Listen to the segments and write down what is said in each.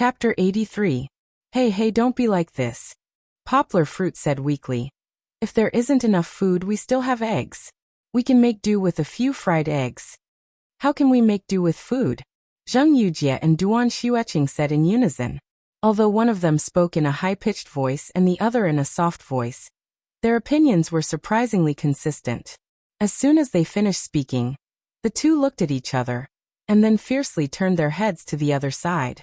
Chapter 83. Hey, don't be like this. Poplar Fruit said weakly. If there isn't enough food, we still have eggs. We can make do with a few fried eggs. How can we make do with food? Zheng Yujie and Duan Xueqing said in unison. Although one of them spoke in a high-pitched voice and the other in a soft voice, their opinions were surprisingly consistent. As soon as they finished speaking, the two looked at each other, and then fiercely turned their heads to the other side.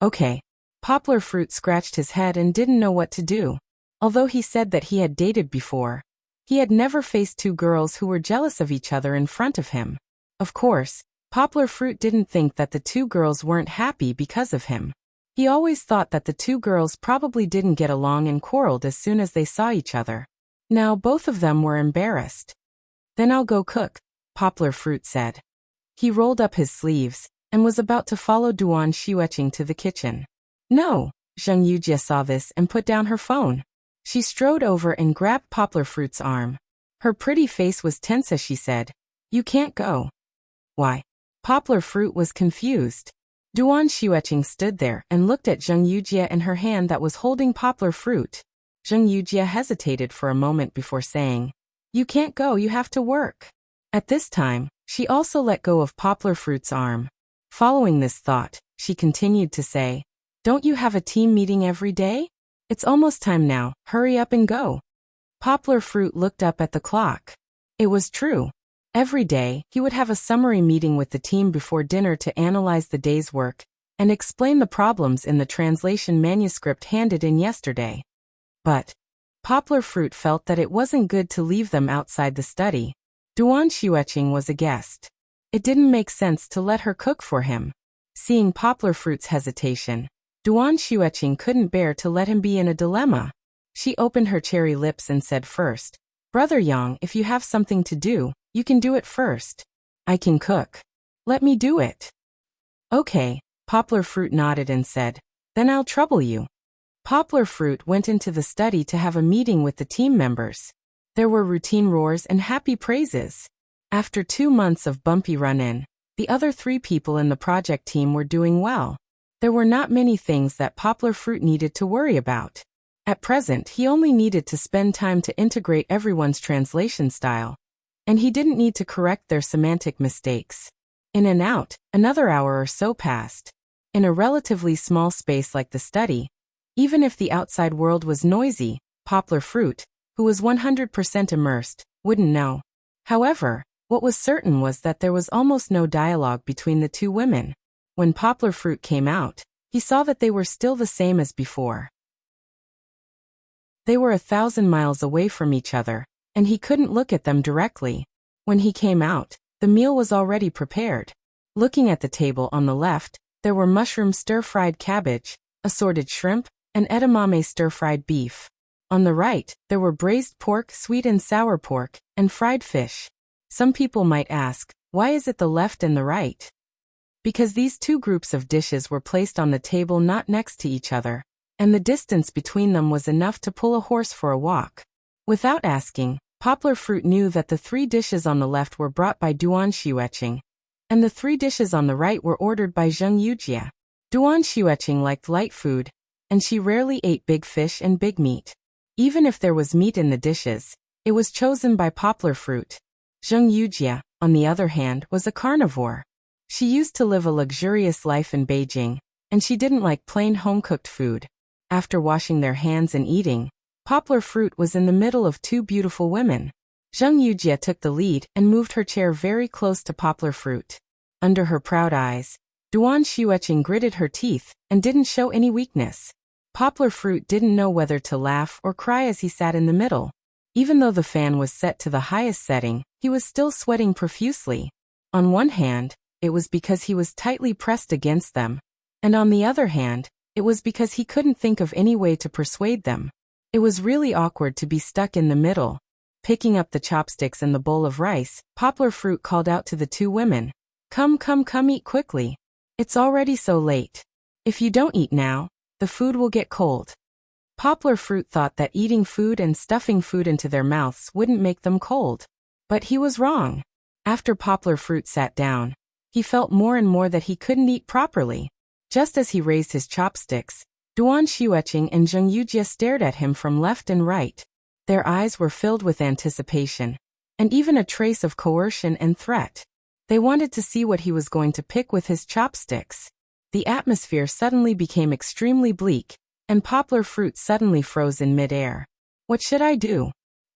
Okay. Poplar Fruit scratched his head and didn't know what to do. Although he said that he had dated before, he had never faced two girls who were jealous of each other in front of him. Of course, Poplar Fruit didn't think that the two girls weren't happy because of him. He always thought that the two girls probably didn't get along and quarreled as soon as they saw each other. Now both of them were embarrassed. Then I'll go cook, Poplar Fruit said. He rolled up his sleeves and was about to follow Duan Xueqing to the kitchen. No, Zheng Yujie saw this and put down her phone. She strode over and grabbed Poplar Fruit's arm. Her pretty face was tense as she said, "You can't go." Why? Poplar Fruit was confused. Duan Xueqing stood there and looked at Zheng Yujie and her hand that was holding Poplar Fruit. Zheng Yujie hesitated for a moment before saying, "You can't go, you have to work." At this time, she also let go of Poplar Fruit's arm. Following this thought, she continued to say, "Don't you have a team meeting every day? It's almost time now, hurry up and go." Poplar Fruit looked up at the clock. It was true. Every day, he would have a summary meeting with the team before dinner to analyze the day's work and explain the problems in the translation manuscript handed in yesterday. But Poplar Fruit felt that it wasn't good to leave them outside the study. Duan Xueqing was a guest. It didn't make sense to let her cook for him. Seeing Poplar Fruit's hesitation, Duan Xueqing couldn't bear to let him be in a dilemma. She opened her cherry lips and said first, "Brother Yang, if you have something to do, you can do it first. I can cook. Let me do it." Okay, Poplar Fruit nodded and said, "Then I'll trouble you." Poplar Fruit went into the study to have a meeting with the team members. There were routine roars and happy praises. After 2 months of bumpy run-in, the other 3 people in the project team were doing well. There were not many things that Poplar Fruit needed to worry about. At present, he only needed to spend time to integrate everyone's translation style, and he didn't need to correct their semantic mistakes. In and out, another hour or so passed. In a relatively small space like the study, even if the outside world was noisy, Poplar Fruit, who was 100% immersed, wouldn't know. However, what was certain was that there was almost no dialogue between the two women. When Poplar Fruit came out, he saw that they were still the same as before. They were 1,000 miles away from each other, and he couldn't look at them directly. When he came out, the meal was already prepared. Looking at the table on the left, there were mushroom stir-fried cabbage, assorted shrimp, and edamame stir-fried beef. On the right, there were braised pork, sweet and sour pork, and fried fish. Some people might ask, why is it the left and the right? Because these two groups of dishes were placed on the table not next to each other, and the distance between them was enough to pull a horse for a walk. Without asking, Poplar Fruit knew that the 3 dishes on the left were brought by Duan Xueqing, and the 3 dishes on the right were ordered by Zheng Yujie. Duan Xueqing liked light food, and she rarely ate big fish and big meat. Even if there was meat in the dishes, it was chosen by Poplar Fruit. Zheng Yujie, on the other hand, was a carnivore. She used to live a luxurious life in Beijing, and she didn't like plain home-cooked food. After washing their hands and eating, Poplar Fruit was in the middle of 2 beautiful women. Zheng Yujie took the lead and moved her chair very close to Poplar Fruit. Under her proud eyes, Duan Xueqing gritted her teeth and didn't show any weakness. Poplar Fruit didn't know whether to laugh or cry as he sat in the middle. Even though the fan was set to the highest setting, he was still sweating profusely. On one hand, it was because he was tightly pressed against them, and on the other hand, it was because he couldn't think of any way to persuade them. It was really awkward to be stuck in the middle. Picking up the chopsticks and the bowl of rice, Poplar Fruit called out to the 2 women, Come, eat quickly. It's already so late. If you don't eat now, the food will get cold." Poplar Fruit thought that eating food and stuffing food into their mouths wouldn't make them cold. But he was wrong. After Poplar Fruit sat down, he felt more and more that he couldn't eat properly. Just as he raised his chopsticks, Duan Xueqing and Zheng Yujie stared at him from left and right. Their eyes were filled with anticipation, and even a trace of coercion and threat. They wanted to see what he was going to pick with his chopsticks. The atmosphere suddenly became extremely bleak, and Poplar Fruit suddenly froze in mid-air. What should I do?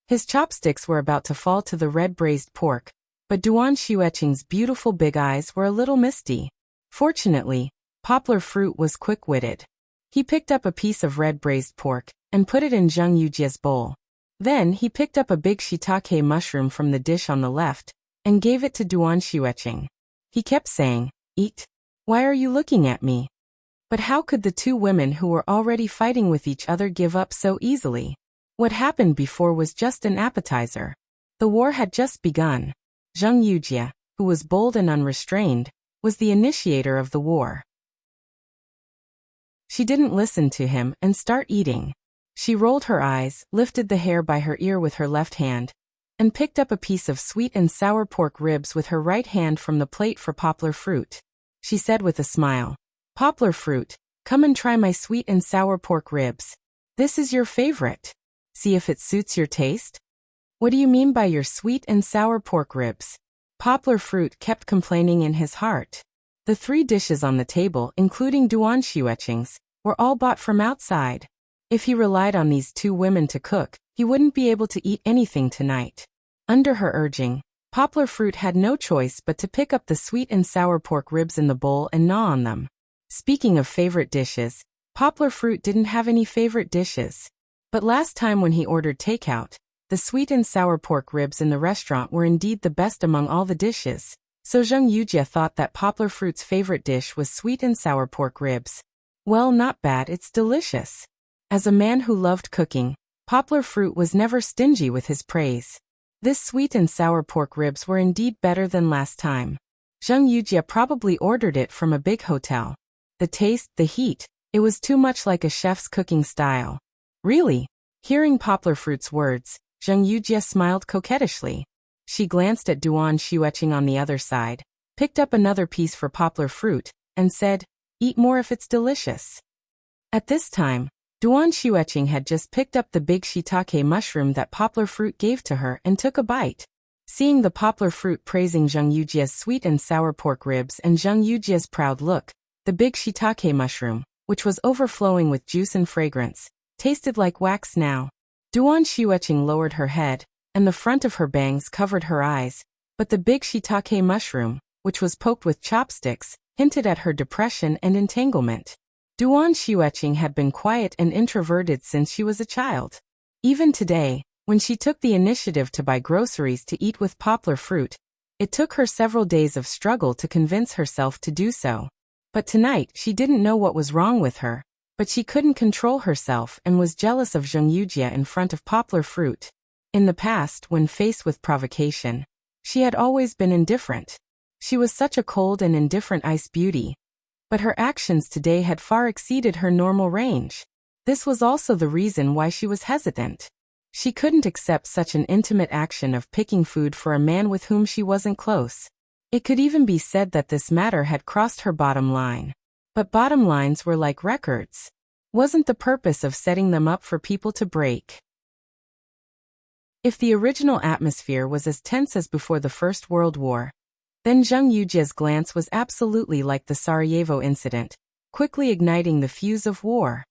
His chopsticks were about to fall to the red braised pork, but Duan Xueqing's beautiful big eyes were a little misty. Fortunately, Poplar Fruit was quick-witted. He picked up a piece of red braised pork and put it in Zheng Yujie's bowl. Then he picked up a big shiitake mushroom from the dish on the left and gave it to Duan Xueqing. He kept saying, "Eat. Why are you looking at me?" But how could the two women who were already fighting with each other give up so easily? What happened before was just an appetizer. The war had just begun. Zheng Yujie, who was bold and unrestrained, was the initiator of the war. She didn't listen to him and start eating. She rolled her eyes, lifted the hair by her ear with her left hand, and picked up a piece of sweet and sour pork ribs with her right hand from the plate for Poplar Fruit. She said with a smile, "Poplar Fruit, come and try my sweet and sour pork ribs. This is your favorite. See if it suits your taste." "What do you mean by your sweet and sour pork ribs?" Poplar Fruit kept complaining in his heart. The three dishes on the table, including Duan Xueqing's, were all bought from outside. If he relied on these two women to cook, he wouldn't be able to eat anything tonight. Under her urging, Poplar Fruit had no choice but to pick up the sweet and sour pork ribs in the bowl and gnaw on them. Speaking of favorite dishes, Poplar Fruit didn't have any favorite dishes. But last time when he ordered takeout, the sweet and sour pork ribs in the restaurant were indeed the best among all the dishes. So Zheng Yujie thought that Poplar Fruit's favorite dish was sweet and sour pork ribs. Well, not bad, it's delicious. As a man who loved cooking, Poplar Fruit was never stingy with his praise. This sweet and sour pork ribs were indeed better than last time. Zheng Yujie probably ordered it from a big hotel. The taste, the heat, it was too much like a chef's cooking style. Really? Hearing Poplar Fruit's words, Zheng Yujie smiled coquettishly. She glanced at Duan Xueqing on the other side, picked up another piece for Poplar Fruit, and said, "Eat more if it's delicious." At this time, Duan Xueqing had just picked up the big shiitake mushroom that Poplar Fruit gave to her and took a bite. Seeing the Poplar Fruit praising Zheng Yujie's sweet and sour pork ribs and Zheng Yujie's proud look, the big shiitake mushroom, which was overflowing with juice and fragrance, tasted like wax now. Duan Xueqing lowered her head, and the front of her bangs covered her eyes, but the big shiitake mushroom, which was poked with chopsticks, hinted at her depression and entanglement. Duan Xueqing had been quiet and introverted since she was a child. Even today, when she took the initiative to buy groceries to eat with Poplar Fruit, it took her several days of struggle to convince herself to do so. But tonight she didn't know what was wrong with her, but she couldn't control herself and was jealous of Zheng Yujie in front of Poplar Fruit. In the past, when faced with provocation, she had always been indifferent. She was such a cold and indifferent ice beauty. But her actions today had far exceeded her normal range. This was also the reason why she was hesitant. She couldn't accept such an intimate action of picking food for a man with whom she wasn't close. It could even be said that this matter had crossed her bottom line. But bottom lines were like records. Wasn't the purpose of setting them up for people to break? If the original atmosphere was as tense as before the First World War, then Zheng Yujie's glance was absolutely like the Sarajevo incident, quickly igniting the fuse of war.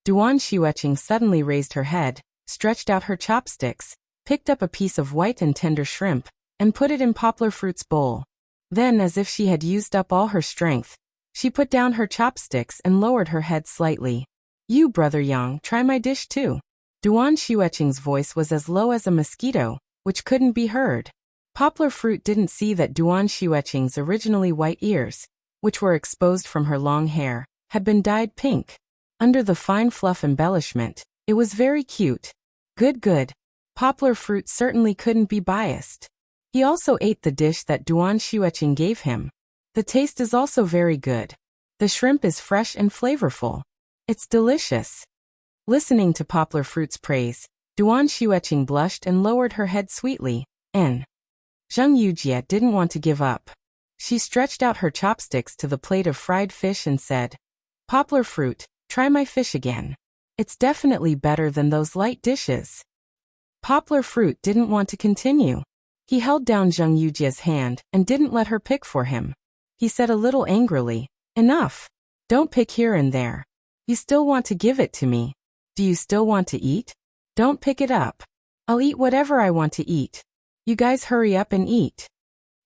Duan Xueqing suddenly raised her head, stretched out her chopsticks, picked up a piece of white and tender shrimp, and put it in Poplar Fruit's bowl. Then, as if she had used up all her strength, she put down her chopsticks and lowered her head slightly. "You, Brother Yang, try my dish too." Duan Xueqing's voice was as low as a mosquito, which couldn't be heard. Poplar Fruit didn't see that Duan Xueqing's originally white ears, which were exposed from her long hair, had been dyed pink. Under the fine fluff embellishment, it was very cute. Good. Poplar Fruit certainly couldn't be biased. He also ate the dish that Duan Xueqing gave him. The taste is also very good. The shrimp is fresh and flavorful. It's delicious. Listening to Poplar Fruit's praise, Duan Xueqing blushed and lowered her head sweetly. Zheng Yujie didn't want to give up. She stretched out her chopsticks to the plate of fried fish and said, "Poplar fruit, try my fish again. It's definitely better than those light dishes." Poplar fruit didn't want to continue. He held down Zheng Yujia's hand and didn't let her pick for him. He said a little angrily, "Enough. Don't pick here and there. You still want to give it to me. Do you still want to eat? Don't pick it up. I'll eat whatever I want to eat. You guys hurry up and eat."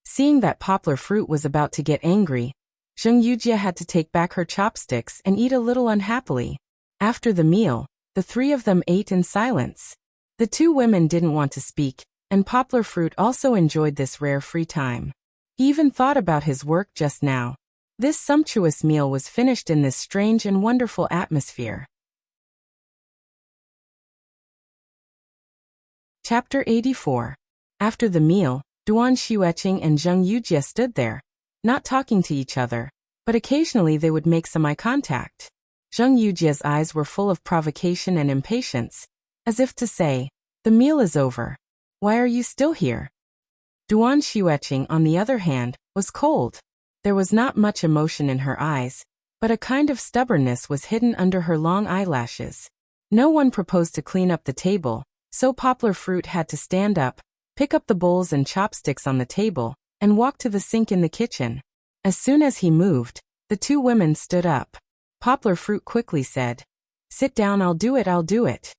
Seeing that poplar fruit was about to get angry, Zheng Yujia had to take back her chopsticks and eat a little unhappily. After the meal, the three of them ate in silence. The two women didn't want to speak, and poplar fruit also enjoyed this rare free time. He even thought about his work just now. This sumptuous meal was finished in this strange and wonderful atmosphere. Chapter 84. After the meal, Duan Xueqing and Zheng Yujia stood there, not talking to each other, but occasionally they would make some eye contact. Zheng Yujia's eyes were full of provocation and impatience, as if to say, "The meal is over. Why are you still here?" Duan Xueqing, on the other hand, was cold. There was not much emotion in her eyes, but a kind of stubbornness was hidden under her long eyelashes. No one proposed to clean up the table, so poplar fruit had to stand up, pick up the bowls and chopsticks on the table, and walk to the sink in the kitchen. As soon as he moved, the two women stood up. Poplar fruit quickly said, "Sit down, I'll do it."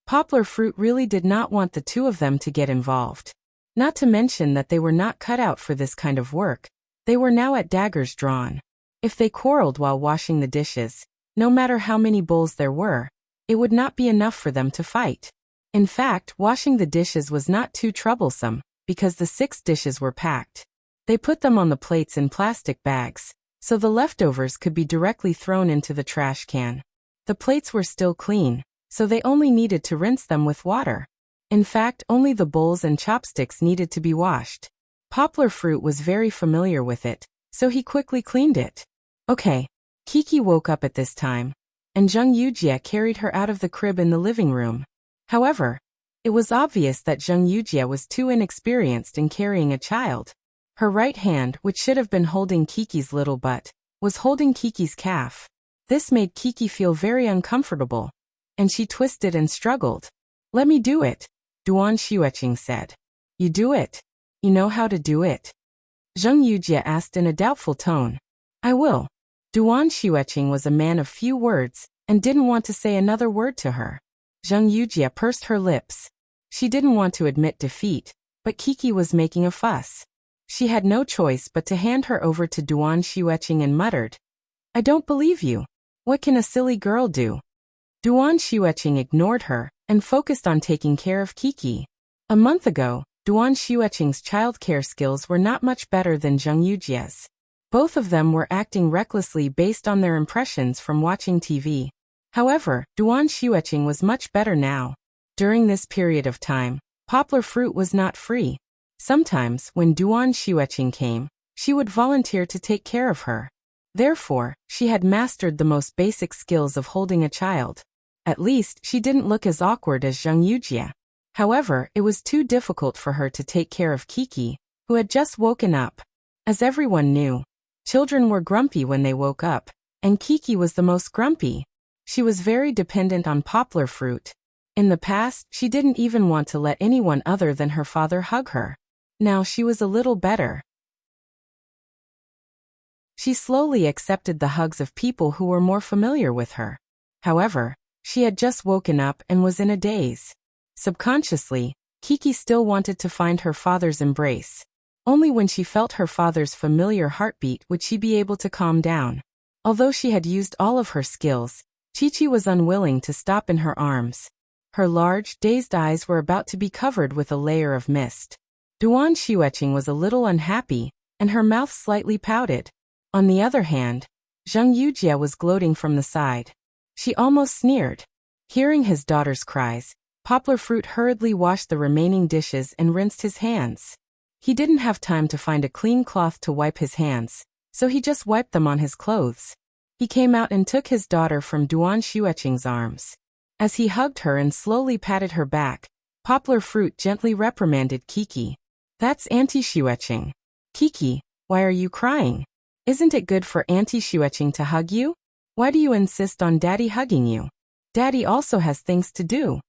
Poplar fruit really did not want the two of them to get involved. Not to mention that they were not cut out for this kind of work. They were now at daggers drawn. If they quarreled while washing the dishes, no matter how many bowls there were, it would not be enough for them to fight. In fact, washing the dishes was not too troublesome, because the 6 dishes were packed. They put them on the plates in plastic bags, so the leftovers could be directly thrown into the trash can. The plates were still clean, so they only needed to rinse them with water. In fact, only the bowls and chopsticks needed to be washed. Poplar fruit was very familiar with it, so he quickly cleaned it. Okay. Kiki woke up at this time, and Zheng Yujia carried her out of the crib in the living room. However, it was obvious that Zheng Yujia was too inexperienced in carrying a child. Her right hand, which should have been holding Kiki's little butt, was holding Kiki's calf. This made Kiki feel very uncomfortable, and she twisted and struggled. "Let me do it," Duan Xueqing said. "You do it? You know how to do it?" Zheng Yujia asked in a doubtful tone. "I will." Duan Xueqing was a man of few words, and didn't want to say another word to her. Zheng Yujia pursed her lips. She didn't want to admit defeat, but Kiki was making a fuss. She had no choice but to hand her over to Duan Xueqing and muttered, "I don't believe you. What can a silly girl do?" Duan Xueqing ignored her and focused on taking care of Kiki. A month ago, Duan Xueqing's childcare skills were not much better than Zheng Yujia's. Both of them were acting recklessly based on their impressions from watching TV. However, Duan Xueqing was much better now. During this period of time, poplar fruit was not free. Sometimes, when Duan Xueqing came, she would volunteer to take care of her. Therefore, she had mastered the most basic skills of holding a child. At least, she didn't look as awkward as Zheng Yujia. However, it was too difficult for her to take care of Kiki, who had just woken up. As everyone knew, children were grumpy when they woke up, and Kiki was the most grumpy. She was very dependent on poplar fruit. In the past, she didn't even want to let anyone other than her father hug her. Now she was a little better. She slowly accepted the hugs of people who were more familiar with her. However, she had just woken up and was in a daze. Subconsciously, Kiki still wanted to find her father's embrace. Only when she felt her father's familiar heartbeat would she be able to calm down. Although she had used all of her skills, Chi-Chi was unwilling to stop in her arms. Her large, dazed eyes were about to be covered with a layer of mist. Duan Xueqing was a little unhappy, and her mouth slightly pouted. On the other hand, Zheng Yujia was gloating from the side. She almost sneered. Hearing his daughter's cries, poplar fruit hurriedly washed the remaining dishes and rinsed his hands. He didn't have time to find a clean cloth to wipe his hands, so he just wiped them on his clothes. He came out and took his daughter from Duan Xueqing's arms. As he hugged her and slowly patted her back, poplar fruit gently reprimanded Kiki. "That's Auntie Xueqing. Kiki, Why are you crying? Isn't it good for Auntie Xueqing to hug you? Why do you insist on Daddy hugging you? Daddy also has things to do.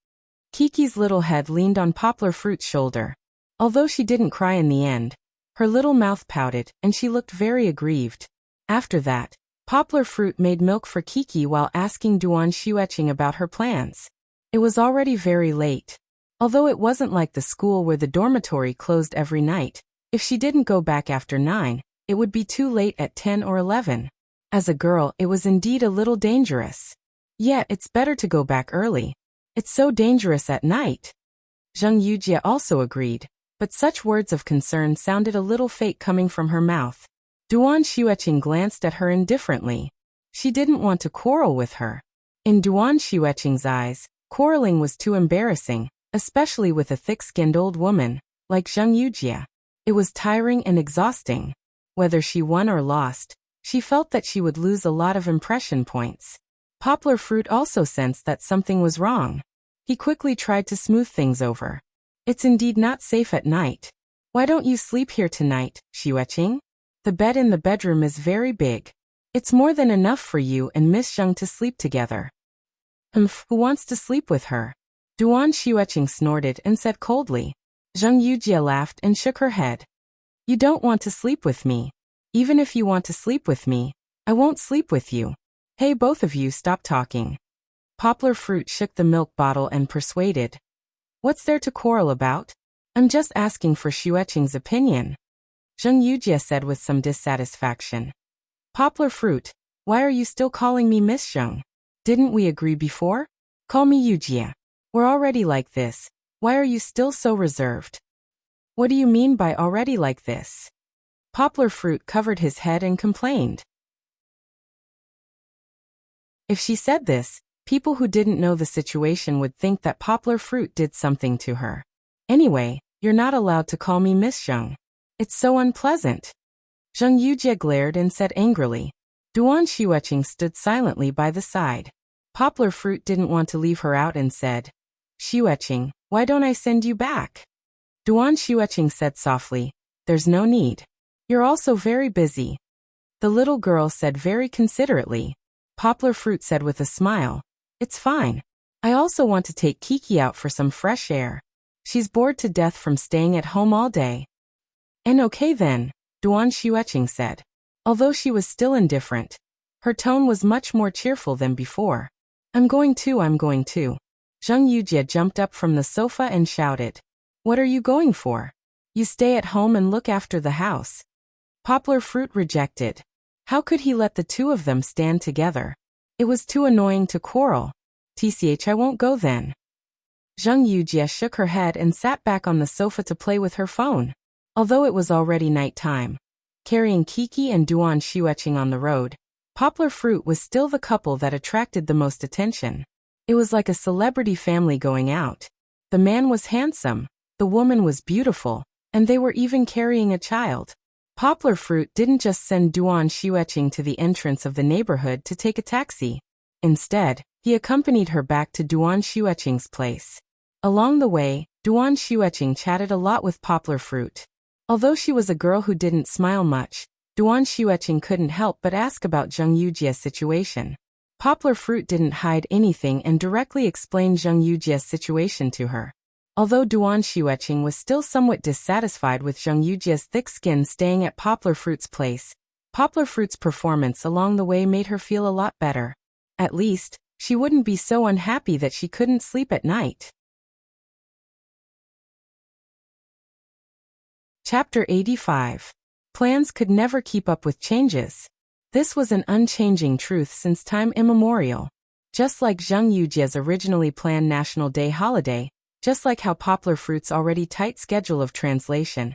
Kiki's little head leaned on Poplar Fruit's shoulder. Although she didn't cry in the end, her little mouth pouted and she looked very aggrieved. After that, Poplar Fruit made milk for Kiki while asking Duan Xueqing about her plans. It was already very late. Although it wasn't like the school where the dormitory closed every night, if she didn't go back after 9, it would be too late at 10 or 11. As a girl, it was indeed a little dangerous. Yet, it's better to go back early. It's so dangerous at night. Zheng Yujie also agreed, but such words of concern sounded a little fake coming from her mouth. Duan Xueqing glanced at her indifferently. She didn't want to quarrel with her. In Duan Xueqing's eyes, quarreling was too embarrassing, especially with a thick-skinned old woman, like Zheng Yujie. It was tiring and exhausting. Whether she won or lost, she felt that she would lose a lot of impression points. Poplar Fruit also sensed that something was wrong. He quickly tried to smooth things over. It's indeed not safe at night. Why don't you sleep here tonight, Xueqing? The bed in the bedroom is very big. It's more than enough for you and Miss Zheng to sleep together. Who wants to sleep with her? Duan Xueqing snorted and said coldly. Zheng Yujie laughed and shook her head. You don't want to sleep with me. Even if you want to sleep with me, I won't sleep with you. Hey, both of you, stop talking. Poplar Fruit shook the milk bottle and persuaded. What's there to quarrel about? I'm just asking for Xueqing's opinion. Zheng Yujie said with some dissatisfaction. Poplar Fruit, why are you still calling me Miss Zheng? Didn't we agree before? Call me Yujie. We're already like this. Why are you still so reserved? What do you mean by already like this? Poplar Fruit covered his head and complained. If she said this, people who didn't know the situation would think that Poplar Fruit did something to her. Anyway, you're not allowed to call me Miss Zheng. It's so unpleasant. Zheng Yujie glared and said angrily. Duan Xueqing stood silently by the side. Poplar Fruit didn't want to leave her out and said, Xueqing, why don't I send you back? Duan Xueqing said softly, there's no need. You're also very busy. The little girl said very considerately. Poplar Fruit said with a smile, it's fine. I also want to take Kiki out for some fresh air. She's bored to death from staying at home all day. And okay then, Duan Xueqing said. Although she was still indifferent, her tone was much more cheerful than before. I'm going to. Zheng Yujie jumped up from the sofa and shouted. What are you going for? You stay at home and look after the house. Poplar Fruit rejected. How could he let the two of them stand together? It was too annoying to quarrel. I won't go then. Zheng Yujie shook her head and sat back on the sofa to play with her phone. Although it was already night time, carrying Kiki and Duan Xueqing on the road, Poplar Fruit was still the couple that attracted the most attention. It was like a celebrity family going out. The man was handsome, the woman was beautiful, and they were even carrying a child. Poplar Fruit didn't just send Duan Xueqing to the entrance of the neighborhood to take a taxi. Instead, he accompanied her back to Duan Xueqing's place. Along the way, Duan Xueqing chatted a lot with Poplar Fruit. Although she was a girl who didn't smile much, Duan Xueqing couldn't help but ask about Zheng Yujie's situation. Poplar Fruit didn't hide anything and directly explained Zheng Yujie's situation to her. Although Duan Xueqing was still somewhat dissatisfied with Zheng Yujie's thick skin staying at Poplar Fruit's place, Poplar Fruit's performance along the way made her feel a lot better. At least, she wouldn't be so unhappy that she couldn't sleep at night. Chapter 85. Plans could never keep up with changes. This was an unchanging truth since time immemorial. Just like Zheng Yujie's originally planned National Day holiday, just like how Poplar Fruit's already tight schedule of translation,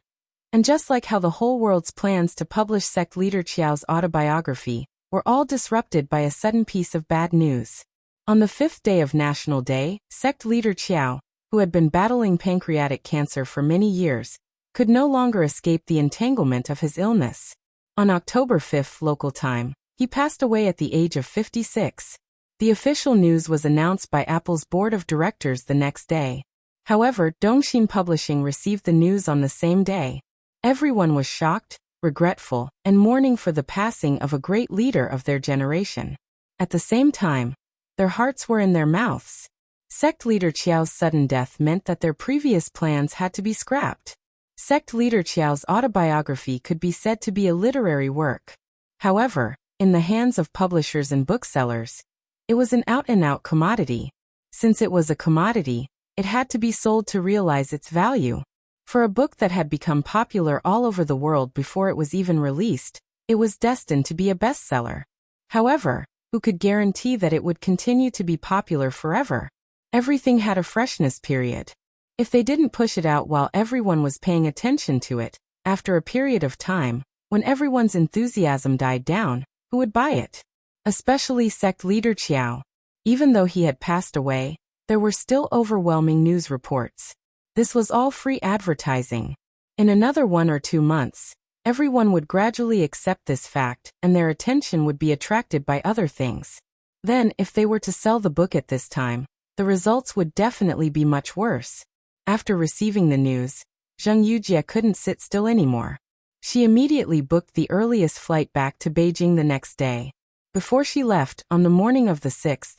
and just like how the whole world's plans to publish sect leader Qiao's autobiography were all disrupted by a sudden piece of bad news. On the 5th day of National Day, sect leader Qiao, who had been battling pancreatic cancer for many years, could no longer escape the entanglement of his illness. On October 5th local time, he passed away at the age of 56. The official news was announced by Apple's board of directors the next day. However, Dongxin Publishing received the news on the same day. Everyone was shocked, regretful, and mourning for the passing of a great leader of their generation. At the same time, their hearts were in their mouths. Sect leader Qiao's sudden death meant that their previous plans had to be scrapped. Sect leader Qiao's autobiography could be said to be a literary work. However, in the hands of publishers and booksellers, it was an out-and-out commodity. Since it was a commodity, it had to be sold to realize its value. For a book that had become popular all over the world before it was even released, it was destined to be a bestseller. However, who could guarantee that it would continue to be popular forever? Everything had a freshness period. If they didn't push it out while everyone was paying attention to it, after a period of time, when everyone's enthusiasm died down, who would buy it? Especially sect leader Qiao. Even though he had passed away, there were still overwhelming news reports. This was all free advertising. In another 1 or 2 months, everyone would gradually accept this fact, and their attention would be attracted by other things. Then, if they were to sell the book at this time, the results would definitely be much worse. After receiving the news, Zheng Yujie couldn't sit still anymore. She immediately booked the earliest flight back to Beijing the next day. Before she left, on the morning of the 6th,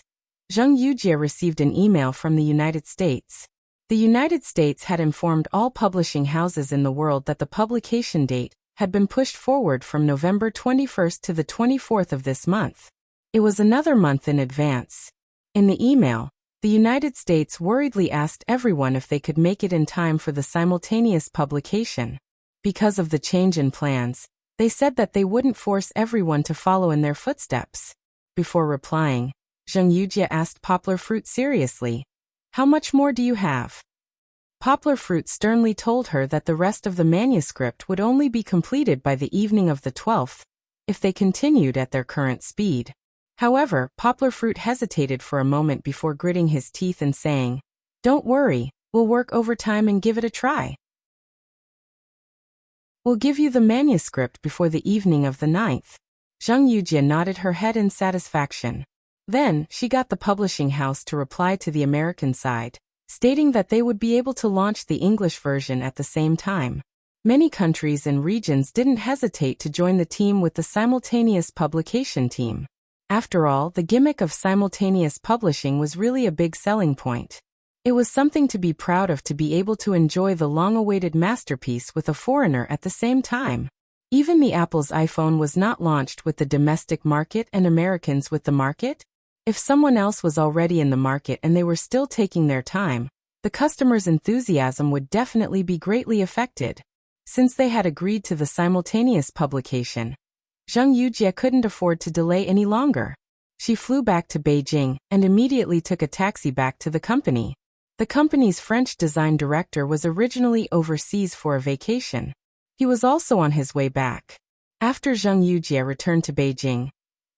Zheng Yujie received an email from the United States. The United States had informed all publishing houses in the world that the publication date had been pushed forward from November 21st to the 24th of this month. It was another month in advance. In the email, the United States worriedly asked everyone if they could make it in time for the simultaneous publication. Because of the change in plans, they said that they wouldn't force everyone to follow in their footsteps. Before replying, Zheng Yujie asked Poplar Fruit seriously, "How much more do you have?" Poplar Fruit sternly told her that the rest of the manuscript would only be completed by the evening of the 12th, if they continued at their current speed. However, Poplar Fruit hesitated for a moment before gritting his teeth and saying, "Don't worry, we'll work overtime and give it a try. We'll give you the manuscript before the evening of the 9th. Zheng Yujie nodded her head in satisfaction. Then, she got the publishing house to reply to the American side, stating that they would be able to launch the English version at the same time. Many countries and regions didn't hesitate to join the team with the simultaneous publication team. After all, the gimmick of simultaneous publishing was really a big selling point. It was something to be proud of to be able to enjoy the long-awaited masterpiece with a foreigner at the same time. Even the Apple's iPhone was not launched with the domestic market and Americans with the market. If someone else was already in the market and they were still taking their time, the customer's enthusiasm would definitely be greatly affected. Since they had agreed to the simultaneous publication, Zheng Yujie couldn't afford to delay any longer. She flew back to Beijing and immediately took a taxi back to the company. The company's French design director was originally overseas for a vacation. He was also on his way back. After Zheng Yujie returned to Beijing,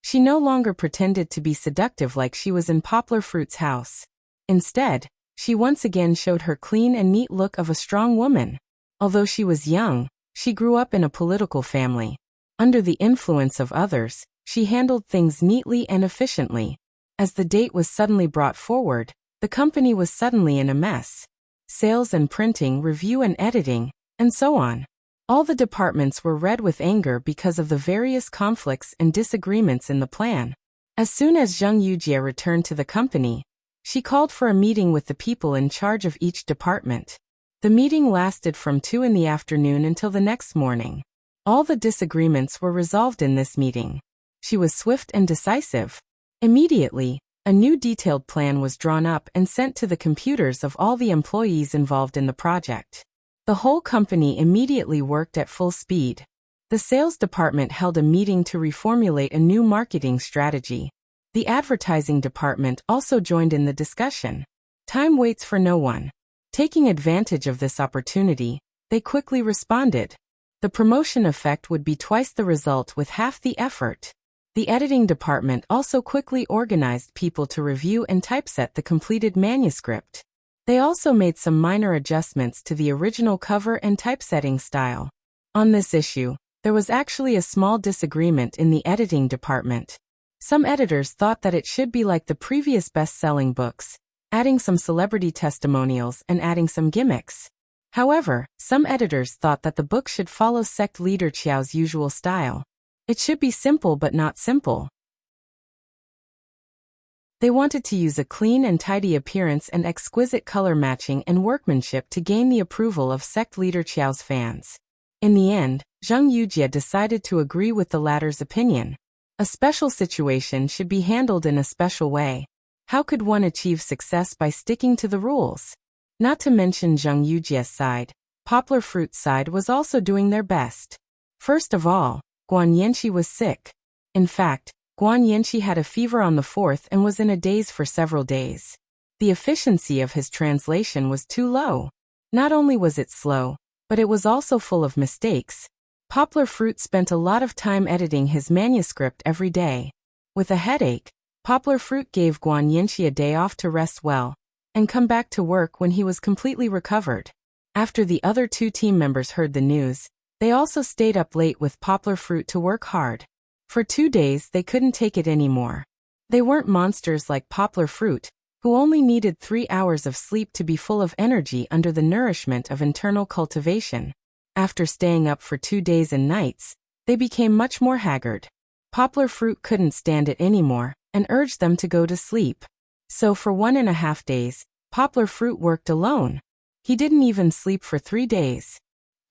she no longer pretended to be seductive like she was in Poplar Fruit's house. Instead, she once again showed her clean and neat look of a strong woman. Although she was young, she grew up in a political family. Under the influence of others, she handled things neatly and efficiently. As the date was suddenly brought forward, the company was suddenly in a mess. Sales and printing, review and editing, and so on. All the departments were red with anger because of the various conflicts and disagreements in the plan. As soon as Zheng Yujie returned to the company, she called for a meeting with the people in charge of each department. The meeting lasted from 2 in the afternoon until the next morning. All the disagreements were resolved in this meeting. She was swift and decisive. Immediately, a new detailed plan was drawn up and sent to the computers of all the employees involved in the project. The whole company immediately worked at full speed. The sales department held a meeting to reformulate a new marketing strategy. The advertising department also joined in the discussion. Time waits for no one. Taking advantage of this opportunity, they quickly responded. The promotion effect would be twice the result with half the effort. The editing department also quickly organized people to review and typeset the completed manuscript. They also made some minor adjustments to the original cover and typesetting style. On this issue, there was actually a small disagreement in the editing department. Some editors thought that it should be like the previous best-selling books, adding some celebrity testimonials and adding some gimmicks. However, some editors thought that the book should follow sect leader Qiao's usual style. It should be simple but not simple. They wanted to use a clean and tidy appearance and exquisite color matching and workmanship to gain the approval of sect leader Qiao's fans. In the end, Zheng Yujie decided to agree with the latter's opinion. A special situation should be handled in a special way. How could one achieve success by sticking to the rules? Not to mention Zheng Yujie's side, Poplar Fruit's side was also doing their best. First of all, Guan Yanqi was sick. In fact, Guan Yanqi had a fever on the 4th and was in a daze for several days. The efficiency of his translation was too low. Not only was it slow, but it was also full of mistakes. Poplar Fruit spent a lot of time editing his manuscript every day. With a headache, Poplar Fruit gave Guan Yanqi a day off to rest well, and come back to work when he was completely recovered. After the other 2 team members heard the news, they also stayed up late with Poplar Fruit to work hard. For 2 days they couldn't take it anymore. They weren't monsters like Poplar Fruit, who only needed 3 hours of sleep to be full of energy under the nourishment of internal cultivation. After staying up for 2 days and nights, they became much more haggard. Poplar Fruit couldn't stand it anymore, and urged them to go to sleep. So for 1.5 days, Poplar Fruit worked alone. He didn't even sleep for 3 days.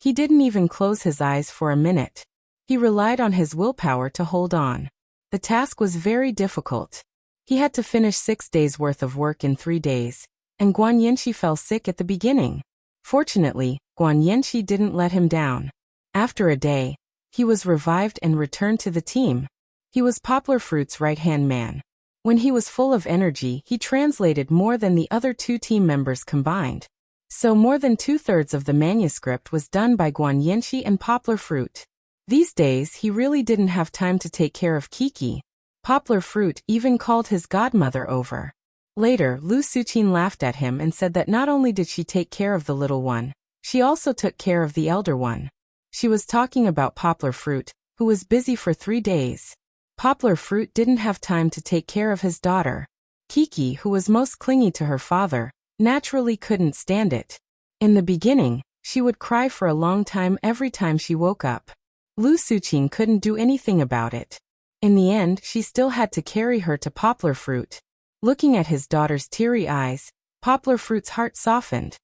He didn't even close his eyes for a minute. He relied on his willpower to hold on. The task was very difficult. He had to finish 6 days' worth of work in 3 days, and Guan Yanqi fell sick at the beginning. Fortunately, Guan Yanqi didn't let him down. After a day, he was revived and returned to the team. He was Poplar Fruit's right-hand man. When he was full of energy, he translated more than the other 2 team members combined. So more than 2/3 of the manuscript was done by Guan Yanqi and Poplar Fruit. These days he really didn't have time to take care of Kiki. Poplar Fruit even called his godmother over. Later, Lu Suqin laughed at him and said that not only did she take care of the little one, she also took care of the elder one. She was talking about Poplar Fruit, who was busy for 3 days. Poplar Fruit didn't have time to take care of his daughter. Kiki, who was most clingy to her father, naturally couldn't stand it. In the beginning, she would cry for a long time every time she woke up. Lu Suqin couldn't do anything about it. In the end, she still had to carry her to Poplar Fruit. Looking at his daughter's teary eyes, Poplar Fruit's heart softened.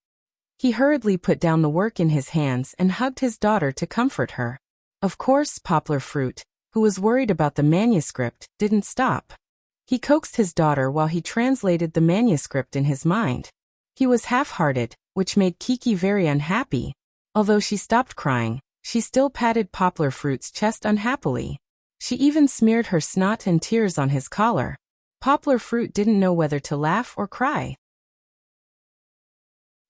He hurriedly put down the work in his hands and hugged his daughter to comfort her. Of course, Poplar Fruit, who was worried about the manuscript, didn't stop. He coaxed his daughter while he translated the manuscript in his mind. He was half-hearted, which made Kiki very unhappy. Although she stopped crying, she still patted Poplar Fruit's chest unhappily. She even smeared her snot and tears on his collar. Poplar Fruit didn't know whether to laugh or cry.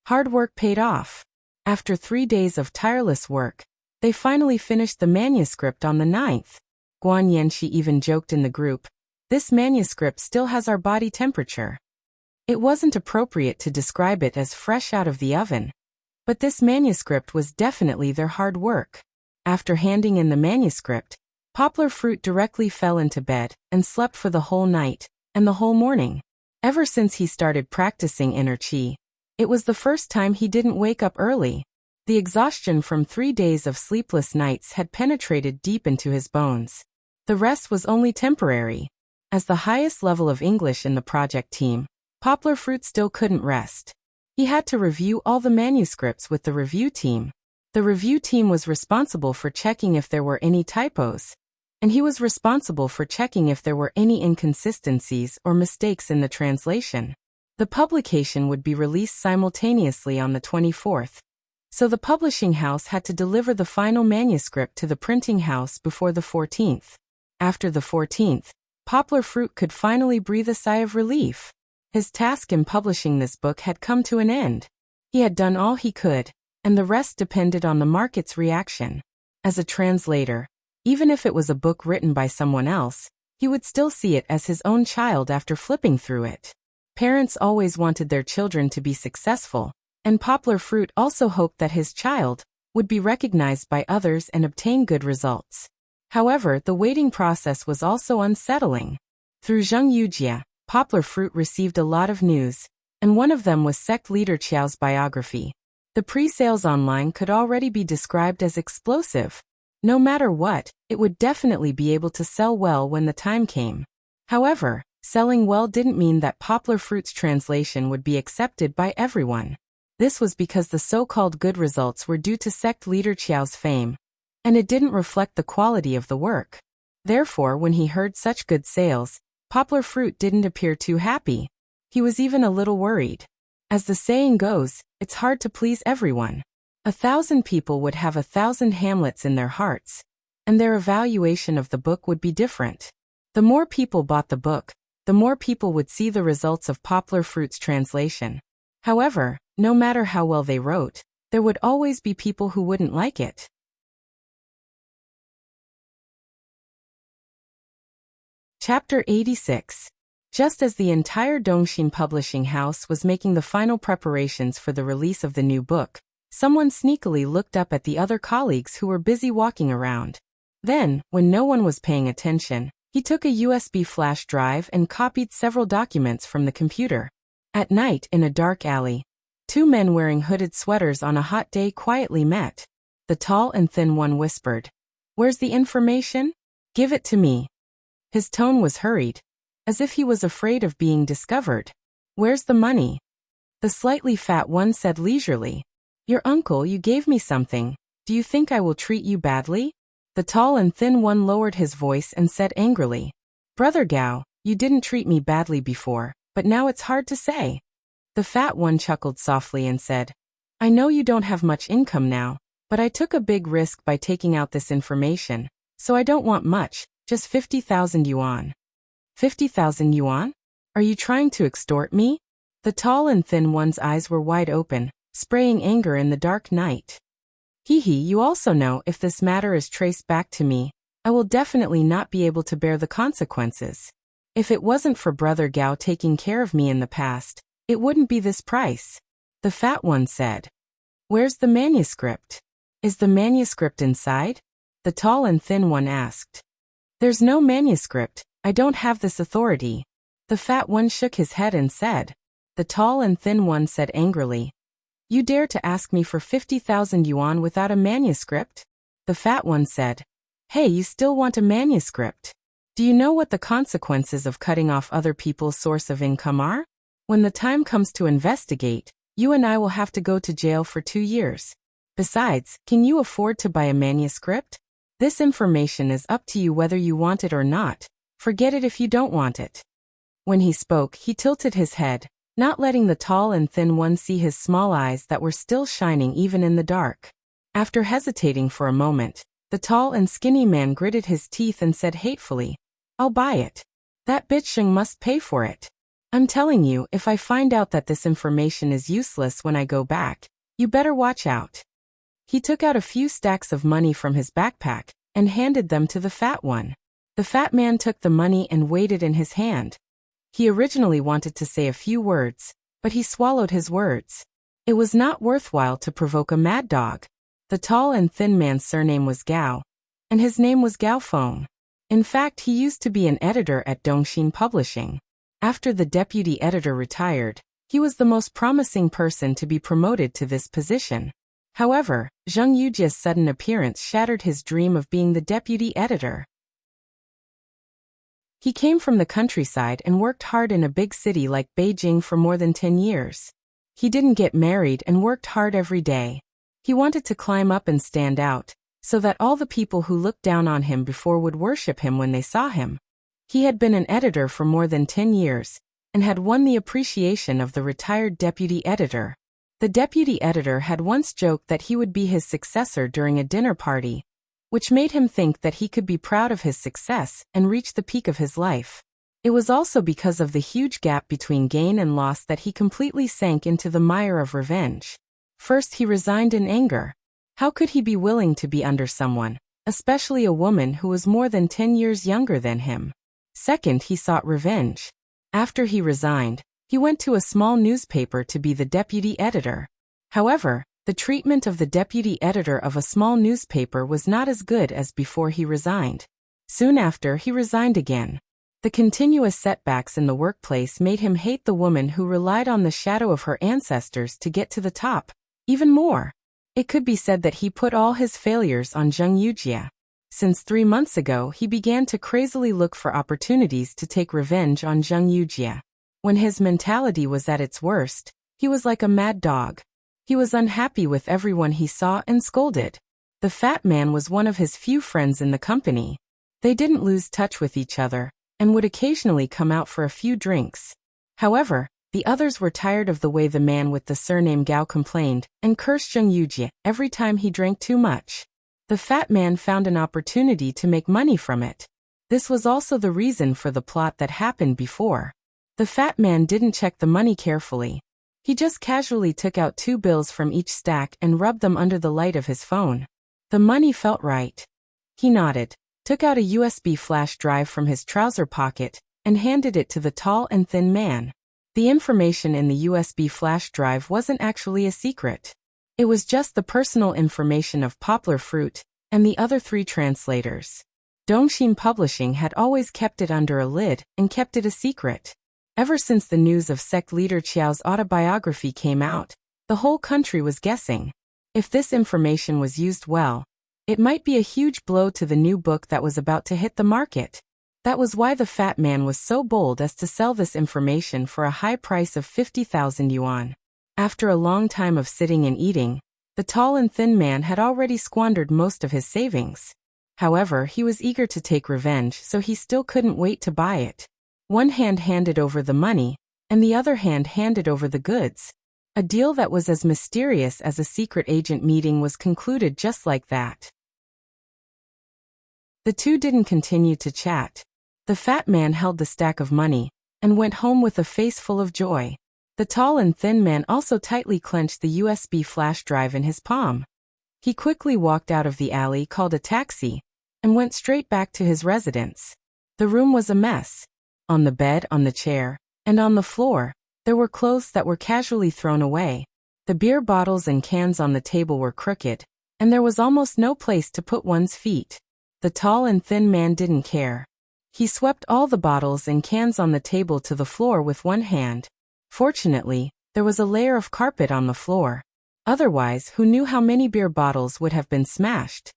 Hard work paid off. After 3 days of tireless work, they finally finished the manuscript on the 9th. Guan Yanqi even joked in the group, "This manuscript still has our body temperature." It wasn't appropriate to describe it as fresh out of the oven. But this manuscript was definitely their hard work. After handing in the manuscript, Poplar Fruit directly fell into bed and slept for the whole night and the whole morning. Ever since he started practicing inner qi, it was the first time he didn't wake up early. The exhaustion from 3 days of sleepless nights had penetrated deep into his bones. The rest was only temporary. As the highest level of English in the project team, Poplar Fruit still couldn't rest. He had to review all the manuscripts with the review team. The review team was responsible for checking if there were any typos, and he was responsible for checking if there were any inconsistencies or mistakes in the translation. The publication would be released simultaneously on the 24th, so the publishing house had to deliver the final manuscript to the printing house before the 14th. After the 14th, Poplar Fruit could finally breathe a sigh of relief. His task in publishing this book had come to an end. He had done all he could, and the rest depended on the market's reaction. As a translator, even if it was a book written by someone else, he would still see it as his own child after flipping through it. Parents always wanted their children to be successful, and Poplar Fruit also hoped that his child would be recognized by others and obtain good results. However, the waiting process was also unsettling. Through Zheng Yujie, Poplar Fruit received a lot of news, and one of them was sect leader Qiao's biography. The pre-sales online could already be described as explosive. No matter what, it would definitely be able to sell well when the time came. However, selling well didn't mean that Poplar Fruit's translation would be accepted by everyone. This was because the so-called good results were due to sect leader Qiao's fame, and it didn't reflect the quality of the work. Therefore, when he heard such good sales, Poplar Fruit didn't appear too happy. He was even a little worried. As the saying goes, it's hard to please everyone. 1,000 people would have 1,000 Hamlets in their hearts, and their evaluation of the book would be different. The more people bought the book, the more people would see the results of Poplar Fruit's translation. However, no matter how well they wrote, there would always be people who wouldn't like it. Chapter 86. Just as the entire Dongxin publishing house was making the final preparations for the release of the new book, someone sneakily looked up at the other colleagues who were busy walking around. Then, when no one was paying attention, he took a USB flash drive and copied several documents from the computer. At night, in a dark alley, two men wearing hooded sweaters on a hot day quietly met. The tall and thin one whispered, "Where's the information? Give it to me." His tone was hurried, as if he was afraid of being discovered. "Where's the money?" The slightly fat one said leisurely, "Your uncle, you gave me something. Do you think I will treat you badly?" The tall and thin one lowered his voice and said angrily, "Brother Gao, you didn't treat me badly before, but now it's hard to say." The fat one chuckled softly and said, "I know you don't have much income now, but I took a big risk by taking out this information, so I don't want much, just 50,000 yuan. 50,000 yuan? Are you trying to extort me?" The tall and thin one's eyes were wide open, spraying anger in the dark night. "Hee hee, you also know if this matter is traced back to me, I will definitely not be able to bear the consequences. If it wasn't for Brother Gao taking care of me in the past, it wouldn't be this price." The fat one said, "Where's the manuscript? Is the manuscript inside?" The tall and thin one asked. "There's no manuscript, I don't have this authority." The fat one shook his head and said. The tall and thin one said angrily, "You dare to ask me for 50,000 yuan without a manuscript?" The fat one said, "Hey, you still want a manuscript? Do you know what the consequences of cutting off other people's source of income are? When the time comes to investigate, you and I will have to go to jail for 2 years. Besides, can you afford to buy a manuscript? This information is up to you whether you want it or not. Forget it if you don't want it." When he spoke, he tilted his head, not letting the tall and thin one see his small eyes that were still shining even in the dark. After hesitating for a moment, the tall and skinny man gritted his teeth and said hatefully, "I'll buy it. That bitch Sheng must pay for it. I'm telling you, if I find out that this information is useless when I go back, you better watch out." He took out a few stacks of money from his backpack and handed them to the fat one. The fat man took the money and weighed it in his hand. He originally wanted to say a few words, but he swallowed his words. It was not worthwhile to provoke a mad dog. The tall and thin man's surname was Gao, and his name was Gao Feng. In fact, he used to be an editor at Dongxin Publishing. After the deputy editor retired, he was the most promising person to be promoted to this position. However, Zheng Yujia's sudden appearance shattered his dream of being the deputy editor. He came from the countryside and worked hard in a big city like Beijing for more than 10 years. He didn't get married and worked hard every day. He wanted to climb up and stand out, so that all the people who looked down on him before would worship him when they saw him. He had been an editor for more than 10 years, and had won the appreciation of the retired deputy editor. The deputy editor had once joked that he would be his successor during a dinner party, which made him think that he could be proud of his success and reach the peak of his life. It was also because of the huge gap between gain and loss that he completely sank into the mire of revenge. First, he resigned in anger. How could he be willing to be under someone, especially a woman who was more than 10 years younger than him? Second, he sought revenge. After he resigned, he went to a small newspaper to be the deputy editor. However, the treatment of the deputy editor of a small newspaper was not as good as before he resigned. Soon after, he resigned again. The continuous setbacks in the workplace made him hate the woman who relied on the shadow of her ancestors to get to the top. Even more. It could be said that he put all his failures on Zheng Yujie. Since 3 months ago, he began to crazily look for opportunities to take revenge on Zheng Yujie. When his mentality was at its worst, he was like a mad dog. He was unhappy with everyone he saw and scolded. The fat man was one of his few friends in the company. They didn't lose touch with each other, and would occasionally come out for a few drinks. However, the others were tired of the way the man with the surname Gao complained and cursed Zheng Yujie every time he drank too much. The fat man found an opportunity to make money from it. This was also the reason for the plot that happened before. The fat man didn't check the money carefully. He just casually took out 2 bills from each stack and rubbed them under the light of his phone. The money felt right. He nodded, took out a USB flash drive from his trouser pocket, and handed it to the tall and thin man. The information in the USB flash drive wasn't actually a secret. It was just the personal information of Poplar Fruit and the other 3 translators. Dongxin Publishing had always kept it under a lid and kept it a secret. Ever since the news of sect leader Qiao's autobiography came out, the whole country was guessing. If this information was used well, it might be a huge blow to the new book that was about to hit the market. That was why the fat man was so bold as to sell this information for a high price of 50,000 yuan. After a long time of sitting and eating, the tall and thin man had already squandered most of his savings. However, he was eager to take revenge, so he still couldn't wait to buy it. One hand handed over the money, and the other hand handed over the goods. A deal that was as mysterious as a secret agent meeting was concluded just like that. The two didn't continue to chat. The fat man held the stack of money and went home with a face full of joy. The tall and thin man also tightly clenched the USB flash drive in his palm. He quickly walked out of the alley, called a taxi, and went straight back to his residence. The room was a mess. On the bed, on the chair, and on the floor, there were clothes that were casually thrown away. The beer bottles and cans on the table were crooked, and there was almost no place to put one's feet. The tall and thin man didn't care. He swept all the bottles and cans on the table to the floor with one hand. Fortunately, there was a layer of carpet on the floor. Otherwise, who knew how many beer bottles would have been smashed?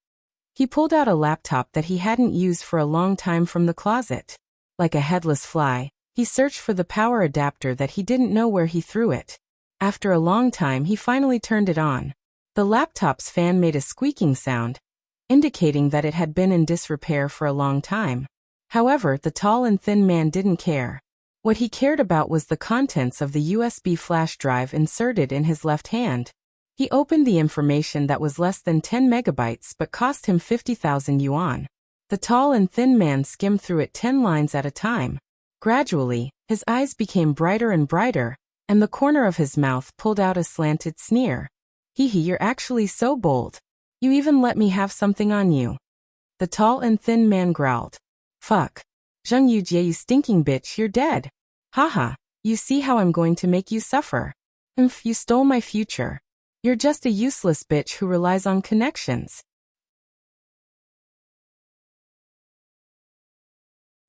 He pulled out a laptop that he hadn't used for a long time from the closet. Like a headless fly, he searched for the power adapter that he didn't know where he threw it. After a long time, he finally turned it on. The laptop's fan made a squeaking sound, indicating that it had been in disrepair for a long time. However, the tall and thin man didn't care. What he cared about was the contents of the USB flash drive inserted in his left hand. He opened the information that was less than 10 megabytes but cost him 50,000 yuan. The tall and thin man skimmed through it 10 lines at a time. Gradually, his eyes became brighter and brighter, and the corner of his mouth pulled out a slanted sneer. Hee hee, you're actually so bold. You even let me have something on you. The tall and thin man growled. Fuck. Zheng Yujie, you stinking bitch, you're dead. Haha, you see how I'm going to make you suffer. You stole my future. You're just a useless bitch who relies on connections.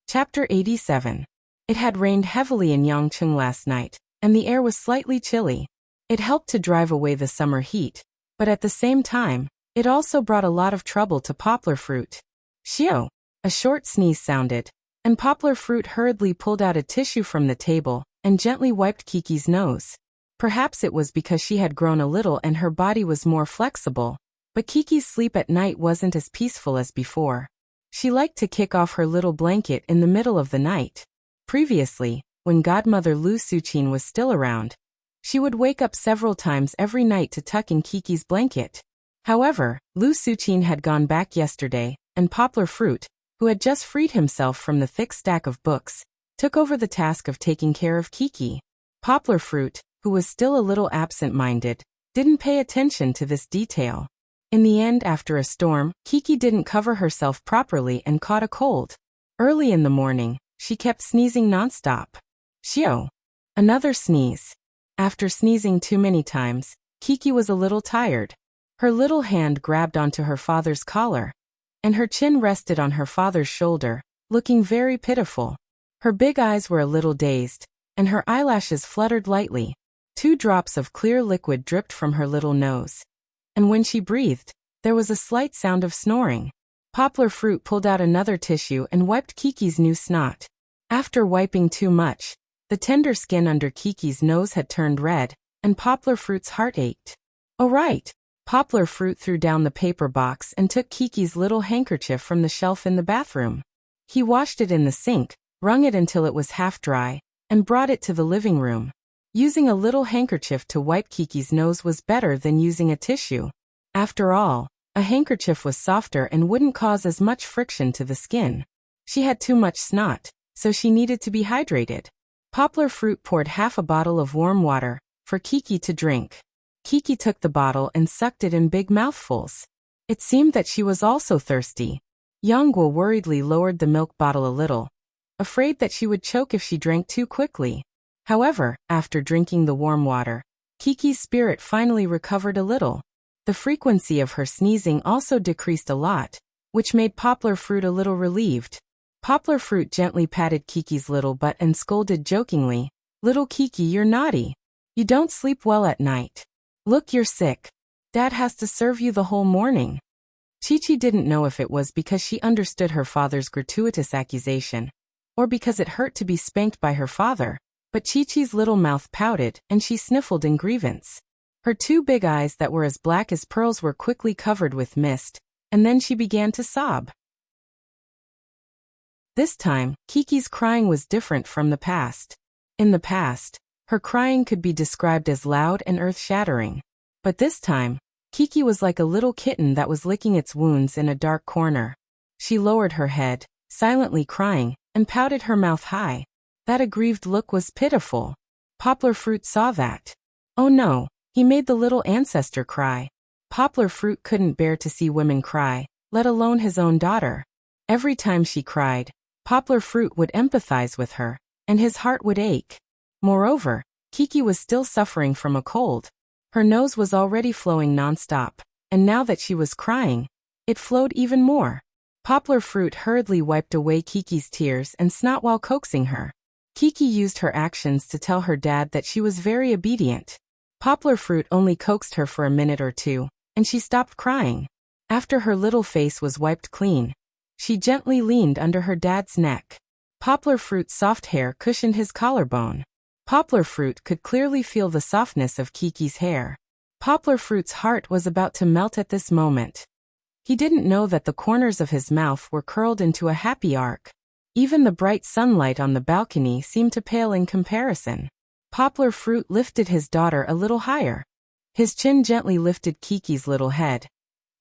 Chapter 87. It had rained heavily in Yangcheng last night, and the air was slightly chilly. It helped to drive away the summer heat, but at the same time, it also brought a lot of trouble to Poplar Fruit. Shio. A short sneeze sounded, and Poplar Fruit hurriedly pulled out a tissue from the table and gently wiped Kiki's nose. Perhaps it was because she had grown a little and her body was more flexible, but Kiki's sleep at night wasn't as peaceful as before. She liked to kick off her little blanket in the middle of the night. Previously, when godmother Lu Suqin was still around, she would wake up several times every night to tuck in Kiki's blanket. However, Lu Suqin had gone back yesterday, and Poplar Fruit, who had just freed himself from the thick stack of books, took over the task of taking care of Kiki. Poplar Fruit, who was still a little absent-minded, didn't pay attention to this detail. In the end, after a storm, Kiki didn't cover herself properly and caught a cold. Early in the morning, she kept sneezing nonstop. Shio. Another sneeze. After sneezing too many times, Kiki was a little tired. Her little hand grabbed onto her father's collar, and her chin rested on her father's shoulder, looking very pitiful. Her big eyes were a little dazed, and her eyelashes fluttered lightly. 2 drops of clear liquid dripped from her little nose. And when she breathed, there was a slight sound of snoring. Poplar Fruit pulled out another tissue and wiped Kiki's new snot. After wiping too much, the tender skin under Kiki's nose had turned red, and Poplar Fruit's heart ached. "Oh right." Poplar Fruit threw down the paper box and took Kiki's little handkerchief from the shelf in the bathroom. He washed it in the sink, wrung it until it was half dry, and brought it to the living room. Using a little handkerchief to wipe Kiki's nose was better than using a tissue. After all, a handkerchief was softer and wouldn't cause as much friction to the skin. She had too much snot, so she needed to be hydrated. Poplar Fruit poured half a bottle of warm water for Kiki to drink. Kiki took the bottle and sucked it in big mouthfuls. It seemed that she was also thirsty. Yonggwa worriedly lowered the milk bottle a little, afraid that she would choke if she drank too quickly. However, after drinking the warm water, Kiki's spirit finally recovered a little. The frequency of her sneezing also decreased a lot, which made Poplar Fruit a little relieved. Poplar Fruit gently patted Kiki's little butt and scolded jokingly, "Little Kiki, you're naughty. You don't sleep well at night. Look, you're sick. Dad has to serve you the whole morning." Chi-Chi didn't know if it was because she understood her father's gratuitous accusation, or because it hurt to be spanked by her father, but Chi-Chi's little mouth pouted and she sniffled in grievance. Her 2 big eyes that were as black as pearls were quickly covered with mist, and then she began to sob. This time, Kiki's crying was different from the past. In the past, her crying could be described as loud and earth-shattering. But this time, Kiki was like a little kitten that was licking its wounds in a dark corner. She lowered her head, silently crying, and pouted her mouth high. That aggrieved look was pitiful. Poplar Fruit saw that. Oh no, he made the little ancestor cry. Poplar Fruit couldn't bear to see women cry, let alone his own daughter. Every time she cried, Poplar Fruit would empathize with her, and his heart would ache. Moreover, Kiki was still suffering from a cold. Her nose was already flowing nonstop, and now that she was crying, it flowed even more. Poplar Fruit hurriedly wiped away Kiki's tears and snot while coaxing her. Kiki used her actions to tell her dad that she was very obedient. Poplar Fruit only coaxed her for a minute or two, and she stopped crying. After her little face was wiped clean, she gently leaned under her dad's neck. Poplar Fruit's soft hair cushioned his collarbone. Poplar Fruit could clearly feel the softness of Kiki's hair. Poplar Fruit's heart was about to melt at this moment. He didn't know that the corners of his mouth were curled into a happy arc. Even the bright sunlight on the balcony seemed to pale in comparison. Poplar Fruit lifted his daughter a little higher. His chin gently lifted Kiki's little head,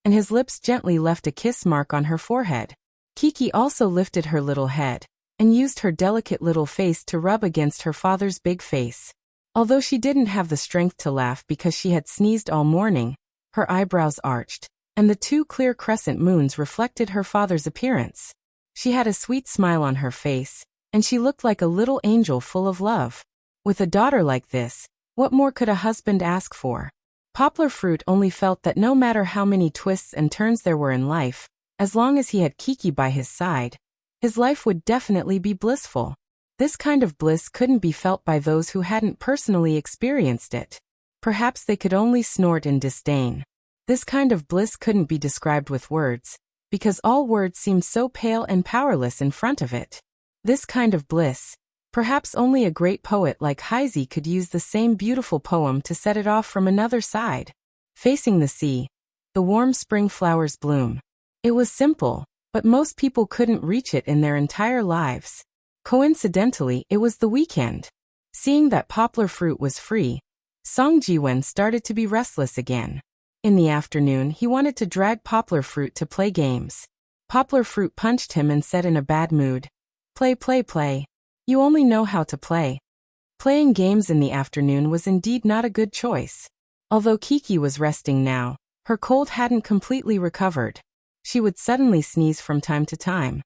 and his lips gently left a kiss mark on her forehead. Kiki also lifted her little head, and used her delicate little face to rub against her father's big face. Although she didn't have the strength to laugh because she had sneezed all morning, her eyebrows arched, and the 2 clear crescent moons reflected her father's appearance. She had a sweet smile on her face, and she looked like a little angel full of love. With a daughter like this, what more could a husband ask for? Poplar Fruit only felt that no matter how many twists and turns there were in life, as long as he had Kiki by his side, his life would definitely be blissful. This kind of bliss couldn't be felt by those who hadn't personally experienced it. Perhaps they could only snort in disdain. This kind of bliss couldn't be described with words, because all words seemed so pale and powerless in front of it. This kind of bliss, perhaps only a great poet like Heise could use the same beautiful poem to set it off from another side. Facing the sea, the warm spring flowers bloom. It was simple, but most people couldn't reach it in their entire lives. Coincidentally, it was the weekend. Seeing that Poplar Fruit was free, Song Jiwen started to be restless again. In the afternoon, he wanted to drag Poplar Fruit to play games. Poplar Fruit punched him and said in a bad mood, "Play, play, play. You only know how to play." Playing games in the afternoon was indeed not a good choice. Although Kiki was resting now, her cold hadn't completely recovered. She would suddenly sneeze from time to time.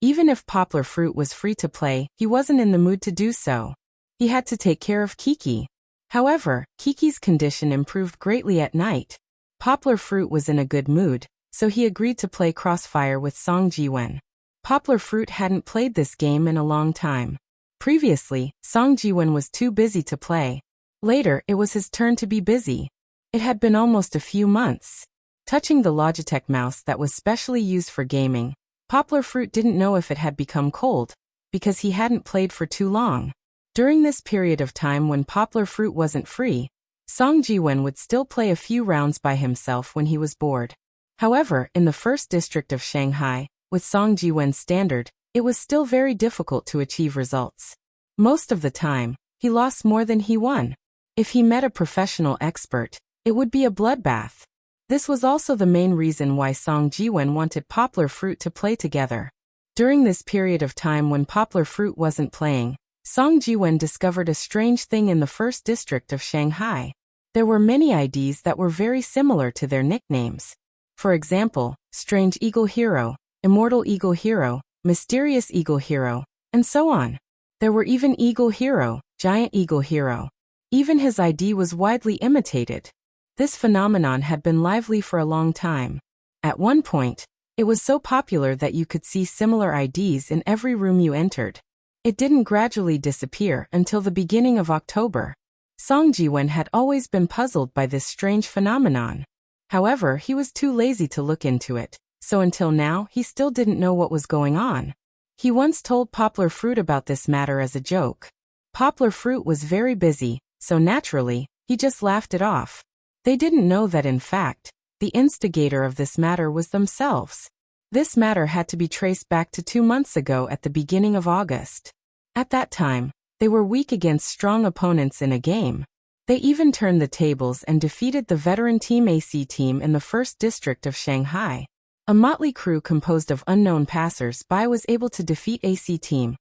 Even if Poplar Fruit was free to play, he wasn't in the mood to do so. He had to take care of Kiki. However, Kiki's condition improved greatly at night. Poplar Fruit was in a good mood, so he agreed to play Crossfire with Song Jiwen. Poplar Fruit hadn't played this game in a long time. Previously, Song Jiwen was too busy to play. Later, it was his turn to be busy. It had been almost a few months. Touching the Logitech mouse that was specially used for gaming, Poplar Fruit didn't know if it had become cold, because he hadn't played for too long. During this period of time when Poplar Fruit wasn't free, Song Jiwen would still play a few rounds by himself when he was bored. However, in the first district of Shanghai, with Song Jiwen's standard, it was still very difficult to achieve results. Most of the time, he lost more than he won. If he met a professional expert, it would be a bloodbath. This was also the main reason why Song Jiwen wanted Poplar Fruit to play together. During this period of time when Poplar Fruit wasn't playing, Song Jiwen discovered a strange thing in the first district of Shanghai. There were many IDs that were very similar to their nicknames. For example, Strange Eagle Hero, Immortal Eagle Hero, Mysterious Eagle Hero, and so on. There were even Eagle Hero, Giant Eagle Hero. Even his ID was widely imitated. This phenomenon had been lively for a long time. At one point, it was so popular that you could see similar IDs in every room you entered. It didn't gradually disappear until the beginning of October. Song Jiwen had always been puzzled by this strange phenomenon. However, he was too lazy to look into it, so until now he still didn't know what was going on. He once told Poplar Fruit about this matter as a joke. Poplar Fruit was very busy, so naturally, he just laughed it off. They didn't know that in fact, the instigator of this matter was themselves. This matter had to be traced back to 2 months ago at the beginning of August. At that time, they were weak against strong opponents in a game. They even turned the tables and defeated the veteran Team AC team in the first district of Shanghai. A motley crew composed of unknown passers-by was able to defeat AC team,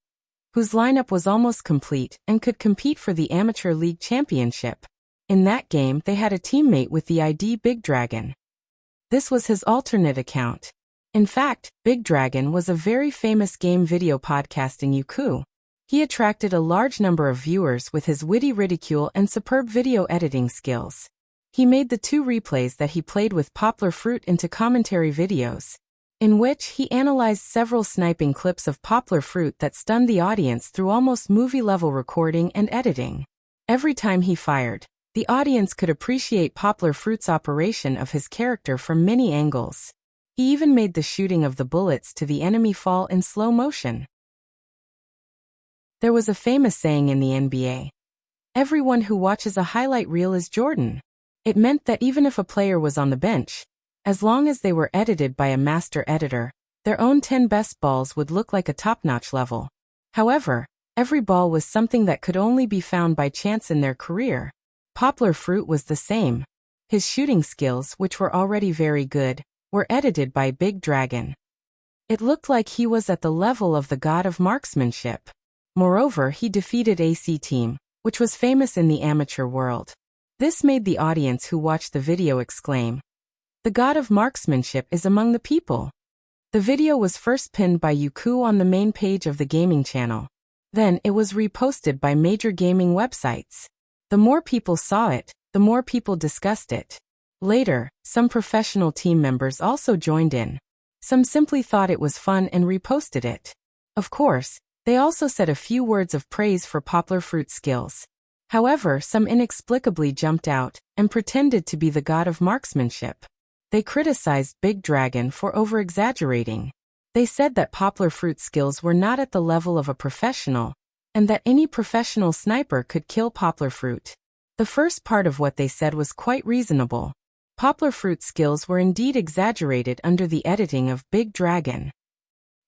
whose lineup was almost complete and could compete for the Amateur League Championship. In that game, they had a teammate with the ID Big Dragon. This was his alternate account. In fact, Big Dragon was a very famous game video podcasting yuku. He attracted a large number of viewers with his witty ridicule and superb video editing skills. He made the 2 replays that he played with Poplar Fruit into commentary videos, in which he analyzed several sniping clips of Poplar Fruit that stunned the audience through almost movie-level recording and editing. Every time he fired, the audience could appreciate Poplar Fruit's operation of his character from many angles. He even made the shooting of the bullets to the enemy fall in slow motion. There was a famous saying in the NBA, "Everyone who watches a highlight reel is Jordan." It meant that even if a player was on the bench, as long as they were edited by a master editor, their own 10 best balls would look like a top-notch level. However, every ball was something that could only be found by chance in their career. Poplar Fruit was the same. His shooting skills, which were already very good, were edited by Big Dragon. It looked like he was at the level of the god of marksmanship. Moreover, he defeated AC Team, which was famous in the amateur world. This made the audience who watched the video exclaim, "The god of marksmanship is among the people." The video was first pinned by Yuku on the main page of the gaming channel. Then it was reposted by major gaming websites. The more people saw it, the more people discussed it. Later, some professional team members also joined in. Some simply thought it was fun and reposted it. Of course, they also said a few words of praise for Poplar Fruit's skills. However, some inexplicably jumped out and pretended to be the god of marksmanship. They criticized Big Dragon for over-exaggerating. They said that Poplar Fruit's skills were not at the level of a professional, and that any professional sniper could kill Poplar Fruit. The first part of what they said was quite reasonable. Poplar Fruit's skills were indeed exaggerated under the editing of Big Dragon.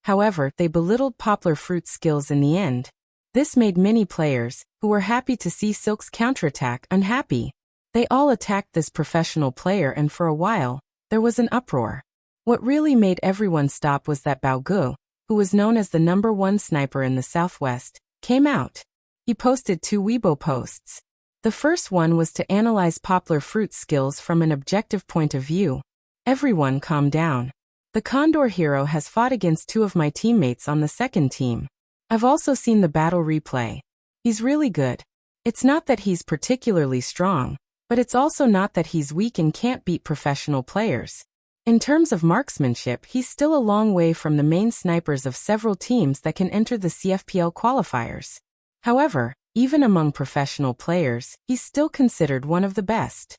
However, they belittled Poplar Fruit's skills in the end. This made many players, who were happy to see Silk's counterattack, unhappy. They all attacked this professional player and for a while, there was an uproar. What really made everyone stop was that Bao Gu, who was known as the #1 sniper in the Southwest, came out. He posted 2 Weibo posts. The first one was to analyze Poplar Fruit's skills from an objective point of view. Everyone calm down. The Condor hero has fought against 2 of my teammates on the second team. I've also seen the battle replay. He's really good. It's not that he's particularly strong, but it's also not that he's weak and can't beat professional players. In terms of marksmanship, he's still a long way from the main snipers of several teams that can enter the CFPL qualifiers. However, even among professional players, he's still considered one of the best.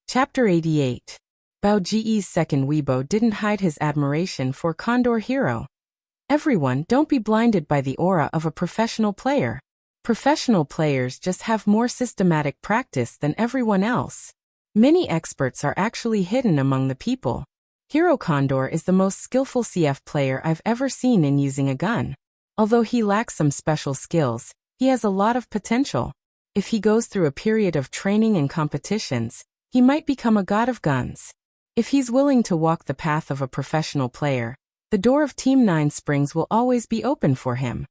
Chapter 88. Bao Ji's second Weibo didn't hide his admiration for Condor Hero. Everyone, don't be blinded by the aura of a professional player. Professional players just have more systematic practice than everyone else. Many experts are actually hidden among the people. Hero Condor is the most skillful CF player I've ever seen in using a gun. Although he lacks some special skills, he has a lot of potential. If he goes through a period of training and competitions, he might become a god of guns. If he's willing to walk the path of a professional player, the door of Team 9 Springs will always be open for him.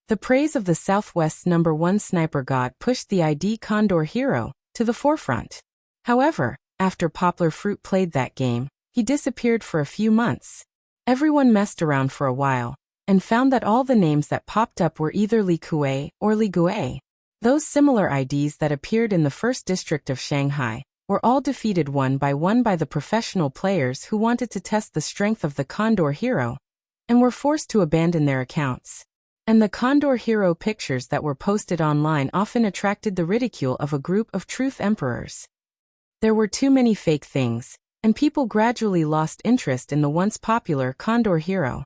The praise of the Southwest's #1 sniper god pushed the ID Condor Hero to the forefront. However, after Poplar Fruit played that game, he disappeared for a few months. Everyone messed around for a while, and found that all the names that popped up were either Li Kuei or Li Guei. Those similar IDs that appeared in the first district of Shanghai were all defeated one by the professional players who wanted to test the strength of the Condor Hero, and were forced to abandon their accounts. And the Condor Hero pictures that were posted online often attracted the ridicule of a group of truth emperors. There were too many fake things, and people gradually lost interest in the once popular Condor Hero.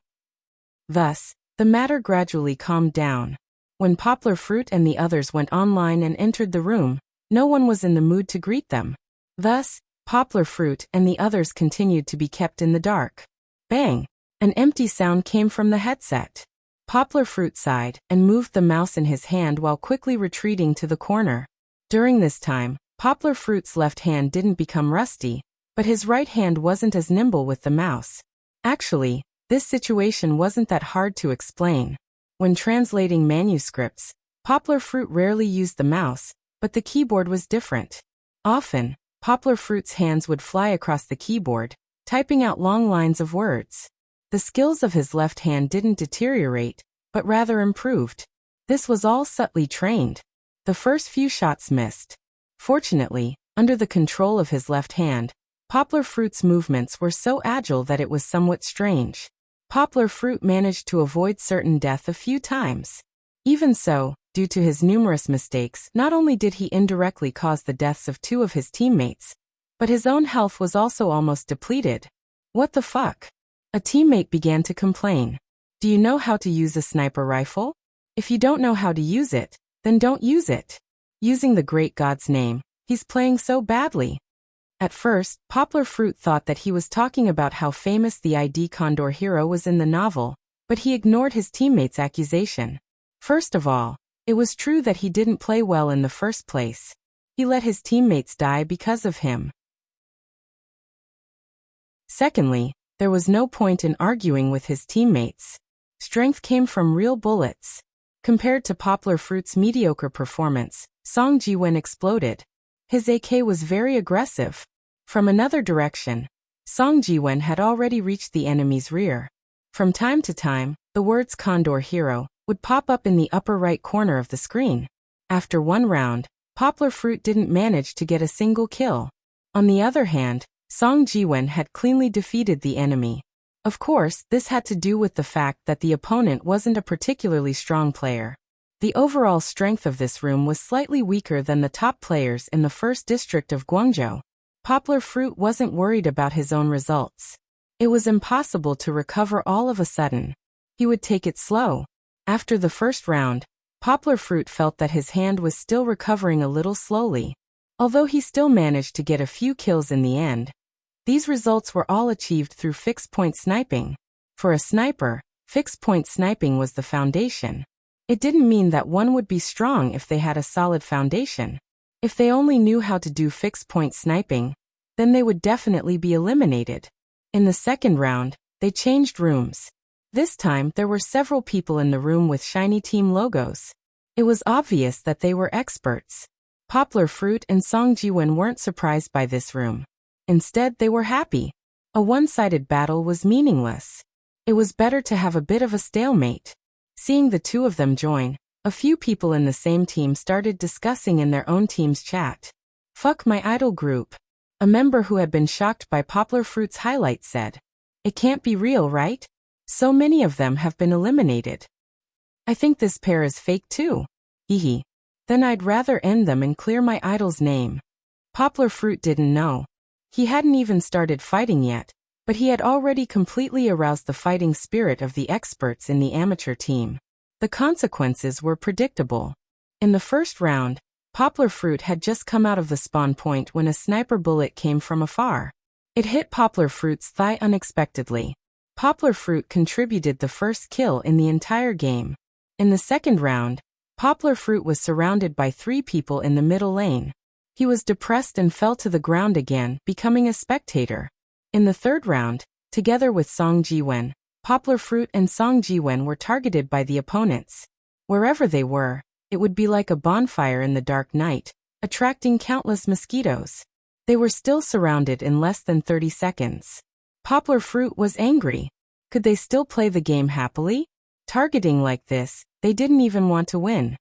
Thus, the matter gradually calmed down. When Poplar Fruit and the others went online and entered the room, no one was in the mood to greet them. Thus, Poplar Fruit and the others continued to be kept in the dark. Bang! An empty sound came from the headset. Poplar Fruit sighed and moved the mouse in his hand while quickly retreating to the corner. During this time, Poplar Fruit's left hand didn't become rusty, but his right hand wasn't as nimble with the mouse. Actually, this situation wasn't that hard to explain. When translating manuscripts, Poplar Fruit rarely used the mouse, but the keyboard was different. Often, Poplar Fruit's hands would fly across the keyboard, typing out long lines of words. The skills of his left hand didn't deteriorate, but rather improved. This was all subtly trained. The first few shots missed. Fortunately, under the control of his left hand, Poplar Fruit's movements were so agile that it was somewhat strange. Poplar Fruit managed to avoid certain death a few times. Even so, due to his numerous mistakes, not only did he indirectly cause the deaths of 2 of his teammates, but his own health was also almost depleted. What the fuck? A teammate began to complain. Do you know how to use a sniper rifle? If you don't know how to use it, then don't use it. Using the great god's name, he's playing so badly. At first, Poplar Fruit thought that he was talking about how famous the ID Condor Hero was in the novel, but he ignored his teammate's accusation. First of all, it was true that he didn't play well in the first place. He let his teammates die because of him. Secondly, there was no point in arguing with his teammates. Strength came from real bullets. Compared to Poplar Fruit's mediocre performance, Song Jiwen exploded. His AK was very aggressive. From another direction, Song Jiwen had already reached the enemy's rear. From time to time, the words Condor Hero would pop up in the upper right corner of the screen. After one round, Poplar Fruit didn't manage to get a single kill. On the other hand, Song Jiwen had cleanly defeated the enemy. Of course, this had to do with the fact that the opponent wasn't a particularly strong player. The overall strength of this room was slightly weaker than the top players in the first district of Guangzhou. Poplar Fruit wasn't worried about his own results. It was impossible to recover all of a sudden. He would take it slow. After the first round, Poplar Fruit felt that his hand was still recovering a little slowly. Although he still managed to get a few kills in the end, these results were all achieved through fixed-point sniping. For a sniper, fixed-point sniping was the foundation. It didn't mean that one would be strong if they had a solid foundation. If they only knew how to do fixed-point sniping, then they would definitely be eliminated. In the second round, they changed rooms. This time, there were several people in the room with shiny team logos. It was obvious that they were experts. Poplar Fruit and Song Jiwen weren't surprised by this room. Instead, they were happy. A one-sided battle was meaningless. It was better to have a bit of a stalemate. Seeing the two of them join, a few people in the same team started discussing in their own team's chat. "Fuck my idol group." A member who had been shocked by Poplar Fruit's highlight said. "It can't be real, right? So many of them have been eliminated. I think this pair is fake too. Hehe. Then I'd rather end them and clear my idol's name. Poplar Fruit didn't know. He hadn't even started fighting yet, but he had already completely aroused the fighting spirit of the experts in the amateur team. The consequences were predictable. In the first round, Poplar Fruit had just come out of the spawn point when a sniper bullet came from afar. It hit Poplar Fruit's thigh unexpectedly. Poplar Fruit contributed the first kill in the entire game. In the second round, Poplar Fruit was surrounded by 3 people in the middle lane. He was depressed and fell to the ground again, becoming a spectator. In the third round, together with Song Jiwen, Poplar Fruit and Song Jiwen were targeted by the opponents. Wherever they were, it would be like a bonfire in the dark night, attracting countless mosquitoes. They were still surrounded in less than 30 seconds. Poplar Fruit was angry. Could they still play the game happily? Targeting like this, they didn't even want to win.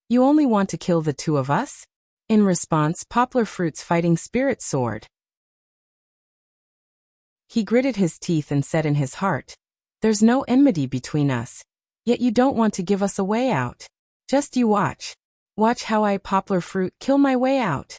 You only want to kill the 2 of us? In response, Poplar Fruit's fighting spirit soared. He gritted his teeth and said in his heart, "There's no enmity between us. Yet you don't want to give us a way out. Just you watch. Watch how I, Poplar Fruit, kill my way out."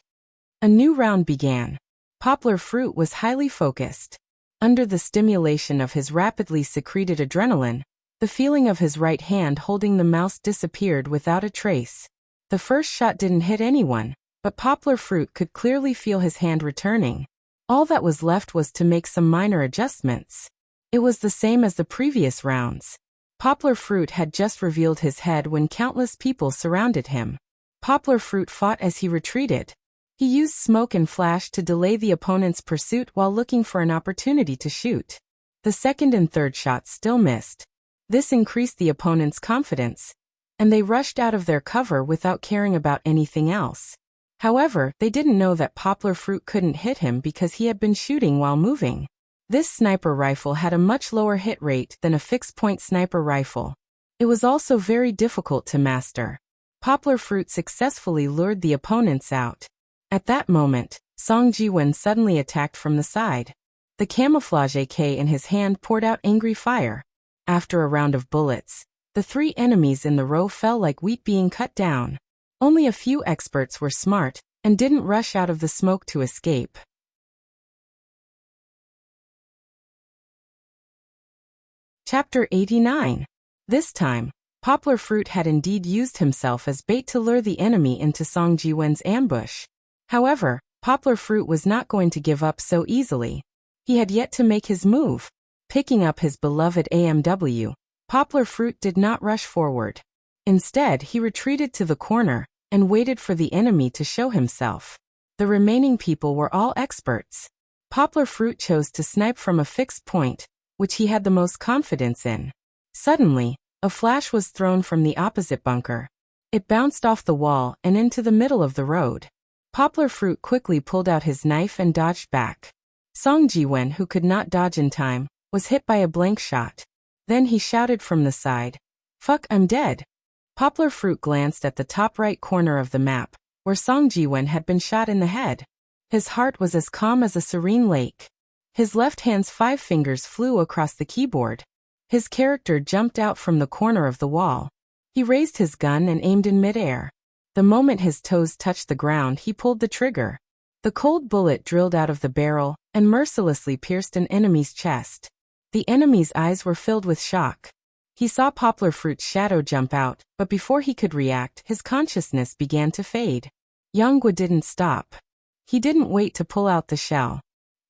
A new round began. Poplar Fruit was highly focused. Under the stimulation of his rapidly secreted adrenaline, the feeling of his right hand holding the mouse disappeared without a trace. The first shot didn't hit anyone, but Poplar Fruit could clearly feel his hand returning. All that was left was to make some minor adjustments. It was the same as the previous rounds. Poplar Fruit had just revealed his head when countless people surrounded him. Poplar Fruit fought as he retreated. He used smoke and flash to delay the opponent's pursuit while looking for an opportunity to shoot. The second and third shots still missed. This increased the opponent's confidence, and they rushed out of their cover without caring about anything else. However, they didn't know that Poplar Fruit couldn't hit him because he had been shooting while moving. This sniper rifle had a much lower hit rate than a fixed-point sniper rifle. It was also very difficult to master. Poplar Fruit successfully lured the opponents out. At that moment, Song Jiwen suddenly attacked from the side. The camouflage AK in his hand poured out angry fire. After a round of bullets, the 3 enemies in the row fell like wheat being cut down. Only a few experts were smart and didn't rush out of the smoke to escape. Chapter 89. This time, Poplar Fruit had indeed used himself as bait to lure the enemy into Song Jiwen's ambush. However, Poplar Fruit was not going to give up so easily. He had yet to make his move. Picking up his beloved AMW, Poplar Fruit did not rush forward. Instead, he retreated to the corner and waited for the enemy to show himself. The remaining people were all experts. Poplar Fruit chose to snipe from a fixed point, which he had the most confidence in. Suddenly, a flash was thrown from the opposite bunker. It bounced off the wall and into the middle of the road. Poplar Fruit quickly pulled out his knife and dodged back. Song Jiwen, who could not dodge in time, was hit by a blank shot. Then he shouted from the side, "Fuck, I'm dead." Poplar Fruit glanced at the top right corner of the map, where Song Jiwen had been shot in the head. His heart was as calm as a serene lake. His left hand's 5 fingers flew across the keyboard. His character jumped out from the corner of the wall. He raised his gun and aimed in midair. The moment his toes touched the ground, he pulled the trigger. The cold bullet drilled out of the barrel and mercilessly pierced an enemy's chest. The enemy's eyes were filled with shock. He saw Poplar Fruit's shadow jump out, but before he could react, his consciousness began to fade. Yonggwa didn't stop. He didn't wait to pull out the shell.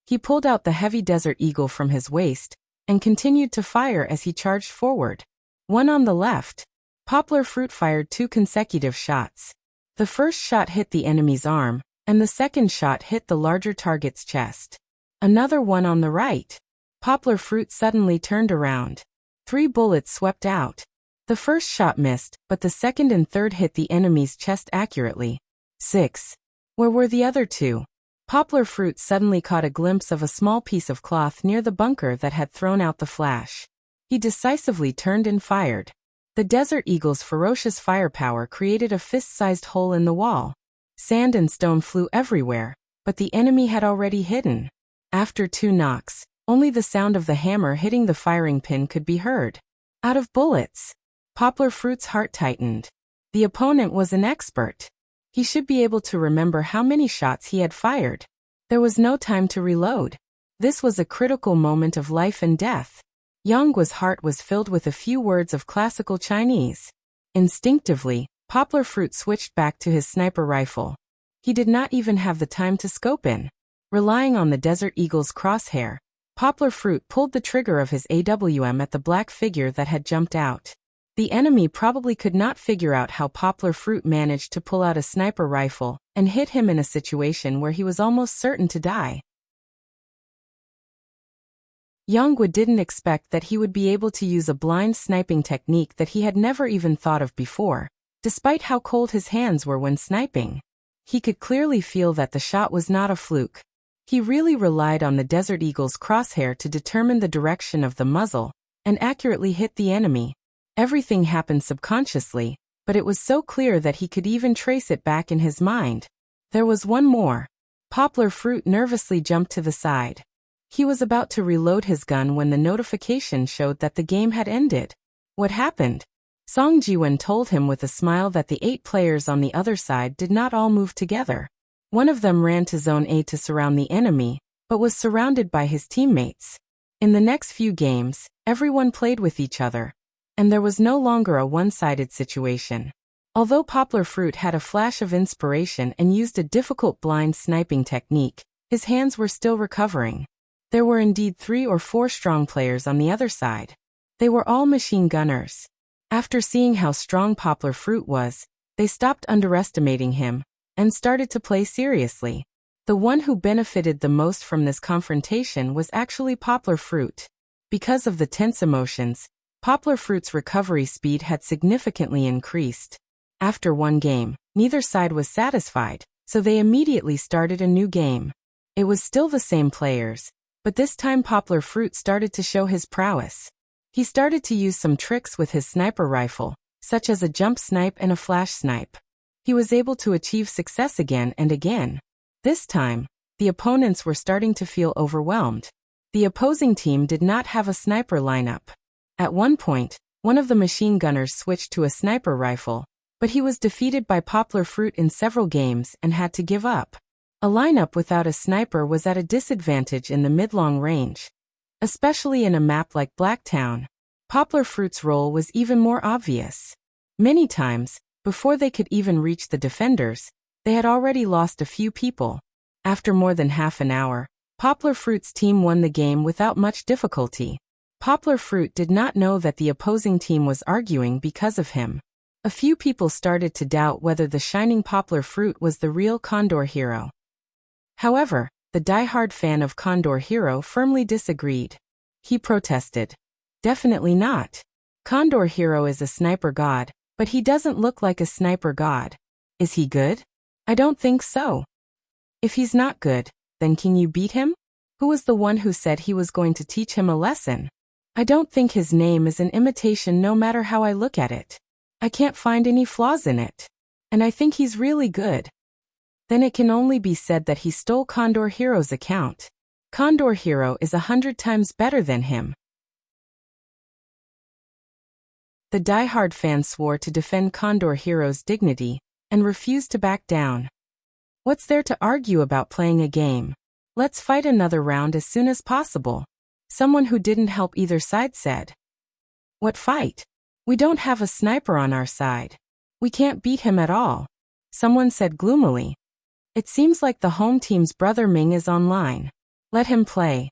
He pulled out the heavy Desert Eagle from his waist and continued to fire as he charged forward. One on the left. Poplar Fruit fired 2 consecutive shots. The first shot hit the enemy's arm, and the second shot hit the larger target's chest. Another one on the right. Poplar Fruit suddenly turned around. 3 bullets swept out. The first shot missed, but the second and third hit the enemy's chest accurately. 6. Where were the other 2? Poplar Fruit suddenly caught a glimpse of a small piece of cloth near the bunker that had thrown out the flash. He decisively turned and fired. The Desert Eagle's ferocious firepower created a fist-sized hole in the wall. Sand and stone flew everywhere, but the enemy had already hidden. After 2 knocks, Only the sound of the hammer hitting the firing pin could be heard. Out of bullets. Poplar Fruit's heart tightened. The opponent was an expert. He should be able to remember how many shots he had fired. There was no time to reload. This was a critical moment of life and death. Yang Guo's heart was filled with a few words of classical Chinese. Instinctively, Poplar Fruit switched back to his sniper rifle. He did not even have the time to scope in. Relying on the Desert Eagle's crosshair, Poplar Fruit pulled the trigger of his AWM at the black figure that had jumped out. The enemy probably could not figure out how Poplar Fruit managed to pull out a sniper rifle and hit him in a situation where he was almost certain to die. Yang Guo didn't expect that he would be able to use a blind sniping technique that he had never even thought of before, despite how cold his hands were when sniping. He could clearly feel that the shot was not a fluke. He really relied on the Desert Eagle's crosshair to determine the direction of the muzzle and accurately hit the enemy. Everything happened subconsciously, but it was so clear that he could even trace it back in his mind. There was one more. Poplar Fruit nervously jumped to the side. He was about to reload his gun when the notification showed that the game had ended. What happened? Song Jiwen told him with a smile that the 8 players on the other side did not all move together. One of them ran to Zone A to surround the enemy, but was surrounded by his teammates. In the next few games, everyone played with each other, and there was no longer a one-sided situation. Although Poplar Fruit had a flash of inspiration and used a difficult blind sniping technique, his hands were still recovering. There were indeed 3 or 4 strong players on the other side. They were all machine gunners. After seeing how strong Poplar Fruit was, they stopped underestimating him and started to play seriously. The one who benefited the most from this confrontation was actually Poplar Fruit. Because of the tense emotions, Poplar Fruit's recovery speed had significantly increased. After one game, neither side was satisfied, so they immediately started a new game. It was still the same players, but this time Poplar Fruit started to show his prowess. He started to use some tricks with his sniper rifle, such as a jump snipe and a flash snipe. He was able to achieve success again and again. This time, the opponents were starting to feel overwhelmed. The opposing team did not have a sniper lineup. At one point, one of the machine gunners switched to a sniper rifle, but he was defeated by Poplar Fruit in several games and had to give up. A lineup without a sniper was at a disadvantage in the mid-long range. Especially in a map like Blacktown, Poplar Fruit's role was even more obvious. Many times, before they could even reach the defenders, they had already lost a few people. After more than half an hour, Poplar Fruit's team won the game without much difficulty. Poplar Fruit did not know that the opposing team was arguing because of him. A few people started to doubt whether the shining Poplar Fruit was the real Condor Hero. However, the die-hard fan of Condor Hero firmly disagreed. He protested. Definitely not. Condor Hero is a sniper god, but he doesn't look like a sniper god. Is he good? I don't think so. If he's not good, then can you beat him? Who was the one who said he was going to teach him a lesson? I don't think his name is an imitation no matter how I look at it. I can't find any flaws in it. And I think he's really good. Then it can only be said that he stole Condor Hero's account. Condor Hero is 100 times better than him. The die-hard fan swore to defend Condor Hero's dignity and refused to back down. What's there to argue about playing a game? Let's fight another round as soon as possible. Someone who didn't help either side said. What fight? We don't have a sniper on our side. We can't beat him at all. Someone said gloomily. It seems like the home team's brother Ming is online. Let him play.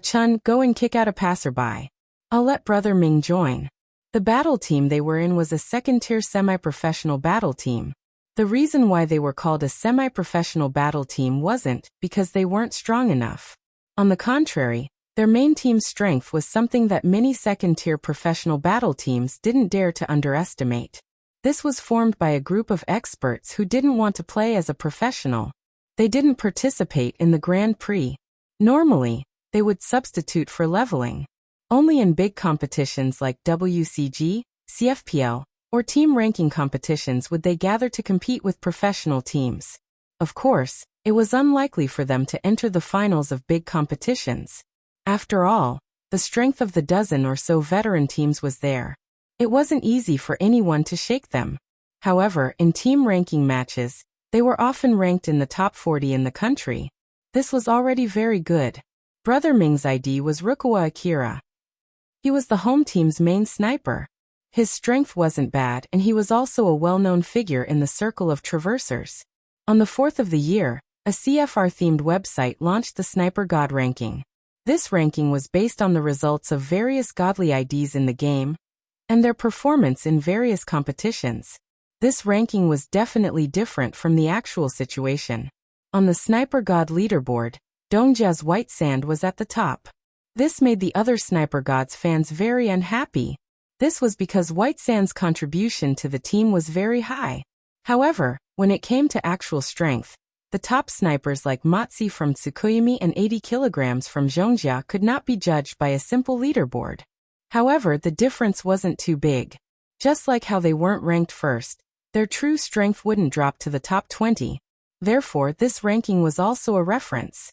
Chun, go and kick out a passerby. I'll let brother Ming join. The battle team they were in was a second-tier semi-professional battle team. The reason why they were called a semi-professional battle team wasn't because they weren't strong enough. On the contrary, their main team's strength was something that many second-tier professional battle teams didn't dare to underestimate. This was formed by a group of experts who didn't want to play as a professional. They didn't participate in the Grand Prix. Normally, they would substitute for leveling. Only in big competitions like WCG, CFPL, or team ranking competitions would they gather to compete with professional teams. Of course, it was unlikely for them to enter the finals of big competitions. After all, the strength of the dozen or so veteran teams was there. It wasn't easy for anyone to shake them. However, in team ranking matches, they were often ranked in the top 40 in the country. This was already very good. Brother Ming's ID was Rukawa Akira. He was the home team's main sniper. His strength wasn't bad, and he was also a well-known figure in the circle of traversers. On the 4th of the year, a CFR-themed website launched the Sniper God ranking. This ranking was based on the results of various godly IDs in the game and their performance in various competitions. This ranking was definitely different from the actual situation. On the Sniper God leaderboard, Dongjia's White Sand was at the top. This made the other Sniper Gods fans very unhappy. This was because White Sand's contribution to the team was very high. However, when it came to actual strength, the top snipers like Matsi from Tsukuyomi and 80 kilograms from Zhongjia could not be judged by a simple leaderboard. However, the difference wasn't too big. Just like how they weren't ranked first, their true strength wouldn't drop to the top 20. Therefore, this ranking was also a reference.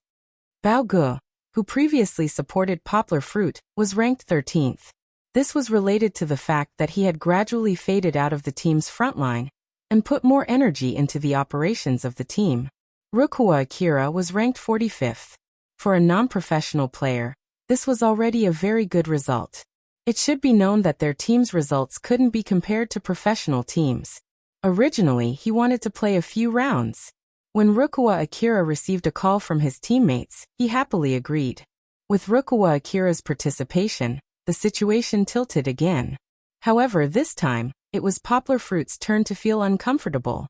Bao Gu, who previously supported Poplar Fruit, was ranked 13th. This was related to the fact that he had gradually faded out of the team's frontline and put more energy into the operations of the team. Rukawa Akira was ranked 45th. For a non-professional player, this was already a very good result. It should be known that their team's results couldn't be compared to professional teams. Originally, he wanted to play a few rounds. When Rukawa Akira received a call from his teammates, he happily agreed. With Rukawa Akira's participation, the situation tilted again. However, this time, it was Poplar Fruit's turn to feel uncomfortable.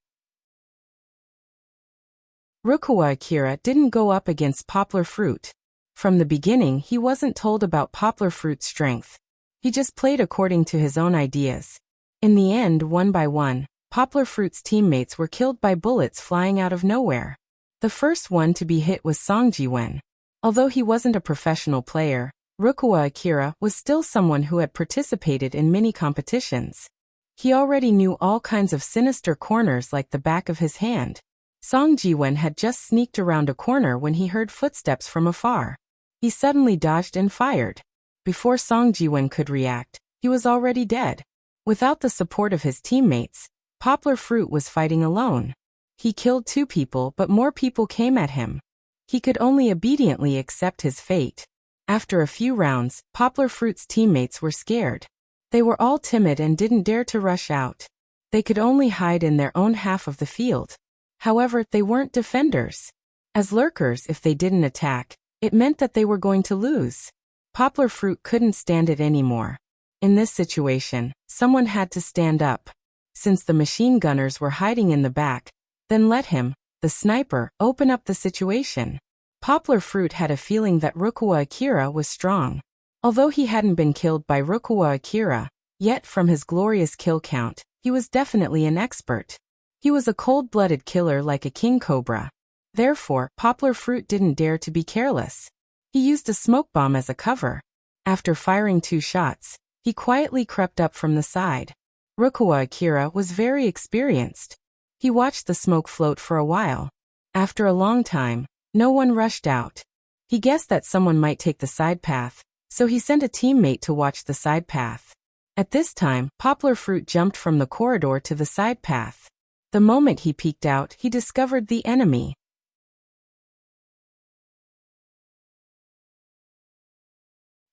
Rukawa Akira didn't go up against Poplar Fruit. From the beginning, he wasn't told about Poplar Fruit's strength. He just played according to his own ideas. In the end, one by one, Poplar Fruit's teammates were killed by bullets flying out of nowhere. The first one to be hit was Song Jiwen. Although he wasn't a professional player, Rukawa Akira was still someone who had participated in many competitions. He already knew all kinds of sinister corners like the back of his hand. Song Jiwen had just sneaked around a corner when he heard footsteps from afar. He suddenly dodged and fired. Before Song Jiwen could react, he was already dead. Without the support of his teammates, Poplar Fruit was fighting alone. He killed 2 people, but more people came at him. He could only obediently accept his fate. After a few rounds, Poplar Fruit's teammates were scared. They were all timid and didn't dare to rush out. They could only hide in their own half of the field. However, they weren't defenders. As lurkers, if they didn't attack, it meant that they were going to lose. Poplar Fruit couldn't stand it anymore. In this situation, someone had to stand up. Since the machine gunners were hiding in the back, then let him, the sniper, open up the situation. Poplar Fruit had a feeling that Rukawa Akira was strong. Although he hadn't been killed by Rukawa Akira, yet from his glorious kill count, he was definitely an expert. He was a cold-blooded killer like a king cobra. Therefore, Poplar Fruit didn't dare to be careless. He used a smoke bomb as a cover. After firing 2 shots, he quietly crept up from the side. Rukawa Akira was very experienced. He watched the smoke float for a while. After a long time, no one rushed out. He guessed that someone might take the side path, so he sent a teammate to watch the side path. At this time, Poplar Fruit jumped from the corridor to the side path. The moment he peeked out, he discovered the enemy.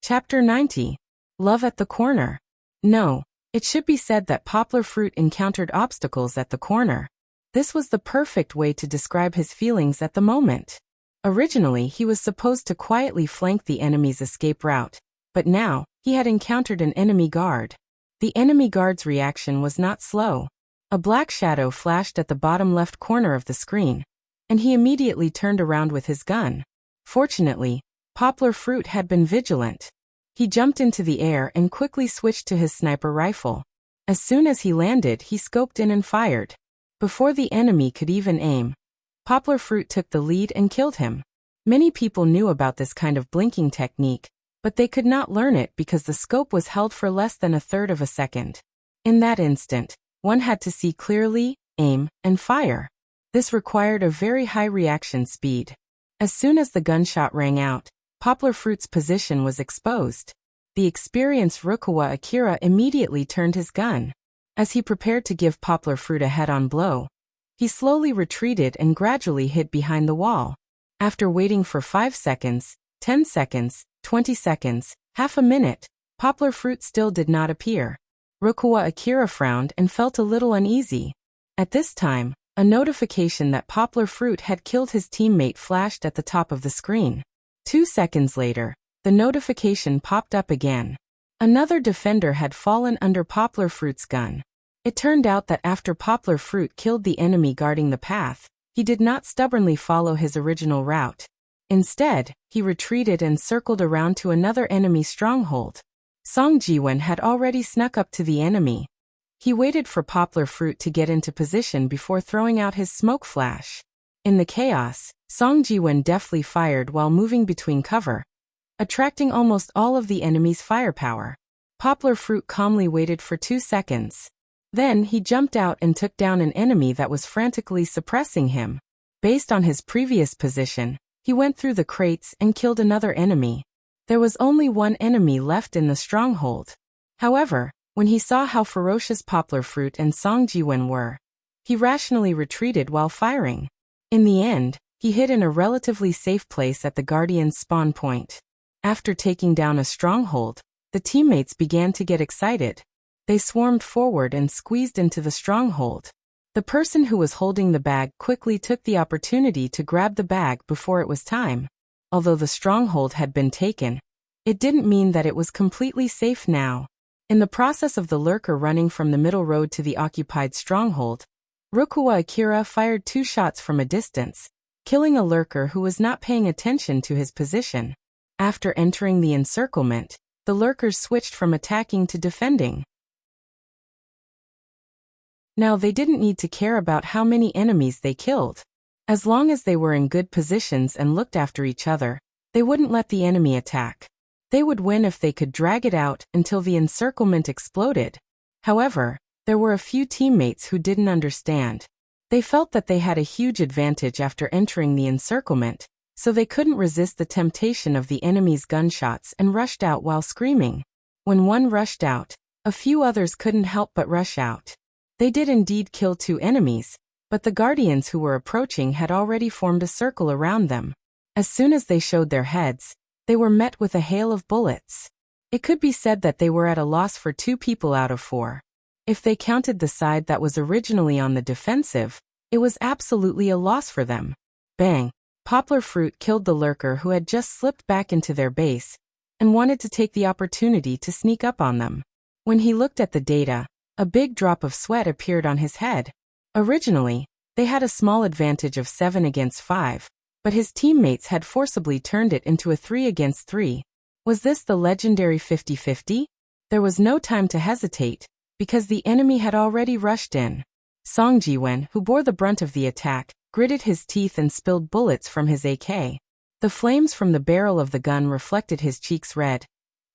Chapter 90. Love at the Corner. No, it should be said that Poplar Fruit encountered obstacles at the corner. This was the perfect way to describe his feelings at the moment. Originally, he was supposed to quietly flank the enemy's escape route, but now, he had encountered an enemy guard. The enemy guard's reaction was not slow. A black shadow flashed at the bottom left corner of the screen, and he immediately turned around with his gun. Fortunately, Poplar Fruit had been vigilant. He jumped into the air and quickly switched to his sniper rifle. As soon as he landed, he scoped in and fired. Before the enemy could even aim, Poplar Fruit took the lead and killed him. Many people knew about this kind of blinking technique, but they could not learn it because the scope was held for less than a third of a second. In that instant, one had to see clearly, aim, and fire. This required a very high reaction speed. As soon as the gunshot rang out, Poplar Fruit's position was exposed. The experienced Rukawa Akira immediately turned his gun. As he prepared to give Poplar Fruit a head-on blow, he slowly retreated and gradually hid behind the wall. After waiting for 5 seconds, 10 seconds, 20 seconds, half a minute, Poplar Fruit still did not appear. Rukawa Akira frowned and felt a little uneasy. At this time, a notification that Poplar Fruit had killed his teammate flashed at the top of the screen. 2 seconds later, the notification popped up again. Another defender had fallen under Poplar Fruit's gun. It turned out that after Poplar Fruit killed the enemy guarding the path, he did not stubbornly follow his original route. Instead, he retreated and circled around to another enemy stronghold. Song Jiwen had already snuck up to the enemy. He waited for Poplar Fruit to get into position before throwing out his smoke flash. In the chaos, Song Jiwen deftly fired while moving between cover, attracting almost all of the enemy's firepower. Poplar Fruit calmly waited for 2 seconds. Then he jumped out and took down an enemy that was frantically suppressing him. Based on his previous position, he went through the crates and killed another enemy. There was only one enemy left in the stronghold. However, when he saw how ferocious Poplar Fruit and Song Jiwen were, he rationally retreated while firing. In the end, he hid in a relatively safe place at the Guardian's spawn point. After taking down a stronghold, the teammates began to get excited. They swarmed forward and squeezed into the stronghold. The person who was holding the bag quickly took the opportunity to grab the bag before it was time. Although the stronghold had been taken, it didn't mean that it was completely safe now. In the process of the lurker running from the middle road to the occupied stronghold, Rukawa Akira fired 2 shots from a distance, killing a lurker who was not paying attention to his position. After entering the encirclement, the lurkers switched from attacking to defending. Now they didn't need to care about how many enemies they killed. As long as they were in good positions and looked after each other, they wouldn't let the enemy attack. They would win if they could drag it out until the encirclement exploded. However, there were a few teammates who didn't understand. They felt that they had a huge advantage after entering the encirclement, so they couldn't resist the temptation of the enemy's gunshots and rushed out while screaming. When one rushed out, a few others couldn't help but rush out. They did indeed kill 2 enemies, but the guardians who were approaching had already formed a circle around them. As soon as they showed their heads, they were met with a hail of bullets. It could be said that they were at a loss for 2 people out of 4. If they counted the side that was originally on the defensive, it was absolutely a loss for them. Bang! Poplar Fruit killed the lurker who had just slipped back into their base and wanted to take the opportunity to sneak up on them. When he looked at the data, a big drop of sweat appeared on his head. Originally, they had a small advantage of 7 against 5, but his teammates had forcibly turned it into a 3 against 3. Was this the legendary 50-50? There was no time to hesitate, because the enemy had already rushed in. Song Jiwen, who bore the brunt of the attack, gritted his teeth and spilled bullets from his AK. The flames from the barrel of the gun reflected his cheeks red,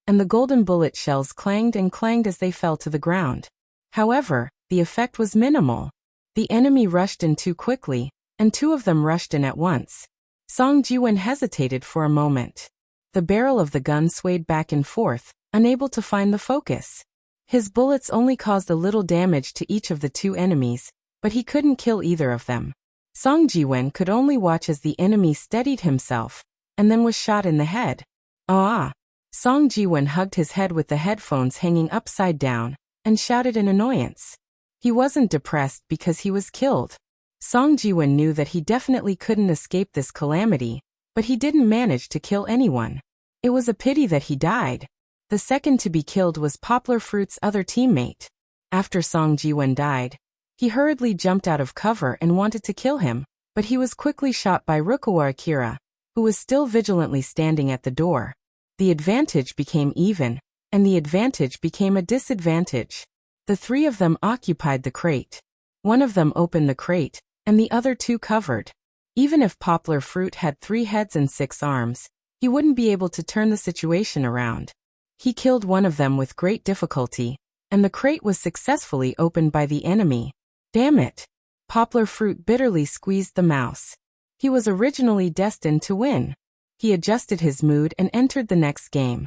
and the golden bullet shells clanged and clanged as they fell to the ground. However, the effect was minimal. The enemy rushed in too quickly, and 2 of them rushed in at once. Song Jiwen hesitated for a moment. The barrel of the gun swayed back and forth, unable to find the focus. His bullets only caused a little damage to each of the 2 enemies, but he couldn't kill either of them. Song Jiwen could only watch as the enemy steadied himself, and then was shot in the head. Ah! Song Jiwen hugged his head with the headphones hanging upside down, and shouted in annoyance. He wasn't depressed because he was killed. Song Jiwen knew that he definitely couldn't escape this calamity, but he didn't manage to kill anyone. It was a pity that he died. The second to be killed was Poplar Fruit's other teammate. After Song Jiwen died, he hurriedly jumped out of cover and wanted to kill him, but he was quickly shot by Rukawa Akira, who was still vigilantly standing at the door. The advantage became even, and the advantage became a disadvantage. The 3 of them occupied the crate. One of them opened the crate, and the other 2 covered. Even if Poplar Fruit had 3 heads and 6 arms, he wouldn't be able to turn the situation around. He killed one of them with great difficulty, and the crate was successfully opened by the enemy. Damn it! Poplar Fruit bitterly squeezed the mouse. He was originally destined to win. He adjusted his mood and entered the next game.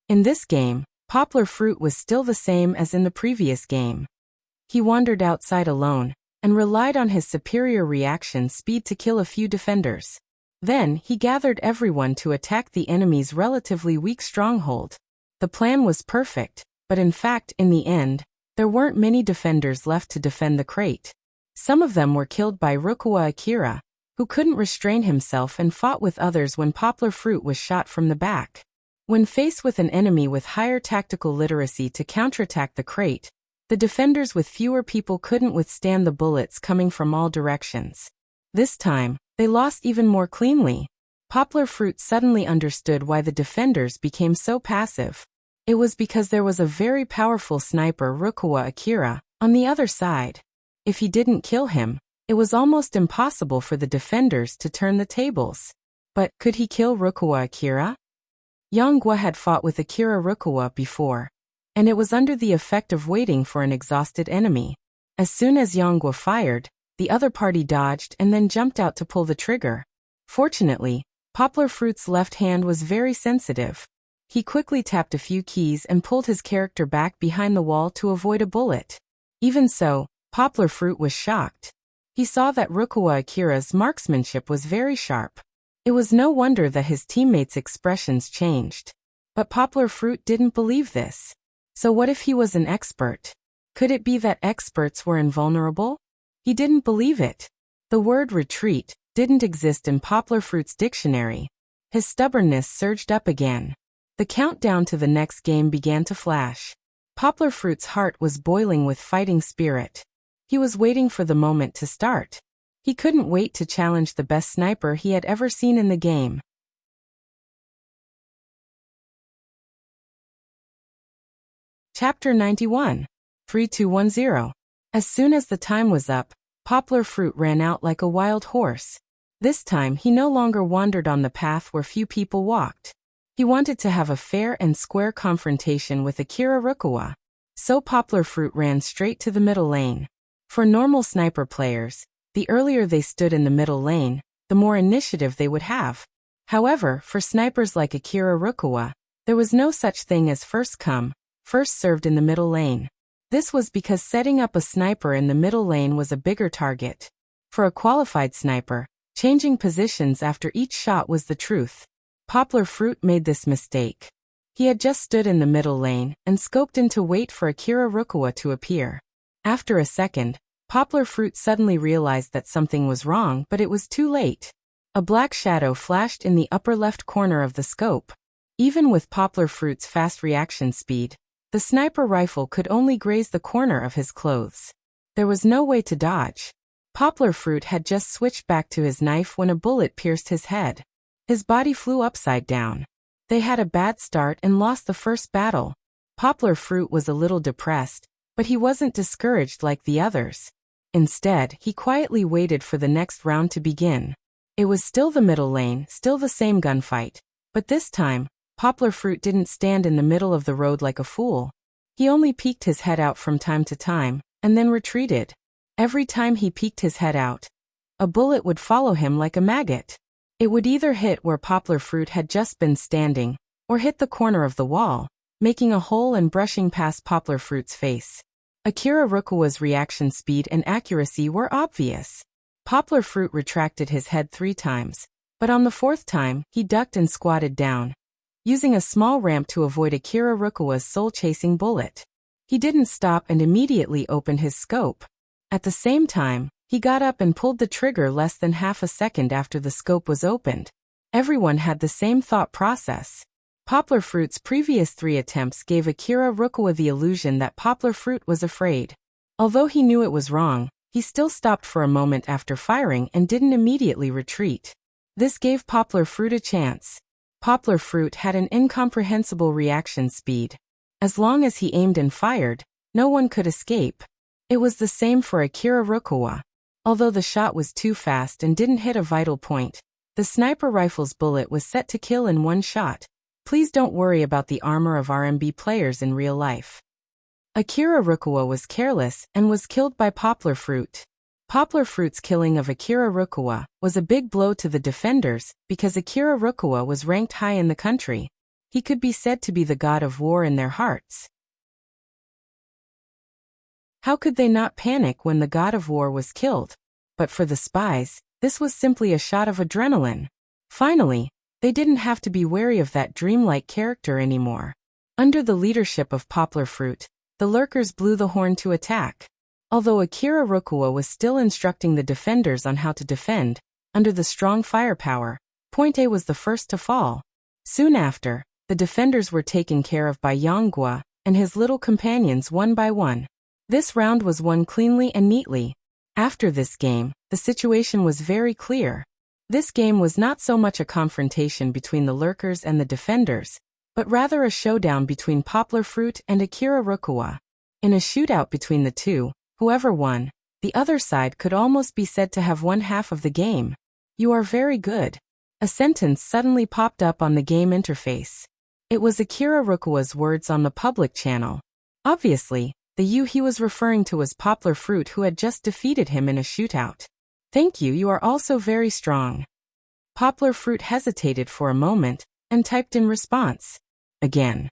In this game, Poplar Fruit was still the same as in the previous game. He wandered outside alone and relied on his superior reaction speed to kill a few defenders. Then, he gathered everyone to attack the enemy's relatively weak stronghold. The plan was perfect, but in fact, in the end, there weren't many defenders left to defend the crate. Some of them were killed by Wuxia Akira, who couldn't restrain himself and fought with others when Poplar Fruit was shot from the back. When faced with an enemy with higher tactical literacy to counterattack the crate, the defenders with fewer people couldn't withstand the bullets coming from all directions. This time, they lost even more cleanly. Poplar Fruit suddenly understood why the defenders became so passive. It was because there was a very powerful sniper, Wuxia Akira, on the other side. If he didn't kill him, it was almost impossible for the defenders to turn the tables. But could he kill Wuxia Akira? Yang Guo had fought with Akira Wuxia before, and it was under the effect of waiting for an exhausted enemy. As soon as Yang Guo fired, the other party dodged and then jumped out to pull the trigger. Fortunately, Poplar Fruit's left hand was very sensitive. He quickly tapped a few keys and pulled his character back behind the wall to avoid a bullet. Even so, Poplar Fruit was shocked. He saw that Wuxia Akira's marksmanship was very sharp. It was no wonder that his teammates' expressions changed. But Poplar Fruit didn't believe this. So what if he was an expert? Could it be that experts were invulnerable? He didn't believe it. The word retreat didn't exist in Poplar Fruit's dictionary. His stubbornness surged up again. The countdown to the next game began to flash. Poplar Fruit's heart was boiling with fighting spirit. He was waiting for the moment to start. He couldn't wait to challenge the best sniper he had ever seen in the game. Chapter 91. 3210. As soon as the time was up, Poplar Fruit ran out like a wild horse. This time he no longer wandered on the path where few people walked. He wanted to have a fair and square confrontation with Akira Wuxia. So Poplar Fruit ran straight to the middle lane. For normal sniper players, the earlier they stood in the middle lane, the more initiative they would have. However, for snipers like Akira Wuxia, there was no such thing as first come, first served in the middle lane. This was because setting up a sniper in the middle lane was a bigger target. For a qualified sniper, changing positions after each shot was the truth. Poplar Fruit made this mistake. He had just stood in the middle lane and scoped in to wait for Akira Wuxia to appear. After a second, Poplar Fruit suddenly realized that something was wrong, but it was too late. A black shadow flashed in the upper left corner of the scope. Even with Poplar Fruit's fast reaction speed, the sniper rifle could only graze the corner of his clothes. There was no way to dodge. Poplar Fruit had just switched back to his knife when a bullet pierced his head. His body flew upside down. They had a bad start and lost the first battle. Poplar Fruit was a little depressed, but he wasn't discouraged like the others. Instead, he quietly waited for the next round to begin. It was still the middle lane, still the same gunfight, but this time, Poplar Fruit didn't stand in the middle of the road like a fool. He only peeked his head out from time to time, and then retreated. Every time he peeked his head out, a bullet would follow him like a maggot. It would either hit where Poplar Fruit had just been standing, or hit the corner of the wall, making a hole and brushing past Poplar Fruit's face. Akira Wuxia's reaction speed and accuracy were obvious. Poplar Fruit retracted his head 3 times, but on the 4th time, he ducked and squatted down, using a small ramp to avoid Akira Wuxia's soul-chasing bullet. He didn't stop and immediately opened his scope. At the same time, he got up and pulled the trigger less than half a second after the scope was opened. Everyone had the same thought process. Poplar Fruit's previous 3 attempts gave Akira Wuxia the illusion that Poplar Fruit was afraid. Although he knew it was wrong, he still stopped for a moment after firing and didn't immediately retreat. This gave Poplar Fruit a chance. Poplar Fruit had an incomprehensible reaction speed. As long as he aimed and fired, no one could escape. It was the same for Akira Wuxia. Although the shot was too fast and didn't hit a vital point, the sniper rifle's bullet was set to kill in one shot. Please don't worry about the armor of RMB players in real life. Akira Wuxia was careless and was killed by Poplar Fruit. Poplar Fruit's killing of Akira Rukawa was a big blow to the defenders because Akira Rukawa was ranked high in the country. He could be said to be the god of war in their hearts. How could they not panic when the god of war was killed? But for the spies, this was simply a shot of adrenaline. Finally, they didn't have to be wary of that dreamlike character anymore. Under the leadership of Poplar Fruit, the lurkers blew the horn to attack. Although Akira Rukawa was still instructing the defenders on how to defend, under the strong firepower, Point A was the first to fall. Soon after, the defenders were taken care of by Yonggwa and his little companions one by one. This round was won cleanly and neatly. After this game, the situation was very clear. This game was not so much a confrontation between the lurkers and the defenders, but rather a showdown between Poplar Fruit and Akira Rukawa. In a shootout between the two, whoever won, the other side could almost be said to have won half of the game. "You are very good." A sentence suddenly popped up on the game interface. It was Akira Rukawa's words on the public channel. Obviously, the you he was referring to was Poplar Fruit, who had just defeated him in a shootout. "Thank you, you are also very strong." Poplar Fruit hesitated for a moment and typed in response. "Again."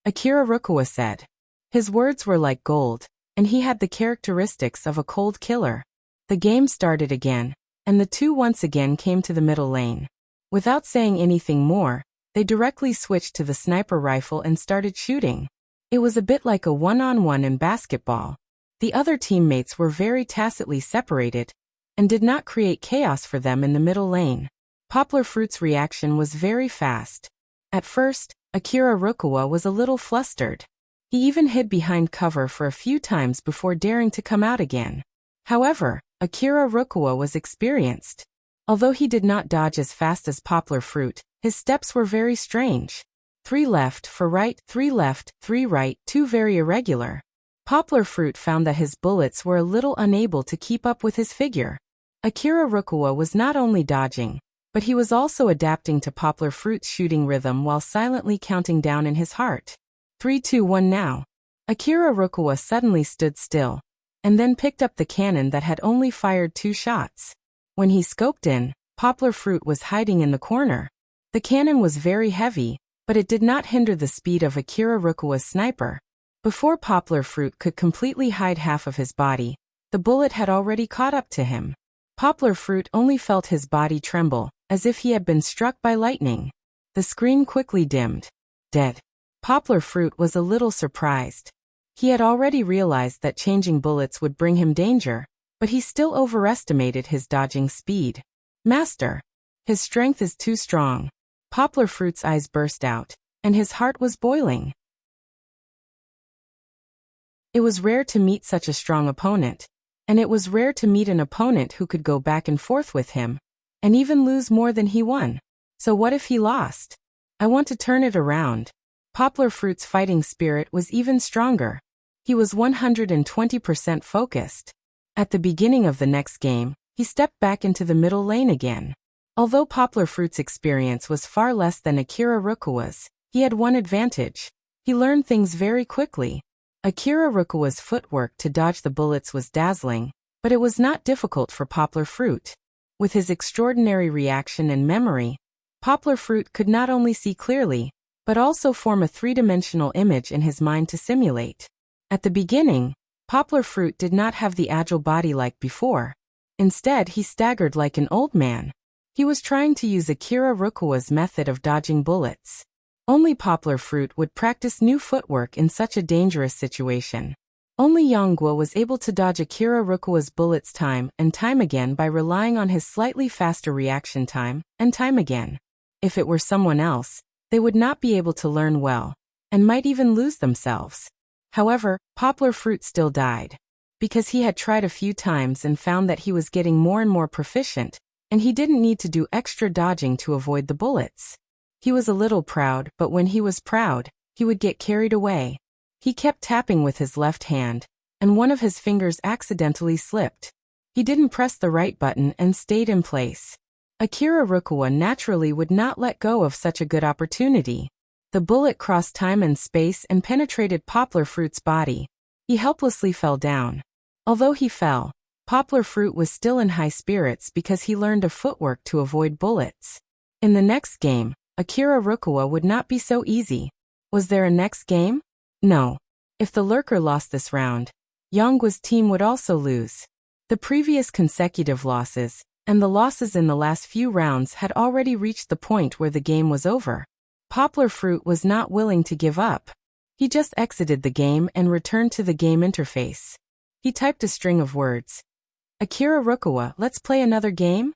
Akira Rukawa said. His words were like gold, and he had the characteristics of a cold killer. The game started again, and the two once again came to the middle lane. Without saying anything more, they directly switched to the sniper rifle and started shooting. It was a bit like a one-on-one in basketball. The other teammates were very tacitly separated and did not create chaos for them in the middle lane. Poplar Fruit's reaction was very fast. At first, Akira Rukawa was a little flustered. He even hid behind cover for a few times before daring to come out again. However, Akira Rukawa was experienced. Although he did not dodge as fast as Poplar Fruit, his steps were very strange. 3 left, 4 right, 3 left, 3 right, 2 very irregular. Poplar Fruit found that his bullets were a little unable to keep up with his figure. Akira Rukawa was not only dodging, but he was also adapting to Poplar Fruit's shooting rhythm while silently counting down in his heart. 3, 2, 1 now. Akira Rukawa suddenly stood still, and then picked up the cannon that had only fired 2 shots. When he scoped in, Poplar Fruit was hiding in the corner. The cannon was very heavy, but it did not hinder the speed of Akira Rukawa's sniper. Before Poplar Fruit could completely hide half of his body, the bullet had already caught up to him. Poplar Fruit only felt his body tremble, as if he had been struck by lightning. The screen quickly dimmed. Dead. Poplar Fruit was a little surprised. He had already realized that changing bullets would bring him danger, but he still overestimated his dodging speed. "Master! His strength is too strong." Poplar Fruit's eyes burst out, and his heart was boiling. It was rare to meet such a strong opponent, and it was rare to meet an opponent who could go back and forth with him, and even lose more than he won. So what if he lost? "I want to turn it around." Poplar Fruit's fighting spirit was even stronger. He was 120% focused. At the beginning of the next game, he stepped back into the middle lane again. Although Poplar Fruit's experience was far less than Akira Rukawa's, he had one advantage. He learned things very quickly. Akira Rukawa's footwork to dodge the bullets was dazzling, but it was not difficult for Poplar Fruit. With his extraordinary reaction and memory, Poplar Fruit could not only see clearly, but also form a 3-dimensional image in his mind to simulate. At the beginning, Poplar Fruit did not have the agile body like before. Instead, he staggered like an old man. He was trying to use Akira Rukawa's method of dodging bullets. Only Poplar Fruit would practice new footwork in such a dangerous situation. Only Yonggwa was able to dodge Akira Rukawa's bullets time and time again by relying on his slightly faster reaction time, and time again. If it were someone else, they would not be able to learn well, and might even lose themselves. However, Poplar Fruit still died. Because he had tried a few times and found that he was getting more and more proficient, and he didn't need to do extra dodging to avoid the bullets. He was a little proud, but when he was proud, he would get carried away. He kept tapping with his left hand, and one of his fingers accidentally slipped. He didn't press the right button and stayed in place. Akira Rukawa naturally would not let go of such a good opportunity. The bullet crossed time and space and penetrated Poplar Fruit's body. He helplessly fell down. Although he fell, Poplar Fruit was still in high spirits because he learned a footwork to avoid bullets. In the next game, Akira Rukawa would not be so easy. Was there a next game? No. If the lurker lost this round, Yonggua's team would also lose. The previous consecutive losses, and the losses in the last few rounds had already reached the point where the game was over. Poplar Fruit was not willing to give up. He just exited the game and returned to the game interface. He typed a string of words. Akira Rukawa, let's play another game?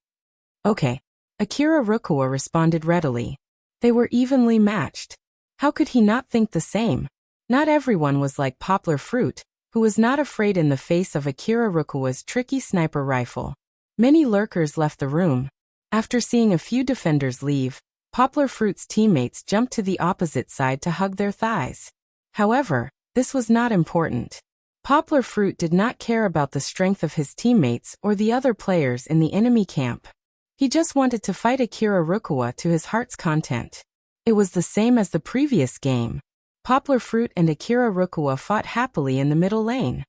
Okay. Akira Rukawa responded readily. They were evenly matched. How could he not think the same? Not everyone was like Poplar Fruit, who was not afraid in the face of Akira Rukawa's tricky sniper rifle. Many lurkers left the room. After seeing a few defenders leave, Poplar Fruit's teammates jumped to the opposite side to hug their thighs. However, this was not important. Poplar Fruit did not care about the strength of his teammates or the other players in the enemy camp. He just wanted to fight Akira Rukawa to his heart's content. It was the same as the previous game. Poplar Fruit and Akira Rukawa fought happily in the middle lane.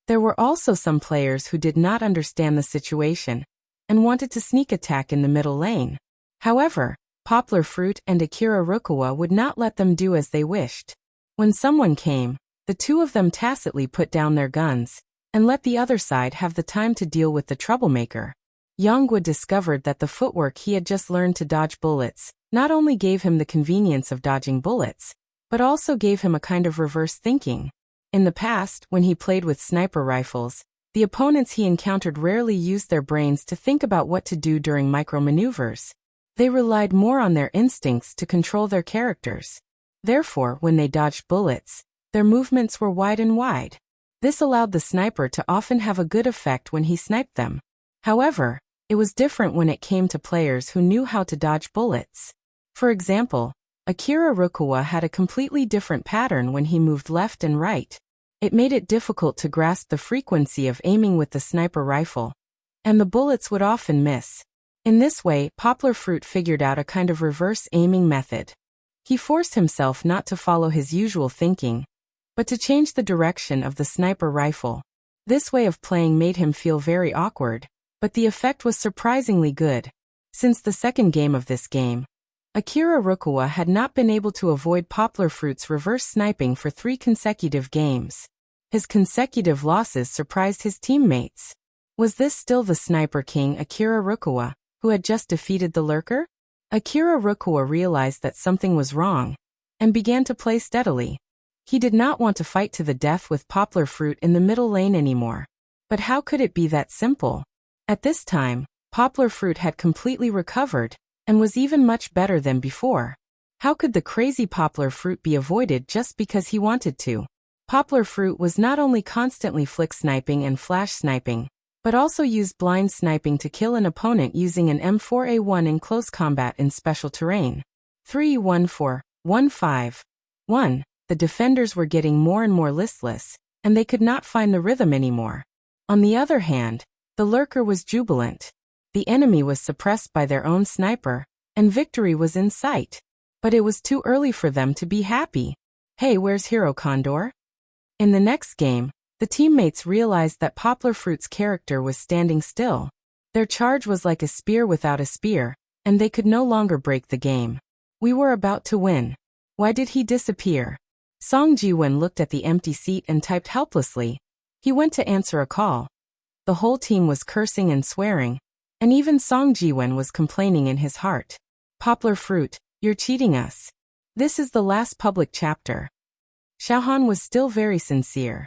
There were also some players who did not understand the situation and wanted to sneak attack in the middle lane. However, Poplar Fruit and Akira Rukawa would not let them do as they wished. When someone came, the two of them tacitly put down their guns and let the other side have the time to deal with the troublemaker. Yonggua discovered that the footwork he had just learned to dodge bullets not only gave him the convenience of dodging bullets, but also gave him a kind of reverse thinking. In the past, when he played with sniper rifles, the opponents he encountered rarely used their brains to think about what to do during micromaneuvers. They relied more on their instincts to control their characters. Therefore, when they dodged bullets, their movements were wide and wide. This allowed the sniper to often have a good effect when he sniped them. However, it was different when it came to players who knew how to dodge bullets. For example, Akira Rukawa had a completely different pattern when he moved left and right. It made it difficult to grasp the frequency of aiming with the sniper rifle, and the bullets would often miss. In this way, Poplar Fruit figured out a kind of reverse aiming method. He forced himself not to follow his usual thinking, but to change the direction of the sniper rifle. This way of playing made him feel very awkward, but the effect was surprisingly good. Since the second game of this game, Akira Rukawa had not been able to avoid Poplar Fruit's reverse sniping for 3 consecutive games. His consecutive losses surprised his teammates. Was this still the Sniper King Akira Rukawa, who had just defeated the lurker? Akira Rukawa realized that something was wrong, and began to play steadily. He did not want to fight to the death with Poplar Fruit in the middle lane anymore. But how could it be that simple? At this time, Poplar Fruit had completely recovered, and was even much better than before. How could the crazy Poplar Fruit be avoided just because he wanted to? Poplar Fruit was not only constantly flick sniping and flash sniping, but also used blind sniping to kill an opponent using an M4A1 in close combat in special terrain. 3-1-4-1-5-1. The defenders were getting more and more listless, and they could not find the rhythm anymore. On the other hand, the lurker was jubilant. The enemy was suppressed by their own sniper, and victory was in sight. But it was too early for them to be happy. Hey, where's Hero Condor? In the next game, the teammates realized that Poplar Fruit's character was standing still. Their charge was like a spear without a spear, and they could no longer break the game. We were about to win. Why did he disappear? Song Ji-wen looked at the empty seat and typed helplessly. He went to answer a call. The whole team was cursing and swearing, and even Song Ji-wen was complaining in his heart. Poplar Fruit, you're cheating us. This is the last public chapter. Xiaohan was still very sincere.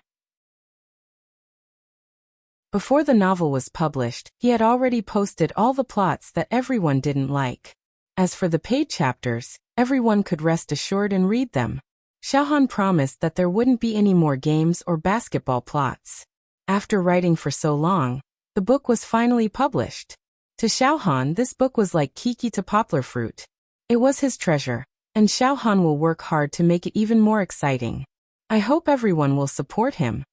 Before the novel was published, he had already posted all the plots that everyone didn't like. As for the paid chapters, everyone could rest assured and read them. Xiaohan promised that there wouldn't be any more games or basketball plots. After writing for so long, the book was finally published. To Xiaohan, this book was like Kiki to Poplar Fruit. It was his treasure, and Xiaohan will work hard to make it even more exciting. I hope everyone will support him.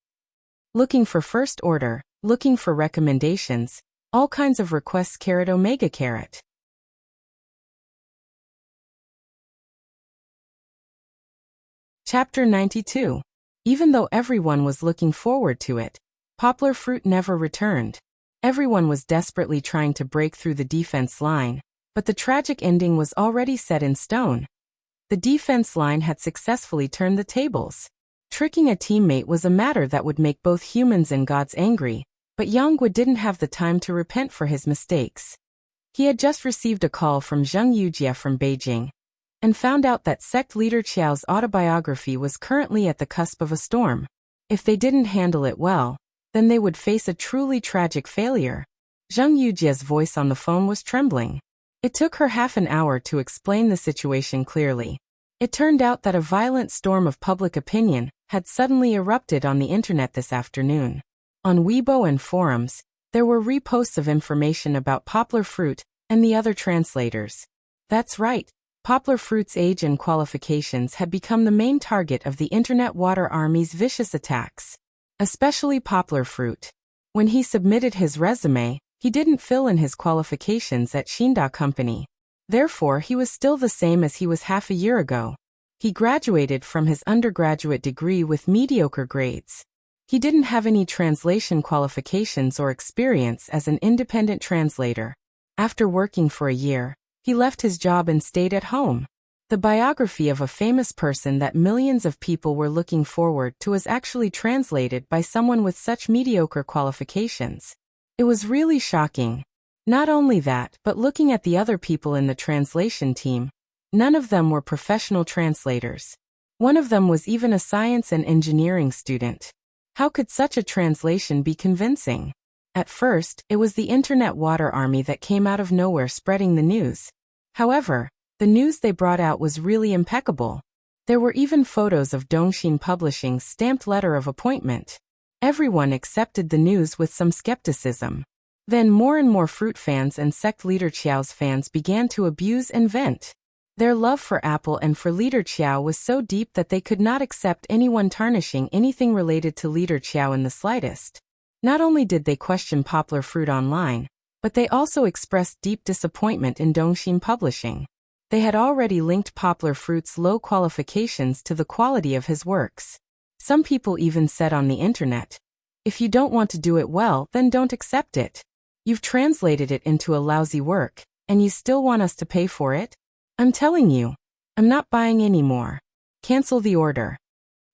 Looking for first order, looking for recommendations, all kinds of requests !Omega carat. Chapter 92. Even though everyone was looking forward to it, Poplar Fruit never returned. Everyone was desperately trying to break through the defense line, but the tragic ending was already set in stone. The defense line had successfully turned the tables. Tricking a teammate was a matter that would make both humans and gods angry, but Yangwu didn't have the time to repent for his mistakes. He had just received a call from Zheng Yujie from Beijing, and found out that sect leader Qiao's autobiography was currently at the cusp of a storm. If they didn't handle it well, then they would face a truly tragic failure. Zheng Yujie's voice on the phone was trembling. It took her half an hour to explain the situation clearly. It turned out that a violent storm of public opinion had suddenly erupted on the internet this afternoon. On Weibo and forums, there were reposts of information about Poplar Fruit and the other translators. That's right, Poplar Fruit's age and qualifications had become the main target of the Internet Water Army's vicious attacks. Especially Poplar Fruit. When he submitted his resume, he didn't fill in his qualifications at Shinda Company. Therefore, he was still the same as he was half a year ago. He graduated from his undergraduate degree with mediocre grades. He didn't have any translation qualifications or experience as an independent translator. After working for a year, he left his job and stayed at home. The biography of a famous person that millions of people were looking forward to was actually translated by someone with such mediocre qualifications. It was really shocking. Not only that, but looking at the other people in the translation team, none of them were professional translators. One of them was even a science and engineering student. How could such a translation be convincing? At first, it was the Internet Water Army that came out of nowhere spreading the news. However, the news they brought out was really impeccable. There were even photos of Dongxin Publishing's stamped letter of appointment. Everyone accepted the news with some skepticism. Then more and more fruit fans and sect leader Qiao's fans began to abuse and vent. Their love for Apple and for leader Qiao was so deep that they could not accept anyone tarnishing anything related to leader Qiao in the slightest. Not only did they question Poplar Fruit online, but they also expressed deep disappointment in Dongxin Publishing. They had already linked Poplar Fruit's low qualifications to the quality of his works. Some people even said on the internet, "If you don't want to do it well, then don't accept it. You've translated it into a lousy work, and you still want us to pay for it? I'm telling you, I'm not buying any more. Cancel the order."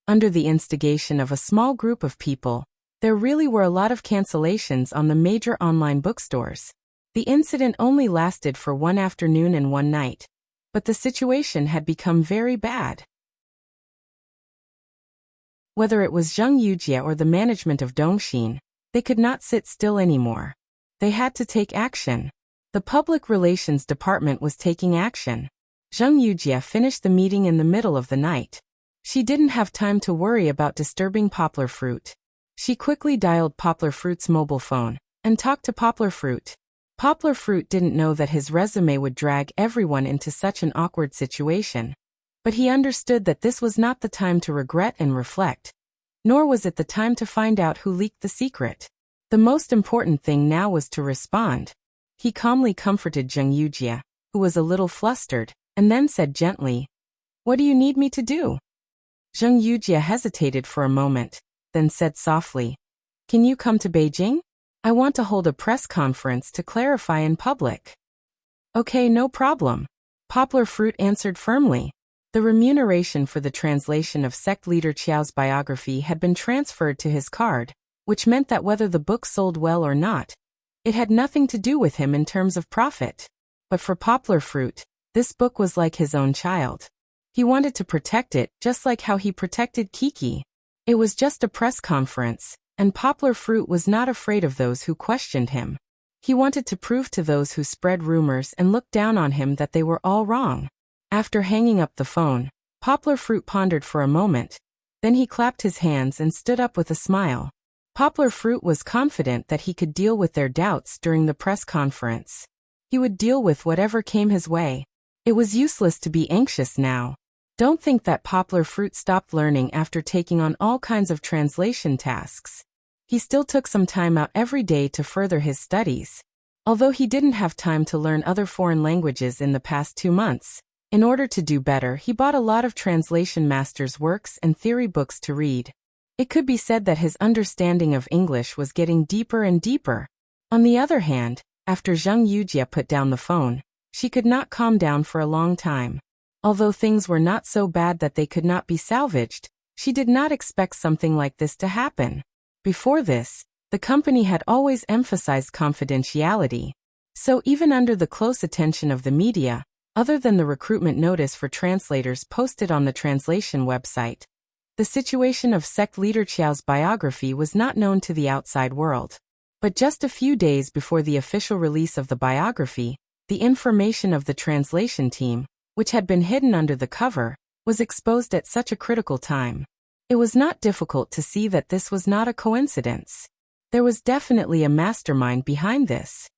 Under the instigation of a small group of people, there really were a lot of cancellations on the major online bookstores. The incident only lasted for one afternoon and one night, but the situation had become very bad. Whether it was Zheng Yujie or the management of Dongxin, they could not sit still anymore. They had to take action. The public relations department was taking action. Zheng Yujie finished the meeting in the middle of the night. She didn't have time to worry about disturbing Poplar Fruit. She quickly dialed Poplar Fruit's mobile phone and talked to Poplar Fruit. Poplar Fruit didn't know that his resume would drag everyone into such an awkward situation. But he understood that this was not the time to regret and reflect. Nor was it the time to find out who leaked the secret. The most important thing now was to respond. He calmly comforted Zheng Yujie, who was a little flustered, and then said gently, "What do you need me to do?" Zheng Yujie hesitated for a moment, then said softly, "Can you come to Beijing? I want to hold a press conference to clarify in public." "Okay, no problem," Poplar Fruit answered firmly. The remuneration for the translation of sect leader Qiao's biography had been transferred to his card, which meant that whether the book sold well or not, it had nothing to do with him in terms of profit. But for Poplar Fruit, this book was like his own child. He wanted to protect it, just like how he protected Kiki. It was just a press conference, and Poplar Fruit was not afraid of those who questioned him. He wanted to prove to those who spread rumors and looked down on him that they were all wrong. After hanging up the phone, Poplar Fruit pondered for a moment. Then he clapped his hands and stood up with a smile. Poplar Fruit was confident that he could deal with their doubts during the press conference. He would deal with whatever came his way. It was useless to be anxious now. Don't think that Poplar Fruit stopped learning after taking on all kinds of translation tasks. He still took some time out every day to further his studies. Although he didn't have time to learn other foreign languages in the past 2 months, in order to do better, he bought a lot of translation master's works and theory books to read. It could be said that his understanding of English was getting deeper and deeper. On the other hand, after Zheng Yujie put down the phone, she could not calm down for a long time. Although things were not so bad that they could not be salvaged, she did not expect something like this to happen. Before this, the company had always emphasized confidentiality. So even under the close attention of the media, other than the recruitment notice for translators posted on the translation website, the situation of sect leader Qiao's biography was not known to the outside world. But just a few days before the official release of the biography, the information of the translation team, which had been hidden under the cover, was exposed at such a critical time. It was not difficult to see that this was not a coincidence. There was definitely a mastermind behind this.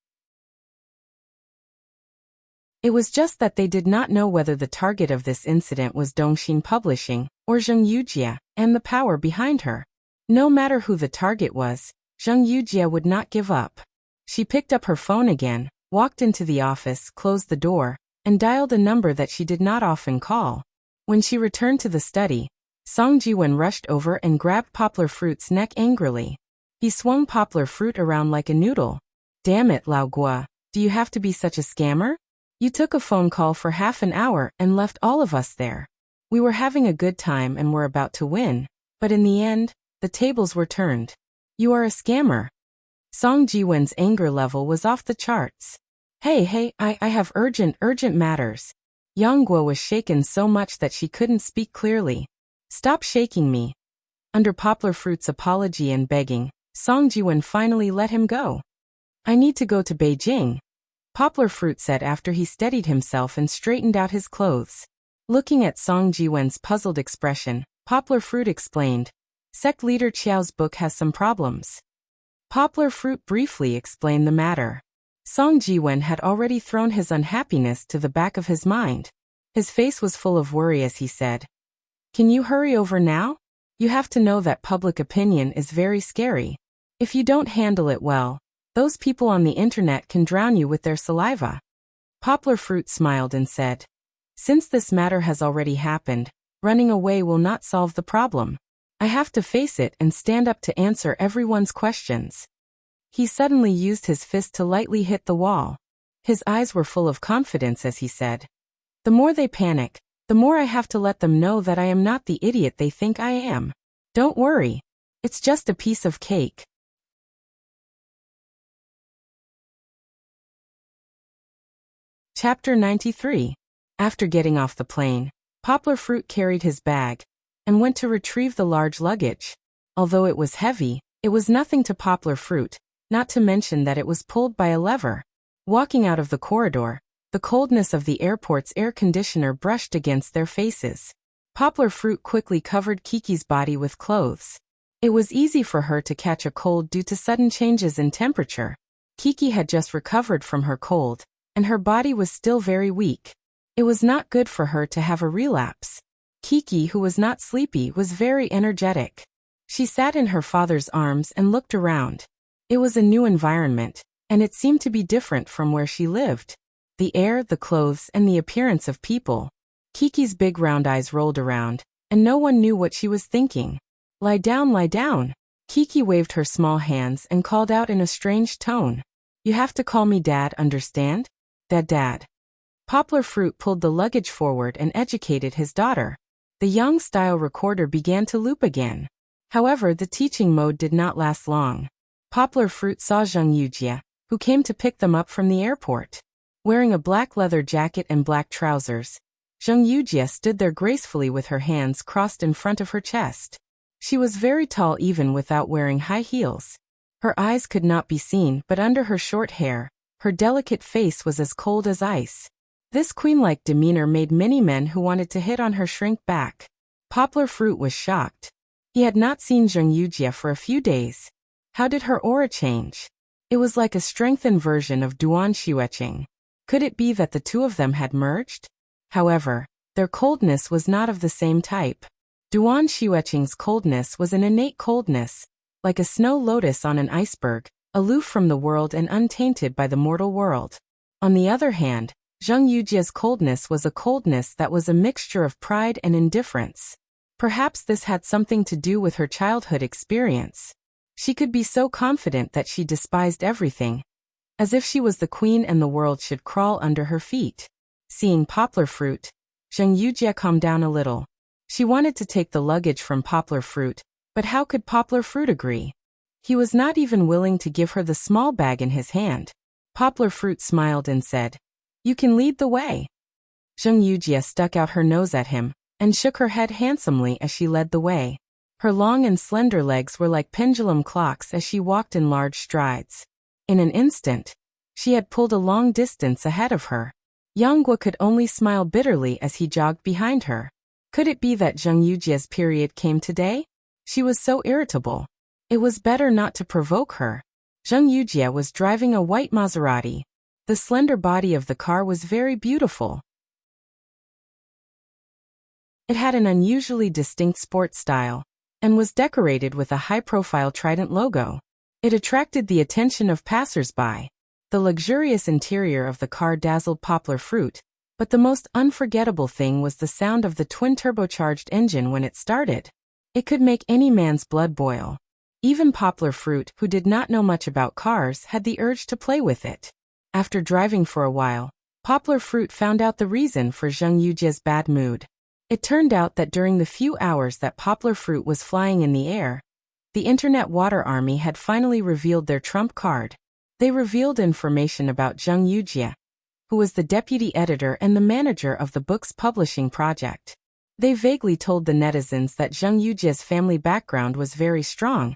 It was just that they did not know whether the target of this incident was Dongxin Publishing or Zheng Yujie and the power behind her. No matter who the target was, Zheng Yujie would not give up. She picked up her phone again, walked into the office, closed the door, and dialed a number that she did not often call. When she returned to the study, Song Jiwen rushed over and grabbed Poplar Fruit's neck angrily. He swung Poplar Fruit around like a noodle. "Damn it, Lao Gua, do you have to be such a scammer? You took a phone call for half an hour and left all of us there. We were having a good time and were about to win, but in the end, the tables were turned. You are a scammer." Song Jiwen's anger level was off the charts. Hey, I have urgent matters." Yang Guo was shaken so much that she couldn't speak clearly. "Stop shaking me." Under Poplar Fruit's apology and begging, Song Jiwen finally let him go. "I need to go to Beijing," Poplar Fruit said after he steadied himself and straightened out his clothes. Looking at Song Jiwen's puzzled expression, Poplar Fruit explained, "Sect leader Qiao's book has some problems." Poplar Fruit briefly explained the matter. Song Jiwen had already thrown his unhappiness to the back of his mind. His face was full of worry as he said, "Can you hurry over now? You have to know that public opinion is very scary. If you don't handle it well, those people on the internet can drown you with their saliva." Poplar Fruit smiled and said, "Since this matter has already happened, running away will not solve the problem. I have to face it and stand up to answer everyone's questions." He suddenly used his fist to lightly hit the wall. His eyes were full of confidence as he said, "The more they panic, the more I have to let them know that I am not the idiot they think I am. Don't worry. It's just a piece of cake." Chapter 93. After getting off the plane, Poplar Fruit carried his bag and went to retrieve the large luggage. Although it was heavy, it was nothing to Poplar Fruit, not to mention that it was pulled by a lever. Walking out of the corridor, the coldness of the airport's air conditioner brushed against their faces. Poplar Fruit quickly covered Kiki's body with clothes. It was easy for her to catch a cold due to sudden changes in temperature. Kiki had just recovered from her cold, and her body was still very weak. It was not good for her to have a relapse. Kiki, who was not sleepy, was very energetic. She sat in her father's arms and looked around. It was a new environment, and it seemed to be different from where she lived. The air, the clothes, and the appearance of people. Kiki's big round eyes rolled around, and no one knew what she was thinking. "Lie down, lie down." Kiki waved her small hands and called out in a strange tone. "You have to call me Dad, understand? Dad. Poplar Fruit pulled the luggage forward and educated his daughter. The Yang-style recorder began to loop again. However, the teaching mode did not last long. Poplar Fruit saw Zheng Yujie, who came to pick them up from the airport. Wearing a black leather jacket and black trousers, Zheng Yujie stood there gracefully with her hands crossed in front of her chest. She was very tall even without wearing high heels. Her eyes could not be seen, but under her short hair, her delicate face was as cold as ice. This queen-like demeanor made many men who wanted to hit on her shrink back. Poplar Fruit was shocked. He had not seen Zheng Yujie for a few days. How did her aura change? It was like a strengthened version of Duan Xueqing. Could it be that the two of them had merged? However, their coldness was not of the same type. Duan Xueqing's coldness was an innate coldness, like a snow lotus on an iceberg, aloof from the world and untainted by the mortal world. On the other hand, Zheng Yujie's coldness was a coldness that was a mixture of pride and indifference. Perhaps this had something to do with her childhood experience. She could be so confident that she despised everything, as if she was the queen and the world should crawl under her feet. Seeing Poplar Fruit, Zheng Yujie calmed down a little. She wanted to take the luggage from Poplar Fruit, but how could Poplar Fruit agree? He was not even willing to give her the small bag in his hand. Poplar Fruit smiled and said, "You can lead the way." Zheng Yujie stuck out her nose at him and shook her head handsomely as she led the way. Her long and slender legs were like pendulum clocks as she walked in large strides. In an instant, she had pulled a long distance ahead of her. Yanghua could only smile bitterly as he jogged behind her. Could it be that Zheng Yujie's period came today? She was so irritable. It was better not to provoke her. Zheng Yujie was driving a white Maserati. The slender body of the car was very beautiful. It had an unusually distinct sports style, and was decorated with a high-profile trident logo. It attracted the attention of passers-by. The luxurious interior of the car dazzled Poplar Fruit, but the most unforgettable thing was the sound of the twin-turbocharged engine when it started. It could make any man's blood boil. Even Poplar Fruit, who did not know much about cars, had the urge to play with it. After driving for a while, Poplar Fruit found out the reason for Zheng Yujie's bad mood. It turned out that during the few hours that Poplar Fruit was flying in the air, the Internet Water Army had finally revealed their trump card. They revealed information about Zheng Yujie, who was the deputy editor and the manager of the book's publishing project. They vaguely told the netizens that Zheng Yujie's family background was very strong,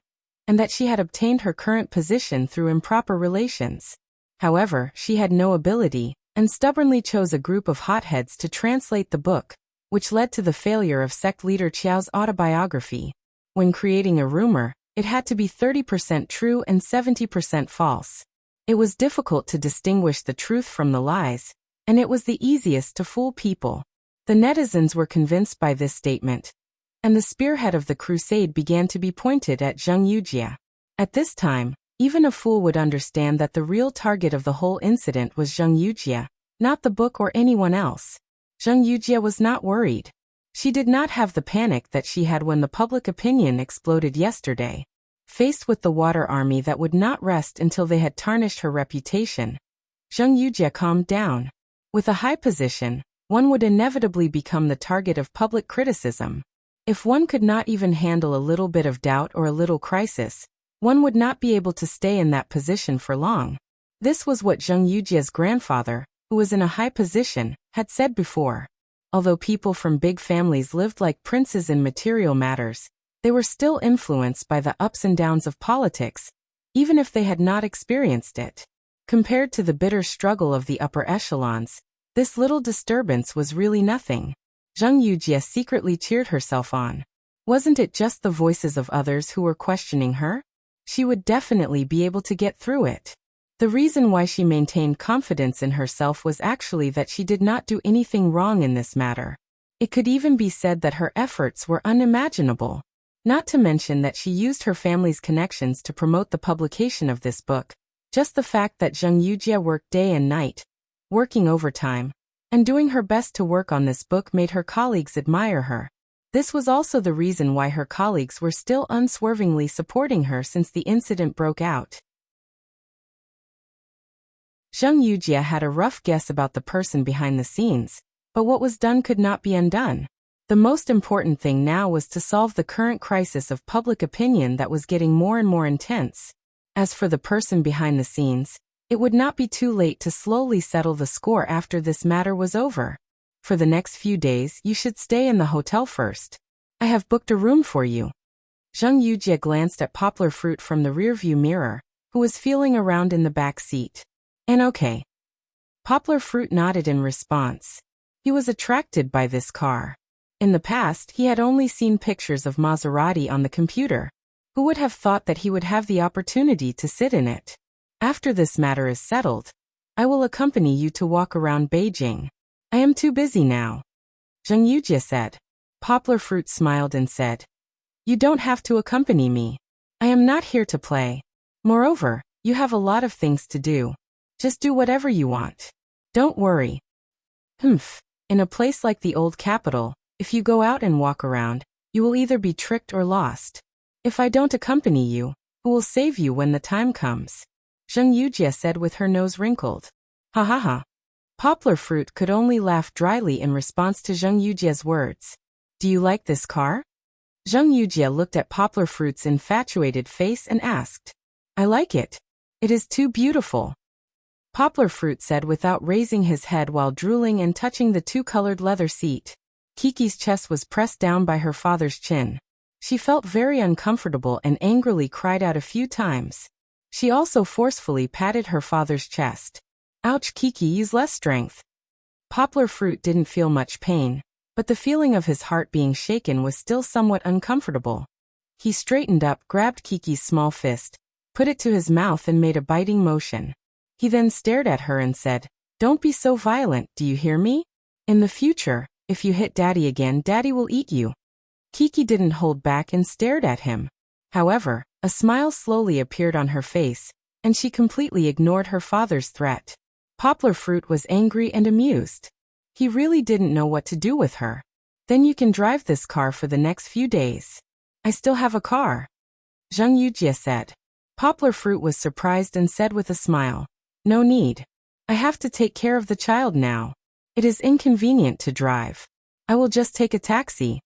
and that she had obtained her current position through improper relations. However, she had no ability, and stubbornly chose a group of hotheads to translate the book, which led to the failure of sect leader Qiao's autobiography. When creating a rumor, it had to be 30% true and 70% false. It was difficult to distinguish the truth from the lies, and it was the easiest to fool people. The netizens were convinced by this statement, and the spearhead of the crusade began to be pointed at Zheng Yujie. At this time, even a fool would understand that the real target of the whole incident was Zheng Yujie, not the book or anyone else. Zheng Yujie was not worried. She did not have the panic that she had when the public opinion exploded yesterday. Faced with the water army that would not rest until they had tarnished her reputation, Zheng Yujie calmed down. With a high position, one would inevitably become the target of public criticism. If one could not even handle a little bit of doubt or a little crisis, one would not be able to stay in that position for long. This was what Zheng Yujie's grandfather, who was in a high position, had said before. Although people from big families lived like princes in material matters, they were still influenced by the ups and downs of politics, even if they had not experienced it. Compared to the bitter struggle of the upper echelons, this little disturbance was really nothing. Zheng Yujie secretly cheered herself on. Wasn't it just the voices of others who were questioning her? She would definitely be able to get through it. The reason why she maintained confidence in herself was actually that she did not do anything wrong in this matter. It could even be said that her efforts were unimaginable. Not to mention that she used her family's connections to promote the publication of this book. Just the fact that Zheng Yujie worked day and night, working overtime, and doing her best to work on this book made her colleagues admire her. This was also the reason why her colleagues were still unswervingly supporting her since the incident broke out. Zheng Yujie had a rough guess about the person behind the scenes, but what was done could not be undone. The most important thing now was to solve the current crisis of public opinion that was getting more and more intense. As for the person behind the scenes, it would not be too late to slowly settle the score after this matter was over. For the next few days, you should stay in the hotel first. I have booked a room for you. Zheng Yujie glanced at Poplar Fruit from the rearview mirror, who was feeling around in the back seat. And okay. Poplar Fruit nodded in response. He was attracted by this car. In the past, he had only seen pictures of Maserati on the computer. Who would have thought that he would have the opportunity to sit in it? After this matter is settled, I will accompany you to walk around Beijing. I am too busy now. Zheng Yujie said. Poplar Fruit smiled and said, You don't have to accompany me. I am not here to play. Moreover, you have a lot of things to do. Just do whatever you want. Don't worry. In a place like the old capital, if you go out and walk around, You will either be tricked or lost. If I don't accompany you, who will save you when the time comes? Zheng Yujie said with her nose wrinkled. Ha ha ha. Poplar Fruit could only laugh dryly in response to Zheng Yujie's words. Do you like this car? Zheng Yujie looked at Poplar Fruit's infatuated face and asked. I like it. It is too beautiful. Poplar Fruit said without raising his head while drooling and touching the two-colored leather seat. Kiki's chest was pressed down by her father's chin. She felt very uncomfortable and angrily cried out a few times. She also forcefully patted her father's chest. Ouch, Kiki, use less strength. Poplar Fruit didn't feel much pain, but the feeling of his heart being shaken was still somewhat uncomfortable. He straightened up, grabbed Kiki's small fist, put it to his mouth and made a biting motion. He then stared at her and said, Don't be so violent, do you hear me? In the future, if you hit Daddy again, Daddy will eat you. Kiki didn't hold back and stared at him. However, a smile slowly appeared on her face, and she completely ignored her father's threat. Poplar Fruit was angry and amused. He really didn't know what to do with her. Then you can drive this car for the next few days. I still have a car. Zheng Yujie said. Poplar Fruit was surprised and said with a smile. No need. I have to take care of the child now. It is inconvenient to drive. I will just take a taxi.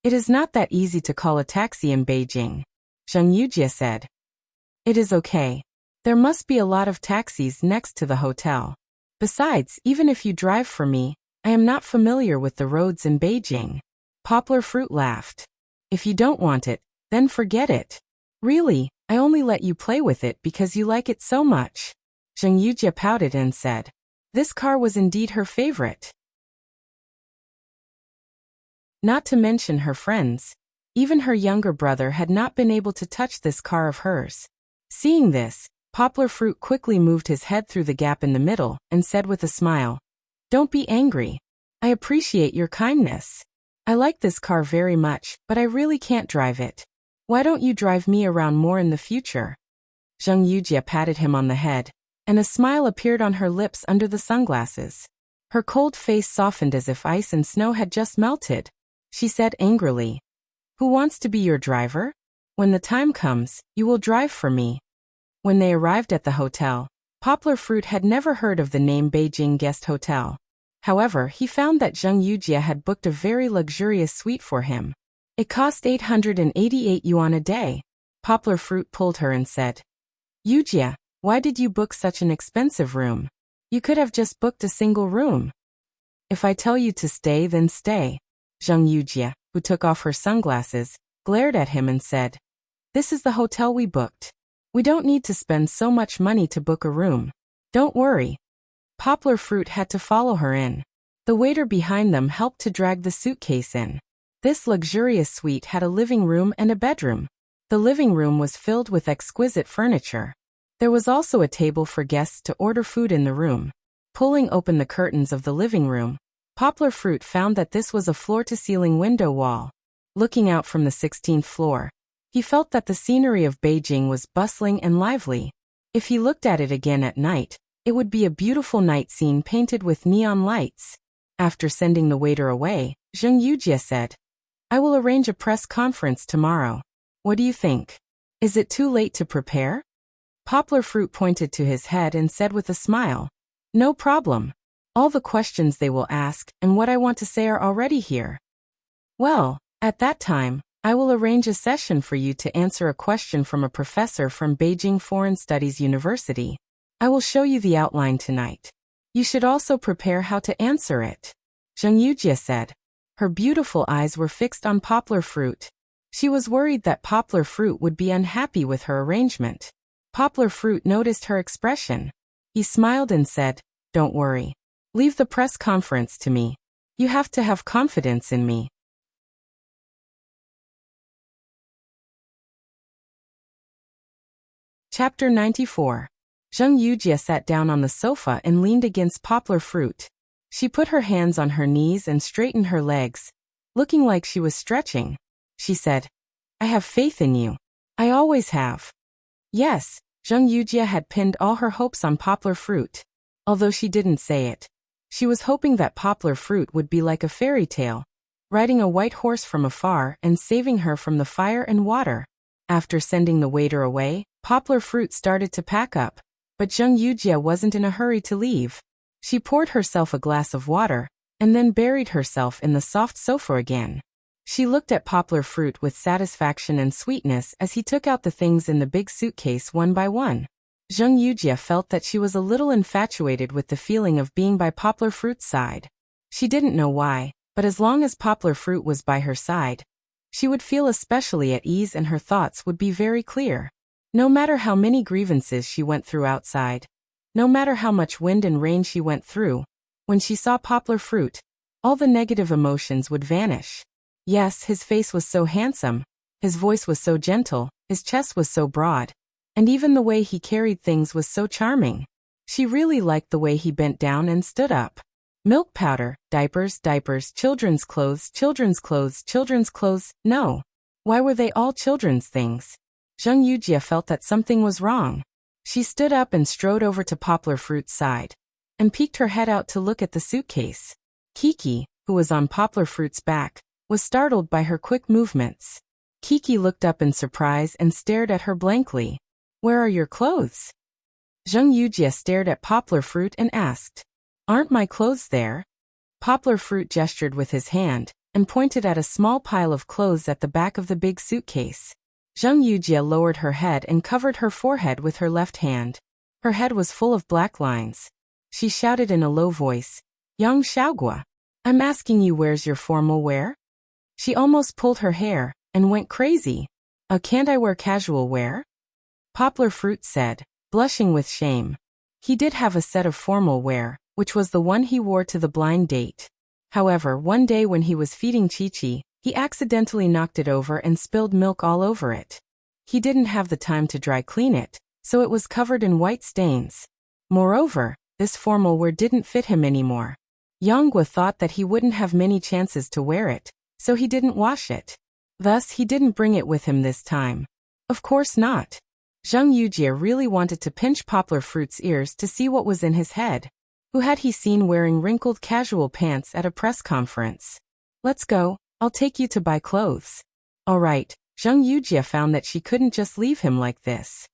It is not that easy to call a taxi in Beijing. Zheng Yujie said. It is okay. There must be a lot of taxis next to the hotel. Besides, even if you drive for me, I am not familiar with the roads in Beijing. Poplar Fruit laughed. If you don't want it, then forget it. Really, I only let you play with it because you like it so much. Zheng Yujie pouted and said. This car was indeed her favorite. Not to mention her friends. Even her younger brother had not been able to touch this car of hers. Seeing this, Poplar Fruit quickly moved his head through the gap in the middle and said with a smile, Don't be angry. I appreciate your kindness. I like this car very much, but I really can't drive it. Why don't you drive me around more in the future? Zheng Yujie patted him on the head, and a smile appeared on her lips under the sunglasses. Her cold face softened as if ice and snow had just melted. She said angrily, Who wants to be your driver? When the time comes, you will drive for me. When they arrived at the hotel, Poplar Fruit had never heard of the name Beijing Guest Hotel. However, he found that Zheng Yujie had booked a very luxurious suite for him. It cost 888 yuan a day. Poplar Fruit pulled her and said, Yujie, why did you book such an expensive room? You could have just booked a single room. If I tell you to stay, then stay. Zheng Yujie, who took off her sunglasses, glared at him and said, This is the hotel we booked. We don't need to spend so much money to book a room. Don't worry. Poplar Fruit had to follow her in. The waiter behind them helped to drag the suitcase in. This luxurious suite had a living room and a bedroom. The living room was filled with exquisite furniture. There was also a table for guests to order food in the room. Pulling open the curtains of the living room, Poplar Fruit found that this was a floor-to-ceiling window wall. Looking out from the 16th floor, he felt that the scenery of Beijing was bustling and lively. If he looked at it again at night, it would be a beautiful night scene painted with neon lights. After sending the waiter away, Zheng Yujie said, I will arrange a press conference tomorrow. What do you think? Is it too late to prepare? Poplar Fruit pointed to his head and said with a smile, No problem. All the questions they will ask and what I want to say are already here. Well, at that time, I will arrange a session for you to answer a question from a professor from Beijing Foreign Studies University. I will show you the outline tonight. You should also prepare how to answer it. Zheng Yujie said. Her beautiful eyes were fixed on Poplar Fruit. She was worried that Poplar Fruit would be unhappy with her arrangement. Poplar Fruit noticed her expression. He smiled and said, Don't worry. Leave the press conference to me. You have to have confidence in me. Chapter 94. Zheng Yujie sat down on the sofa and leaned against Poplar Fruit. She put her hands on her knees and straightened her legs. Looking like she was stretching, she said, I have faith in you. I always have. Yes, Zheng Yujie had pinned all her hopes on Poplar Fruit. Although she didn't say it, she was hoping that Poplar Fruit would be like a fairy tale, riding a white horse from afar and saving her from the fire and water. After sending the waiter away, Poplar Fruit started to pack up, but Zheng Yujie wasn't in a hurry to leave. She poured herself a glass of water, and then buried herself in the soft sofa again. She looked at Poplar Fruit with satisfaction and sweetness as he took out the things in the big suitcase one by one. Zheng Yujie felt that she was a little infatuated with the feeling of being by Poplar Fruit's side. She didn't know why, but as long as Poplar Fruit was by her side, she would feel especially at ease and her thoughts would be very clear. No matter how many grievances she went through outside, no matter how much wind and rain she went through, when she saw Poplar Fruit, all the negative emotions would vanish. Yes, his face was so handsome, his voice was so gentle, his chest was so broad, and even the way he carried things was so charming. She really liked the way he bent down and stood up. Milk powder, diapers, children's clothes, no. Why were they all children's things? Zheng Yujie felt that something was wrong. She stood up and strode over to Poplar Fruit's side, and peeked her head out to look at the suitcase. Kiki, who was on Poplar Fruit's back, was startled by her quick movements. Kiki looked up in surprise and stared at her blankly. "Where are your clothes?" Zheng Yujie stared at Poplar Fruit and asked. "Aren't my clothes there?" Poplar Fruit gestured with his hand, and pointed at a small pile of clothes at the back of the big suitcase. Zheng Yujie lowered her head and covered her forehead with her left hand. Her head was full of black lines. She shouted in a low voice, "Yang Xiaogua, I'm asking you, where's your formal wear?" She almost pulled her hair, and went crazy. Can't I wear casual wear?" Poplar Fruit said, blushing with shame. He did have a set of formal wear, which was the one he wore to the blind date. However, one day when he was feeding Chi-Chi, he accidentally knocked it over and spilled milk all over it. He didn't have the time to dry clean it, so it was covered in white stains. Moreover, this formal wear didn't fit him anymore. Yanghua thought that he wouldn't have many chances to wear it, so he didn't wash it. Thus, he didn't bring it with him this time. Of course not. Zheng Yujie really wanted to pinch Poplar Fruit's ears to see what was in his head. Who had he seen wearing wrinkled casual pants at a press conference? "Let's go, I'll take you to buy clothes." All right, Zheng Yujie found that she couldn't just leave him like this.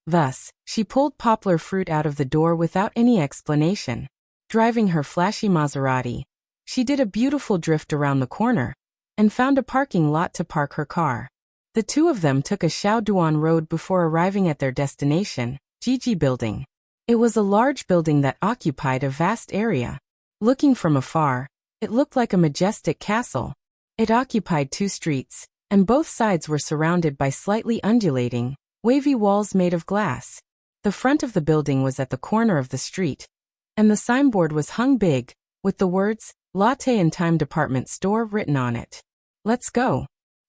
Thus, she pulled Poplar Fruit out of the door without any explanation. Driving her flashy Maserati, she did a beautiful drift around the corner, and found a parking lot to park her car. The two of them took a Shaoduan road before arriving at their destination, Jiji Building. It was a large building that occupied a vast area. Looking from afar, it looked like a majestic castle. It occupied 2 streets, and both sides were surrounded by slightly undulating, wavy walls made of glass. The front of the building was at the corner of the street, and the signboard was hung big, with the words, "Latte and Time Department Store" written on it. "Let's go."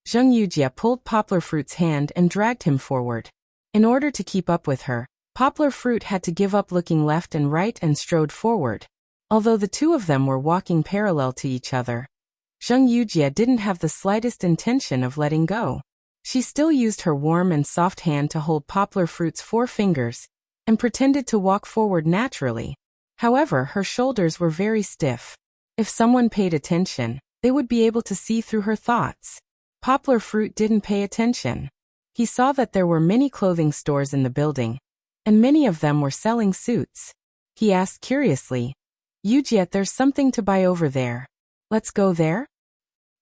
Zheng Yujie pulled Poplar Fruit's hand and dragged him forward. In order to keep up with her, Poplar Fruit had to give up looking left and right and strode forward. Although the two of them were walking parallel to each other, Zheng Yujie didn't have the slightest intention of letting go. She still used her warm and soft hand to hold Poplar Fruit's 4 fingers, and pretended to walk forward naturally. However, her shoulders were very stiff. If someone paid attention, they would be able to see through her thoughts. Poplar Fruit didn't pay attention. He saw that there were many clothing stores in the building, and many of them were selling suits. He asked curiously, "Yujie, there's something to buy over there. Let's go there?"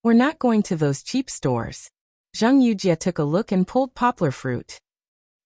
"We're not going to those cheap stores." Zheng Yujie took a look and pulled Poplar Fruit.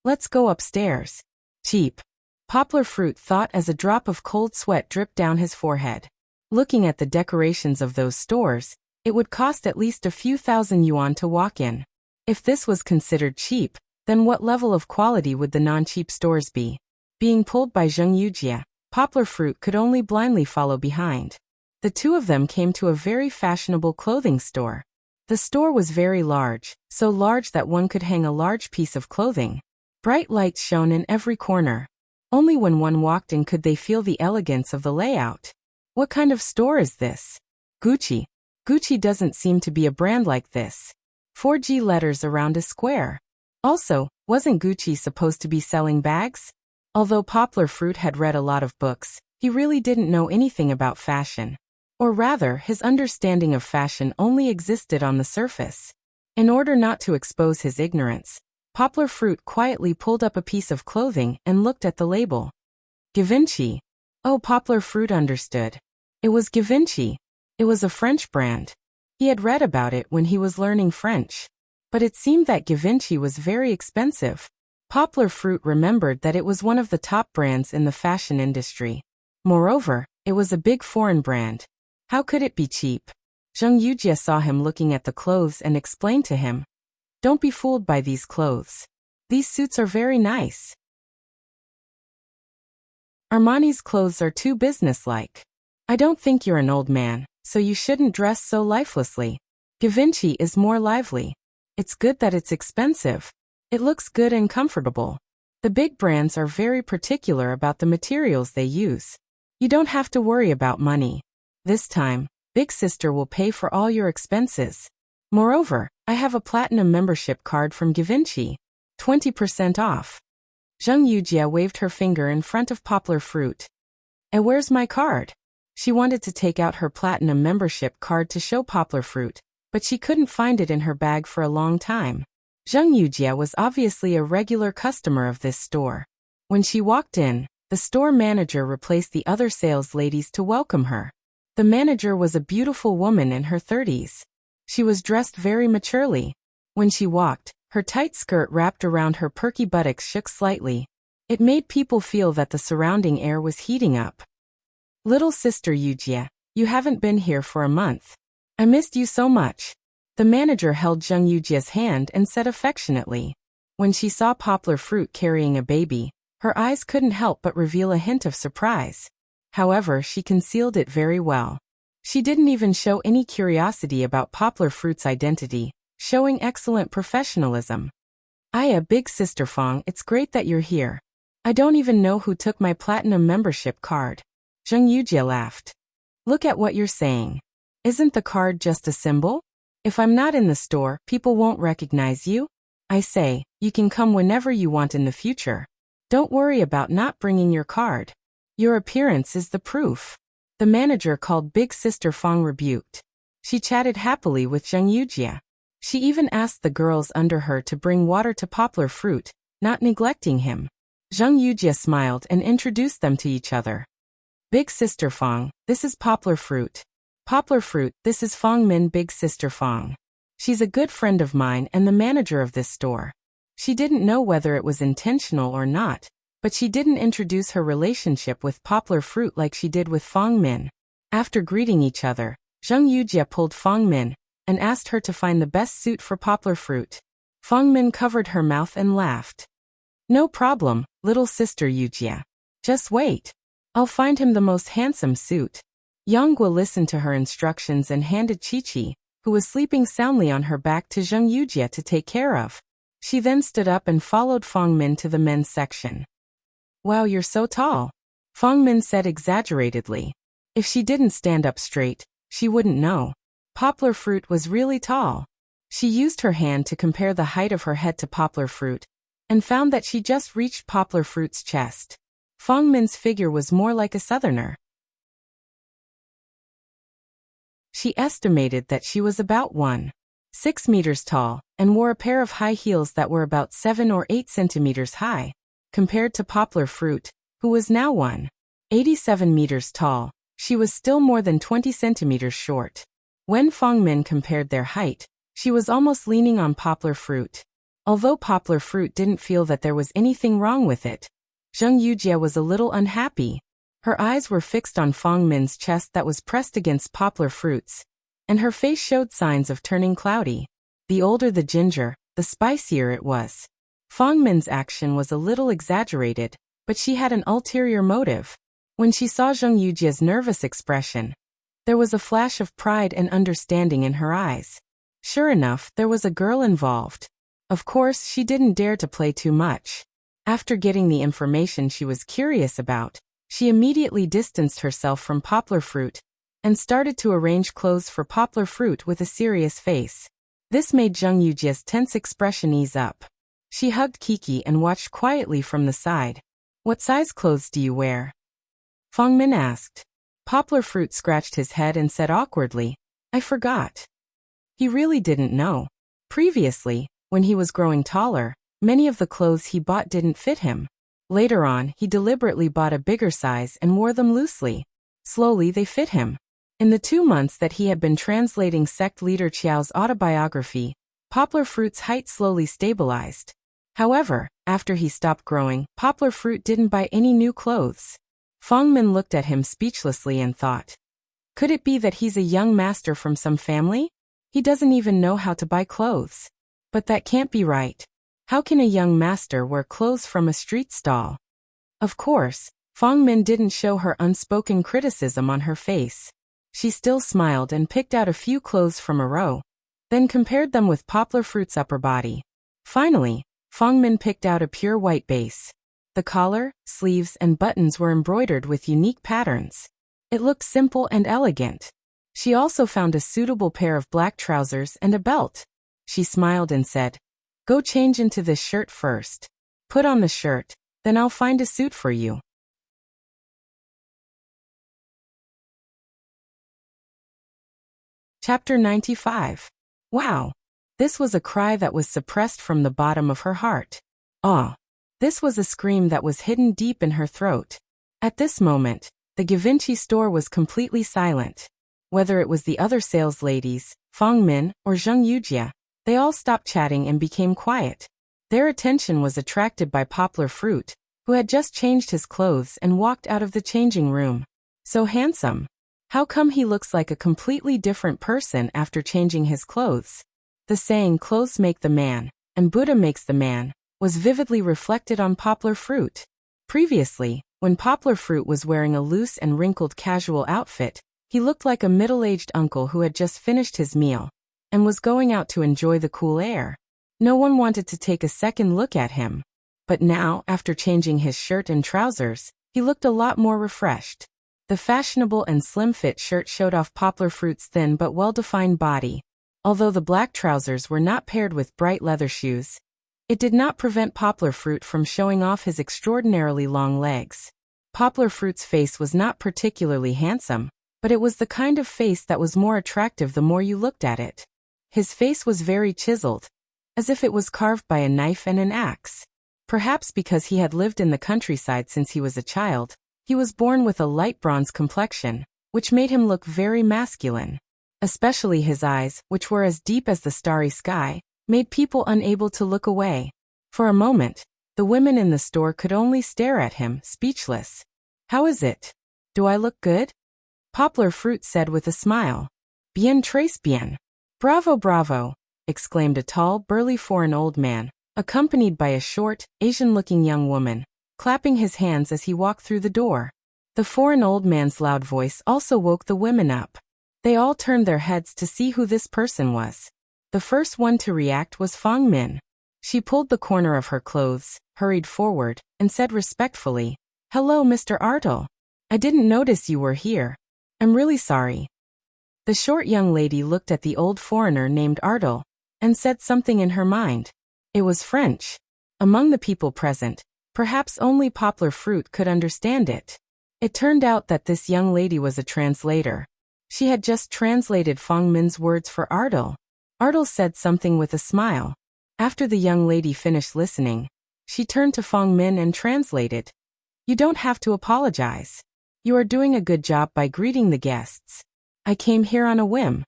"Let's go upstairs." "Cheap." Poplar Fruit thought as a drop of cold sweat dripped down his forehead. Looking at the decorations of those stores, it would cost at least a few thousand yuan to walk in. If this was considered cheap, then what level of quality would the non-cheap stores be? Being pulled by Zheng Yujie, Poplar Fruit could only blindly follow behind. The two of them came to a very fashionable clothing store. The store was very large, so large that one could hang a large piece of clothing. Bright lights shone in every corner. Only when one walked in could they feel the elegance of the layout. What kind of store is this? Gucci. Gucci doesn't seem to be a brand like this. 4G letters around a square. Also, wasn't Gucci supposed to be selling bags? Although Poplar Fruit had read a lot of books, he really didn't know anything about fashion. Or rather, his understanding of fashion only existed on the surface. In order not to expose his ignorance, Poplar Fruit quietly pulled up a piece of clothing and looked at the label. Givenchy. Oh, Poplar Fruit understood. It was Givenchy. It was a French brand. He had read about it when he was learning French. But it seemed that Givenchy was very expensive. Poplar Fruit remembered that it was one of the top brands in the fashion industry. Moreover, it was a big foreign brand. How could it be cheap? Zheng Yujie saw him looking at the clothes and explained to him, "Don't be fooled by these clothes. These suits are very nice. Armani's clothes are too businesslike. I don't think you're an old man, so you shouldn't dress so lifelessly. Givenchy is more lively. It's good that it's expensive. It looks good and comfortable. The big brands are very particular about the materials they use. You don't have to worry about money. This time, Big Sister will pay for all your expenses. Moreover, I have a platinum membership card from Givenchy. 20% off." Zheng Yujie waved her finger in front of Poplar Fruit. Where's my card?" She wanted to take out her platinum membership card to show Poplar Fruit, but she couldn't find it in her bag for a long time. Zheng Yujie was obviously a regular customer of this store. When she walked in, the store manager replaced the other sales ladies to welcome her. The manager was a beautiful woman in her 30s. She was dressed very maturely. When she walked, her tight skirt wrapped around her perky buttocks shook slightly. It made people feel that the surrounding air was heating up. "Little sister Yujie, you haven't been here for a month. I missed you so much." The manager held Zheng Yujie's hand and said affectionately. When she saw Poplar Fruit carrying a baby, her eyes couldn't help but reveal a hint of surprise. However, she concealed it very well. She didn't even show any curiosity about Poplar Fruit's identity, showing excellent professionalism. Big Sister Fong, it's great that you're here. I don't even know who took my platinum membership card." Zheng Yujie laughed. "Look at what you're saying. Isn't the card just a symbol? If I'm not in the store, people won't recognize you. I say, you can come whenever you want in the future. Don't worry about not bringing your card. Your appearance is the proof." The manager called Big Sister Fong rebuked. She chatted happily with Zheng Yujie. She even asked the girls under her to bring water to Poplar Fruit, not neglecting him. Zheng Yujie smiled and introduced them to each other. "Big Sister Fong, this is Poplar Fruit. Poplar Fruit, this is Fong Min, Big Sister Fong. She's a good friend of mine and the manager of this store." She didn't know whether it was intentional or not, but she didn't introduce her relationship with Poplar Fruit like she did with Fong Min. After greeting each other, Zheng Yujie pulled Fong Min and asked her to find the best suit for Poplar Fruit. Fong Min covered her mouth and laughed. "No problem, little sister Yujie. Just wait. I'll find him the most handsome suit." Yonggwa listened to her instructions and handed Chi-Chi, who was sleeping soundly on her back, to Zheng Yujie to take care of. She then stood up and followed Fong Min to the men's section. "Wow, you're so tall," Fong Min said exaggeratedly. If she didn't stand up straight, she wouldn't know. Poplar Fruit was really tall. She used her hand to compare the height of her head to Poplar Fruit, and found that she just reached Poplar Fruit's chest. Fong Min's figure was more like a southerner. She estimated that she was about 1.6 meters tall, and wore a pair of high heels that were about 7 or 8 centimeters high. Compared to Poplar Fruit, who was now 1.87 meters tall, she was still more than 20 centimeters short. When Fong Min compared their height, she was almost leaning on Poplar Fruit. Although Poplar Fruit didn't feel that there was anything wrong with it, Zheng Yujie was a little unhappy. Her eyes were fixed on Fong Min's chest that was pressed against Poplar Fruit's, and her face showed signs of turning cloudy. The older the ginger, the spicier it was. Fong Min's action was a little exaggerated, but she had an ulterior motive. When she saw Zheng Yujie's nervous expression, there was a flash of pride and understanding in her eyes. Sure enough, there was a girl involved. Of course, she didn't dare to play too much. After getting the information she was curious about, she immediately distanced herself from Poplar Fruit and started to arrange clothes for Poplar Fruit with a serious face. This made Zheng Yujie's tense expression ease up. She hugged Kiki and watched quietly from the side. "What size clothes do you wear?" Fong Min asked. Poplar Fruit scratched his head and said awkwardly, I forgot. He really didn't know. Previously, when he was growing taller, many of the clothes he bought didn't fit him. Later on, he deliberately bought a bigger size and wore them loosely. Slowly, they fit him. In the 2 months that he had been translating sect leader Qiao's autobiography, Poplar Fruit's height slowly stabilized. However, after he stopped growing, Poplar Fruit didn't buy any new clothes. Feng Min looked at him speechlessly and thought, could it be that he's a young master from some family? He doesn't even know how to buy clothes. But that can't be right. How can a young master wear clothes from a street stall? Of course, Feng Min didn't show her unspoken criticism on her face. She still smiled and picked out a few clothes from a row, then compared them with Poplar Fruit's upper body. Finally, Feng Min picked out a pure white base. The collar, sleeves, and buttons were embroidered with unique patterns. It looked simple and elegant. She also found a suitable pair of black trousers and a belt. She smiled and said, go change into this shirt first. Put on the shirt, then I'll find a suit for you. Chapter 95. Wow. This was a cry that was suppressed from the bottom of her heart. Ah. This was a scream that was hidden deep in her throat. At this moment, the Givenchy store was completely silent. Whether it was the other sales ladies, Feng Min, or Zheng Yujia, they all stopped chatting and became quiet. Their attention was attracted by Poplar Fruit, who had just changed his clothes and walked out of the changing room. So handsome. How come he looks like a completely different person after changing his clothes? The saying clothes make the man, and Buddha makes the man, was vividly reflected on Poplar Fruit. Previously, when Poplar Fruit was wearing a loose and wrinkled casual outfit, he looked like a middle-aged uncle who had just finished his meal and was going out to enjoy the cool air. No one wanted to take a second look at him. But now, after changing his shirt and trousers, he looked a lot more refreshed. The fashionable and slim-fit shirt showed off Poplar Fruit's thin but well-defined body. Although the black trousers were not paired with bright leather shoes, it did not prevent Poplar Fruit from showing off his extraordinarily long legs. Poplar Fruit's face was not particularly handsome, but it was the kind of face that was more attractive the more you looked at it. His face was very chiseled, as if it was carved by a knife and an axe. Perhaps because he had lived in the countryside since he was a child, he was born with a light bronze complexion, which made him look very masculine. Especially his eyes, which were as deep as the starry sky, made people unable to look away. For a moment, the women in the store could only stare at him, speechless. How is it? Do I look good? Poplar Fruit said with a smile. Bien très bien. Bravo, bravo, exclaimed a tall, burly foreign old man, accompanied by a short, Asian-looking young woman, clapping his hands as he walked through the door. The foreign old man's loud voice also woke the women up. They all turned their heads to see who this person was. The first one to react was Feng Min. She pulled the corner of her clothes, hurried forward, and said respectfully, Hello, Mr. Artel. I didn't notice you were here. I'm really sorry. The short young lady looked at the old foreigner named Artel, and said something in her mind. It was French. Among the people present, perhaps only Poplar Fruit could understand it. It turned out that this young lady was a translator. She had just translated Feng Min's words for Artel. Artel said something with a smile. After the young lady finished listening, she turned to Feng Min and translated. You don't have to apologize. You are doing a good job by greeting the guests. I came here on a whim.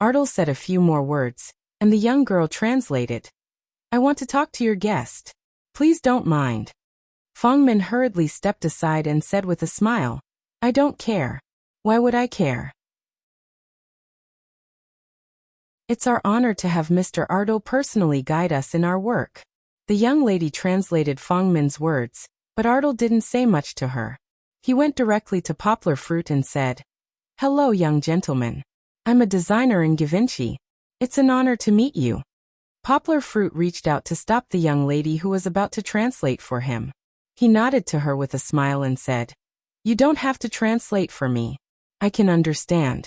Artel said a few more words, and the young girl translated. I want to talk to your guest. Please don't mind. Feng Min hurriedly stepped aside and said with a smile, I don't care. Why would I care? It's our honor to have Mr. Artel personally guide us in our work. The young lady translated Feng Min's words, but Artel didn't say much to her. He went directly to Poplar Fruit and said, Hello, young gentleman. I'm a designer in Givenchy. It's an honor to meet you. Poplar Fruit reached out to stop the young lady who was about to translate for him. He nodded to her with a smile and said, You don't have to translate for me. I can understand.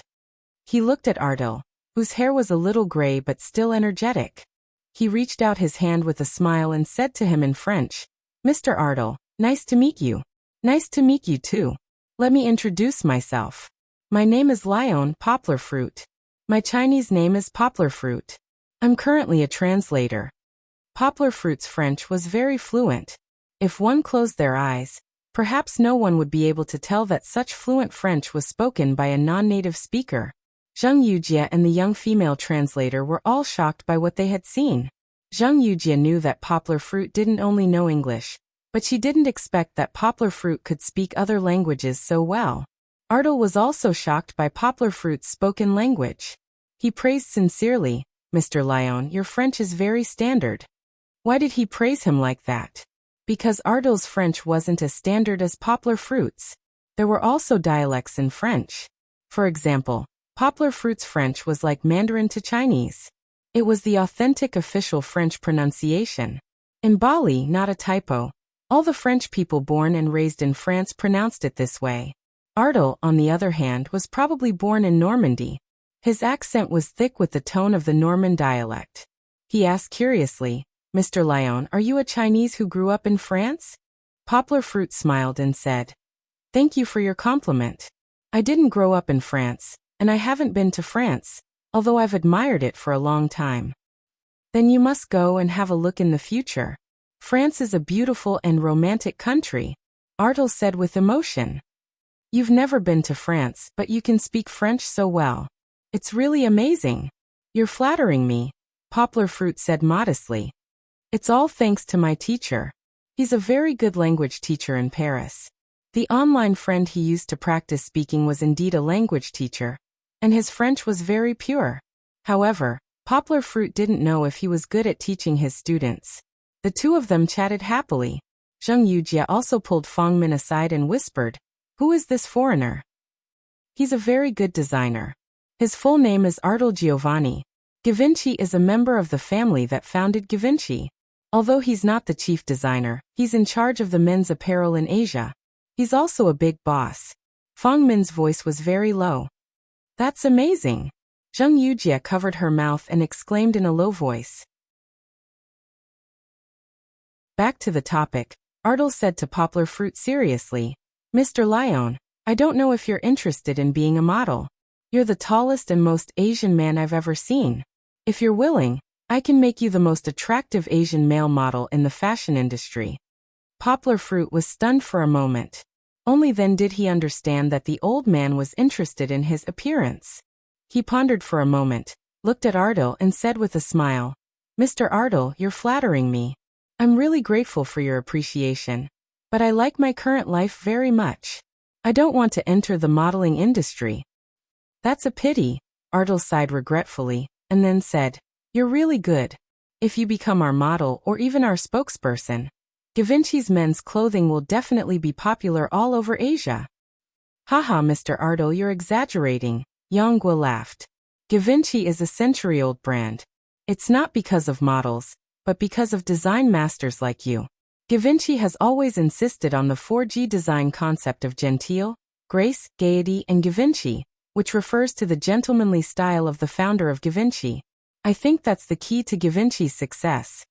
He looked at Artel, whose hair was a little gray but still energetic. He reached out his hand with a smile and said to him in French, Mr. Artel, nice to meet you. Nice to meet you too. Let me introduce myself. My name is Lion Poplar Fruit. My Chinese name is Poplar Fruit. I'm currently a translator. Poplar Fruit's French was very fluent. If one closed their eyes, perhaps no one would be able to tell that such fluent French was spoken by a non-native speaker. Zheng Yujie and the young female translator were all shocked by what they had seen. Zheng Yujie knew that Poplar Fruit didn't only know English, but she didn't expect that Poplar Fruit could speak other languages so well. Ardal was also shocked by Poplar Fruit's spoken language. He praised sincerely, "Mr. Lion, your French is very standard." Why did he praise him like that? Because Ardal's French wasn't as standard as Poplar Fruit's. There were also dialects in French. For example, Poplar Fruit's French was like Mandarin to Chinese. It was the authentic official French pronunciation. In Bali, not a typo. All the French people born and raised in France pronounced it this way. Ardal, on the other hand, was probably born in Normandy. His accent was thick with the tone of the Norman dialect. He asked curiously, "Mr. Lion, are you a Chinese who grew up in France?" Poplar Fruit smiled and said, "Thank you for your compliment. I didn't grow up in France, and I haven't been to France, although I've admired it for a long time." "Then you must go and have a look in the future. France is a beautiful and romantic country," Ardal said with emotion. "You've never been to France, but you can speak French so well. It's really amazing." "You're flattering me," Poplar Fruit said modestly. "It's all thanks to my teacher. He's a very good language teacher in Paris. The online friend he used to practice speaking was indeed a language teacher, and his French was very pure." However, Poplar Fruit didn't know if he was good at teaching his students. The two of them chatted happily. Zheng Yujie also pulled Fang Min aside and whispered, "Who is this foreigner?" "He's a very good designer. His full name is Ardal Giovanni. Givenchy is a member of the family that founded Givenchy. Although he's not the chief designer, he's in charge of the men's apparel in Asia. He's also a big boss." Fang Min's voice was very low. "That's amazing." Zheng Yujie covered her mouth and exclaimed in a low voice. Back to the topic, Ardal said to Poplar Fruit seriously, "Mr. Lion, I don't know if you're interested in being a model. You're the tallest and most Asian man I've ever seen. If you're willing, I can make you the most attractive Asian male model in the fashion industry." Poplar Fruit was stunned for a moment. Only then did he understand that the old man was interested in his appearance. He pondered for a moment, looked at Ardal and said with a smile, "Mr. Ardal, you're flattering me. I'm really grateful for your appreciation. But I like my current life very much. I don't want to enter the modeling industry." "That's a pity," Ardal sighed regretfully, and then said, "You're really good. If you become our model or even our spokesperson, Givenchy's men's clothing will definitely be popular all over Asia." "Haha, Mr. Ardal, you're exaggerating," Yang Guo laughed. "Givenchy is a century-old brand. It's not because of models, but because of design masters like you. Givenchy has always insisted on the 4G design concept of genteel, grace, gaiety, and Givenchy, which refers to the gentlemanly style of the founder of Givenchy. I think that's the key to Givenchy's success."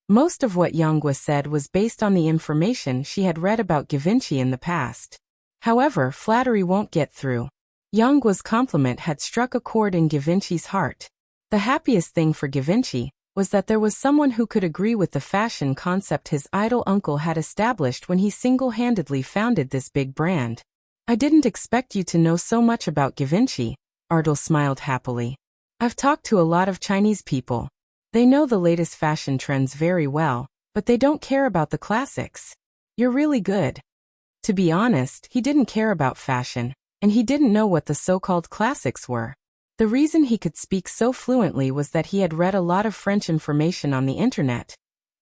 Most of what Yang Guo said was based on the information she had read about Givenchy in the past. However, flattery won't get through. Yang Guo's compliment had struck a chord in Givenchy's heart. The happiest thing for Givenchy was that there was someone who could agree with the fashion concept his idol uncle had established when he single-handedly founded this big brand. "I didn't expect you to know so much about Givenchy," Ardal smiled happily. "I've talked to a lot of Chinese people. They know the latest fashion trends very well, but they don't care about the classics. You're really good." To be honest, he didn't care about fashion, and he didn't know what the so-called classics were. The reason he could speak so fluently was that he had read a lot of French information on the internet,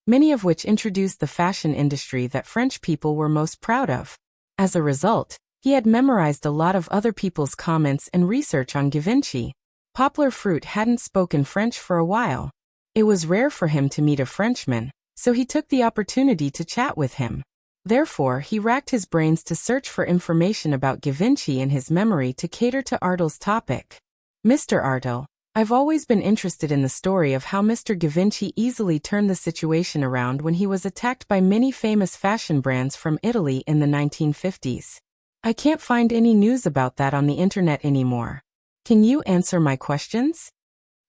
many of which introduced the fashion industry that French people were most proud of. As a result, he had memorized a lot of other people's comments and research on Givenchy. Poplar Fruit hadn't spoken French for a while. It was rare for him to meet a Frenchman, so he took the opportunity to chat with him. Therefore, he racked his brains to search for information about Givenchy in his memory to cater to Ardal's topic. "Mr. Ardal, I've always been interested in the story of how Mr. Givenchy easily turned the situation around when he was attacked by many famous fashion brands from Italy in the 1950s. I can't find any news about that on the internet anymore. Can you answer my questions?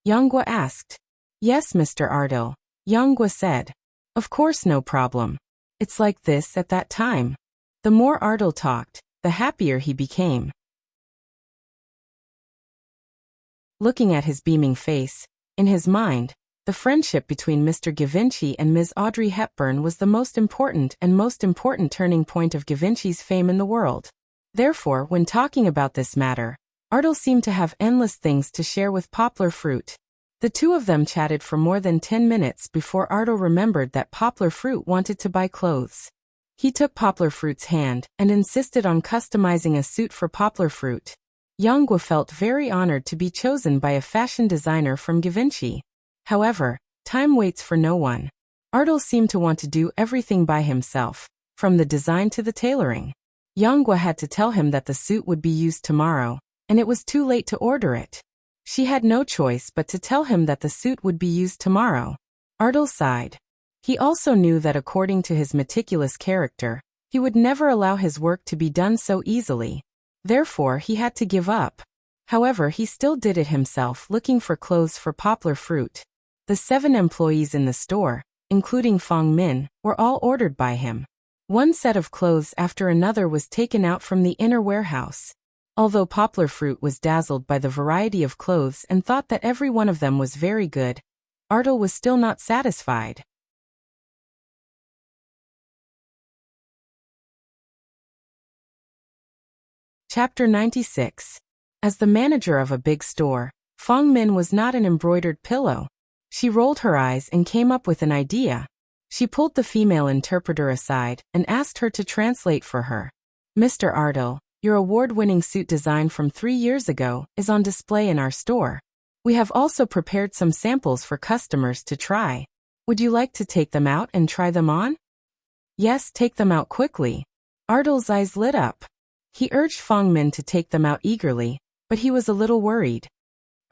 Yanghua asked. Yes, Mr. Ardil, Yanghua said. Of course, no problem. It's like this at that time. The more Ardil talked, the happier he became. Looking at his beaming face, in his mind, the friendship between Mr. Givenchy and Ms. Audrey Hepburn was the most important turning point of Givenchy's fame in the world. Therefore, when talking about this matter, Ardil seemed to have endless things to share with Poplar Fruit. The two of them chatted for more than 10 minutes before Ardil remembered that Poplar Fruit wanted to buy clothes. He took Poplar Fruit's hand and insisted on customizing a suit for Poplar Fruit. Yanghua felt very honored to be chosen by a fashion designer from Givenchy. However, time waits for no one. Ardil seemed to want to do everything by himself, from the design to the tailoring. Yanghua had to tell him that the suit would be used tomorrow, and it was too late to order it. She had no choice but to tell him that the suit would be used tomorrow. Ardil sighed. He also knew that according to his meticulous character, he would never allow his work to be done so easily. Therefore, he had to give up. However, he still did it himself, looking for clothes for Poplar Fruit. The 7 employees in the store, including Fong Min, were all ordered by him. One set of clothes after another was taken out from the inner warehouse. Although Poplar Fruit was dazzled by the variety of clothes and thought that every one of them was very good, Ardil was still not satisfied. Chapter 96. As the manager of a big store, Fong Min was not an embroidered pillow. She rolled her eyes and came up with an idea. She pulled the female interpreter aside and asked her to translate for her. Mr. Ardil, your award-winning suit design from 3 years ago is on display in our store. We have also prepared some samples for customers to try. Would you like to take them out and try them on? Yes, take them out quickly. Ardil's eyes lit up. He urged Fong Min to take them out eagerly, but he was a little worried.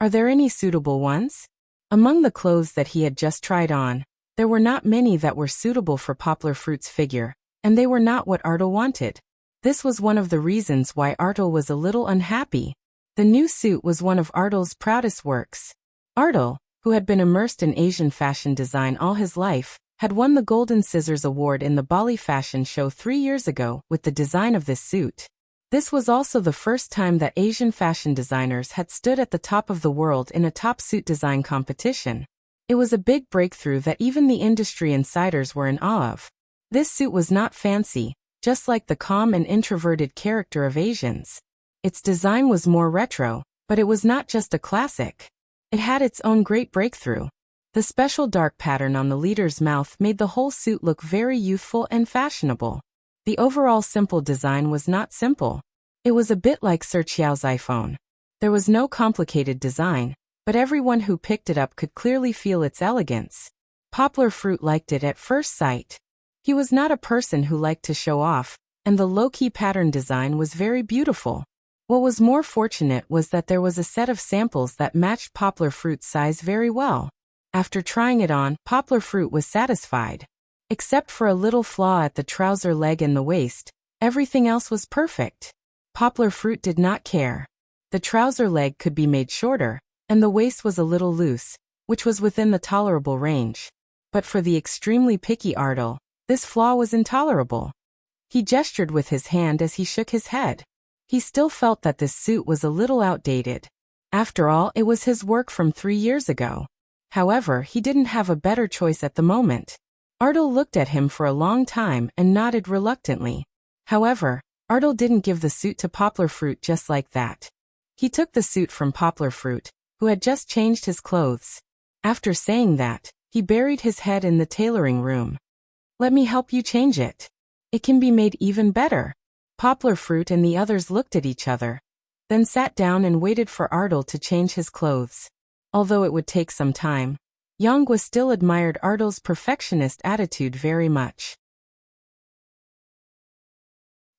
Are there any suitable ones? Among the clothes that he had just tried on, there were not many that were suitable for Poplar Fruit's figure, and they were not what Ardil wanted. This was one of the reasons why Ardil was a little unhappy. The new suit was one of Ardil's proudest works. Ardil, who had been immersed in Asian fashion design all his life, had won the Golden Scissors Award in the Bali Fashion Show 3 years ago with the design of this suit. This was also the first time that Asian fashion designers had stood at the top of the world in a top suit design competition. It was a big breakthrough that even the industry insiders were in awe of. This suit was not fancy, just like the calm and introverted character of Asians. Its design was more retro, but it was not just a classic. It had its own great breakthrough. The special dark pattern on the leader's mouth made the whole suit look very youthful and fashionable. The overall simple design was not simple. It was a bit like Sir Qiao's iPhone. There was no complicated design, but everyone who picked it up could clearly feel its elegance. Poplar Fruit liked it at first sight. He was not a person who liked to show off, and the low-key pattern design was very beautiful. What was more fortunate was that there was a set of samples that matched Poplar Fruit's size very well. After trying it on, Poplar Fruit was satisfied. Except for a little flaw at the trouser leg and the waist, everything else was perfect. Poplar Fruit did not care. The trouser leg could be made shorter, and the waist was a little loose, which was within the tolerable range. But for the extremely picky Ardil, this flaw was intolerable. He gestured with his hand as he shook his head. He still felt that this suit was a little outdated. After all, it was his work from 3 years ago. However, he didn't have a better choice at the moment. Ardil looked at him for a long time and nodded reluctantly. However, Ardil didn't give the suit to Poplar Fruit just like that. He took the suit from Poplar Fruit, who had just changed his clothes. After saying that, he buried his head in the tailoring room. Let me help you change it. It can be made even better. Poplar Fruit and the others looked at each other, then sat down and waited for Ardil to change his clothes. Although it would take some time, Yanghua still admired Ardil's perfectionist attitude very much.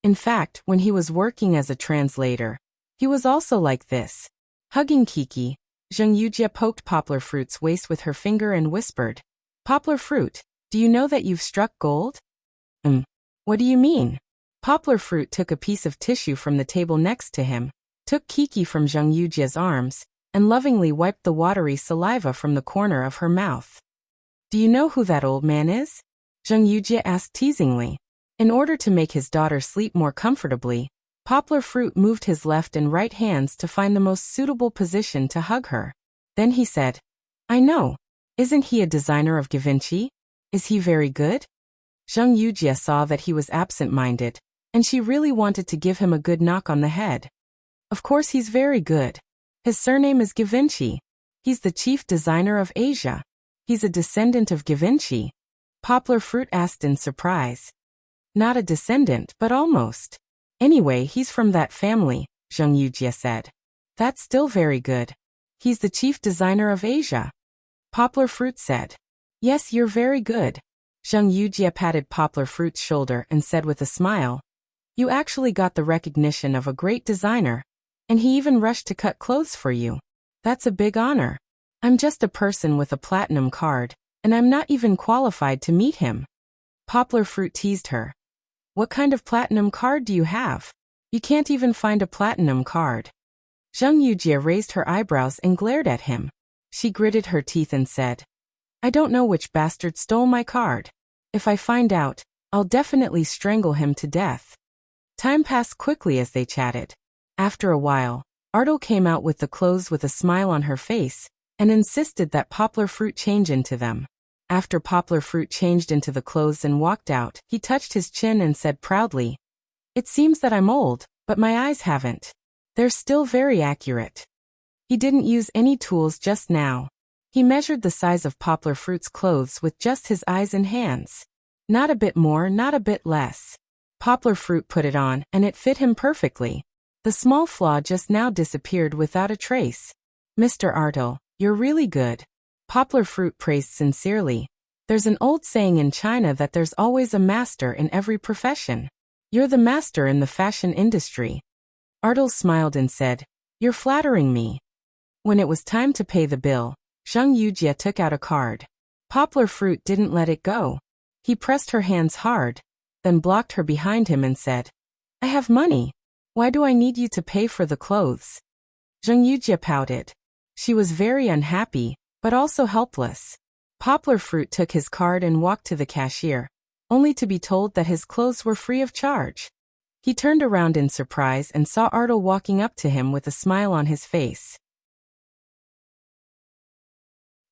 In fact, when he was working as a translator, he was also like this. Hugging Kiki, Zheng Yujie poked Poplar Fruit's waist with her finger and whispered, "Poplar Fruit, do you know that you've struck gold?" What do you mean?" Poplar Fruit took a piece of tissue from the table next to him, took Kiki from Zheng Yujia's arms, and lovingly wiped the watery saliva from the corner of her mouth. Do you know who that old man is? Zheng Yujia asked teasingly. In order to make his daughter sleep more comfortably, Poplar Fruit moved his left and right hands to find the most suitable position to hug her. Then he said, I know. Isn't he a designer of Givenchy? Is he very good? Zheng Yujia saw that he was absent-minded, and she really wanted to give him a good knock on the head. Of course he's very good. His surname is Givenchy. He's the chief designer of Asia. He's a descendant of Givenchy. Poplar Fruit asked in surprise. Not a descendant, but almost. Anyway, he's from that family, Zheng Yujia said. That's still very good. He's the chief designer of Asia. Poplar Fruit said. Yes, you're very good. Zheng Yujia patted Poplar Fruit's shoulder and said with a smile. You actually got the recognition of a great designer, and he even rushed to cut clothes for you. That's a big honor. I'm just a person with a platinum card, and I'm not even qualified to meet him. Poplar Fruit teased her. What kind of platinum card do you have? You can't even find a platinum card. Zheng Yujia raised her eyebrows and glared at him. She gritted her teeth and said, I don't know which bastard stole my card. If I find out, I'll definitely strangle him to death. Time passed quickly as they chatted. After a while, Ardal came out with the clothes with a smile on her face, and insisted that Poplar Fruit change into them. After Poplar Fruit changed into the clothes and walked out, he touched his chin and said proudly, It seems that I'm old, but my eyes haven't. They're still very accurate. He didn't use any tools just now. He measured the size of Poplar Fruit's clothes with just his eyes and hands. Not a bit more, not a bit less. Poplar Fruit put it on, and it fit him perfectly. The small flaw just now disappeared without a trace. Mr. Ardal, you're really good. Poplar Fruit praised sincerely. There's an old saying in China that there's always a master in every profession. You're the master in the fashion industry. Ardal smiled and said, You're flattering me. When it was time to pay the bill, Zheng Yujia took out a card. Poplar Fruit didn't let it go. He pressed her hands hard, then blocked her behind him and said, I have money. Why do I need you to pay for the clothes? Zheng Yujia pouted. She was very unhappy, but also helpless. Poplar Fruit took his card and walked to the cashier, only to be told that his clothes were free of charge. He turned around in surprise and saw Ardal walking up to him with a smile on his face.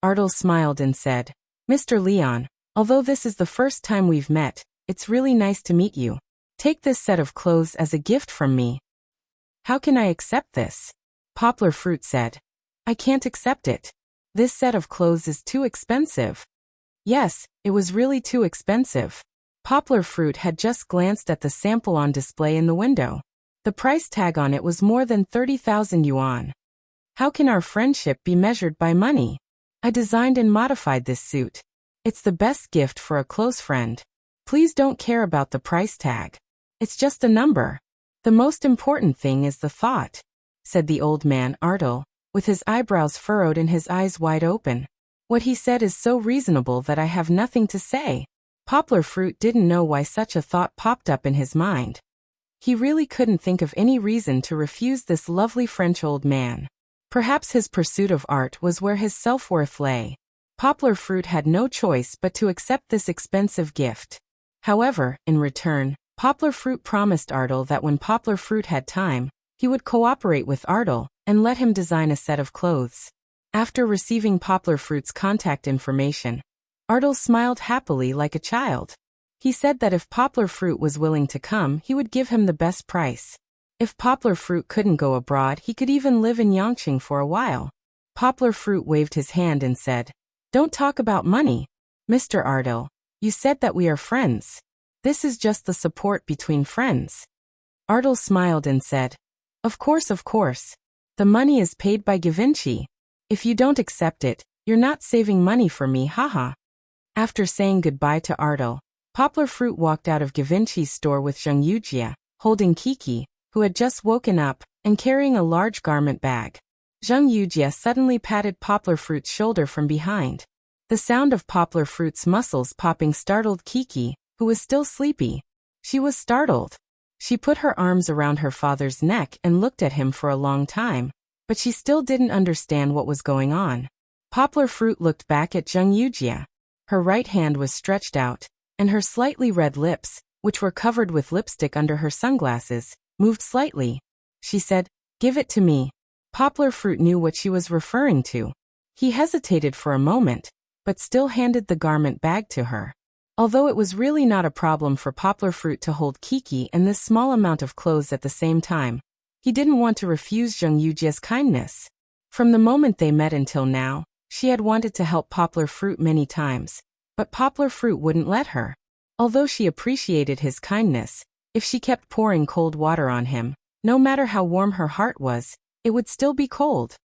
Ardal smiled and said, Mr. Leon, although this is the first time we've met, it's really nice to meet you. Take this set of clothes as a gift from me. How can I accept this? Poplar Fruit said. I can't accept it. This set of clothes is too expensive. Yes, it was really too expensive. Poplar Fruit had just glanced at the sample on display in the window. The price tag on it was more than 30,000 yuan. How can our friendship be measured by money? I designed and modified this suit. It's the best gift for a close friend. Please don't care about the price tag. It's just a number. The most important thing is the thought, said the old man Ardal, with his eyebrows furrowed and his eyes wide open. What he said is so reasonable that I have nothing to say. Poplar Fruit didn't know why such a thought popped up in his mind. He really couldn't think of any reason to refuse this lovely French old man. Perhaps his pursuit of art was where his self-worth lay. Poplar Fruit had no choice but to accept this expensive gift. However, in return, Poplar Fruit promised Ardal that when Poplar Fruit had time, he would cooperate with Ardal and let him design a set of clothes. After receiving Poplar Fruit's contact information, Ardal smiled happily like a child. He said that if Poplar Fruit was willing to come, he would give him the best price. If Poplar Fruit couldn't go abroad, he could even live in Yangqing for a while. Poplar Fruit waved his hand and said, Don't talk about money. Mr. Ardal, you said that we are friends. This is just the support between friends. Ardal smiled and said, Of course, of course. The money is paid by Givenchy. If you don't accept it, you're not saving money for me, haha. After saying goodbye to Ardal, Poplar Fruit walked out of Givenchy's store with Zheng Yujia, holding Kiki, who had just woken up, and carrying a large garment bag. Zheng Yujia suddenly patted Poplar Fruit's shoulder from behind. The sound of Poplar Fruit's muscles popping startled Kiki, who was still sleepy. She was startled. She put her arms around her father's neck and looked at him for a long time, but she still didn't understand what was going on. Poplar Fruit looked back at Zheng Yujie. Her right hand was stretched out, and her slightly red lips, which were covered with lipstick under her sunglasses, moved slightly. She said, "Give it to me." Poplar Fruit knew what she was referring to. He hesitated for a moment, but still handed the garment bag to her. Although it was really not a problem for Poplar Fruit to hold Kiki and this small amount of clothes at the same time, he didn't want to refuse Zheng Yujie's kindness. From the moment they met until now, she had wanted to help Poplar Fruit many times, but Poplar Fruit wouldn't let her. Although she appreciated his kindness, if she kept pouring cold water on him, no matter how warm her heart was, it would still be cold.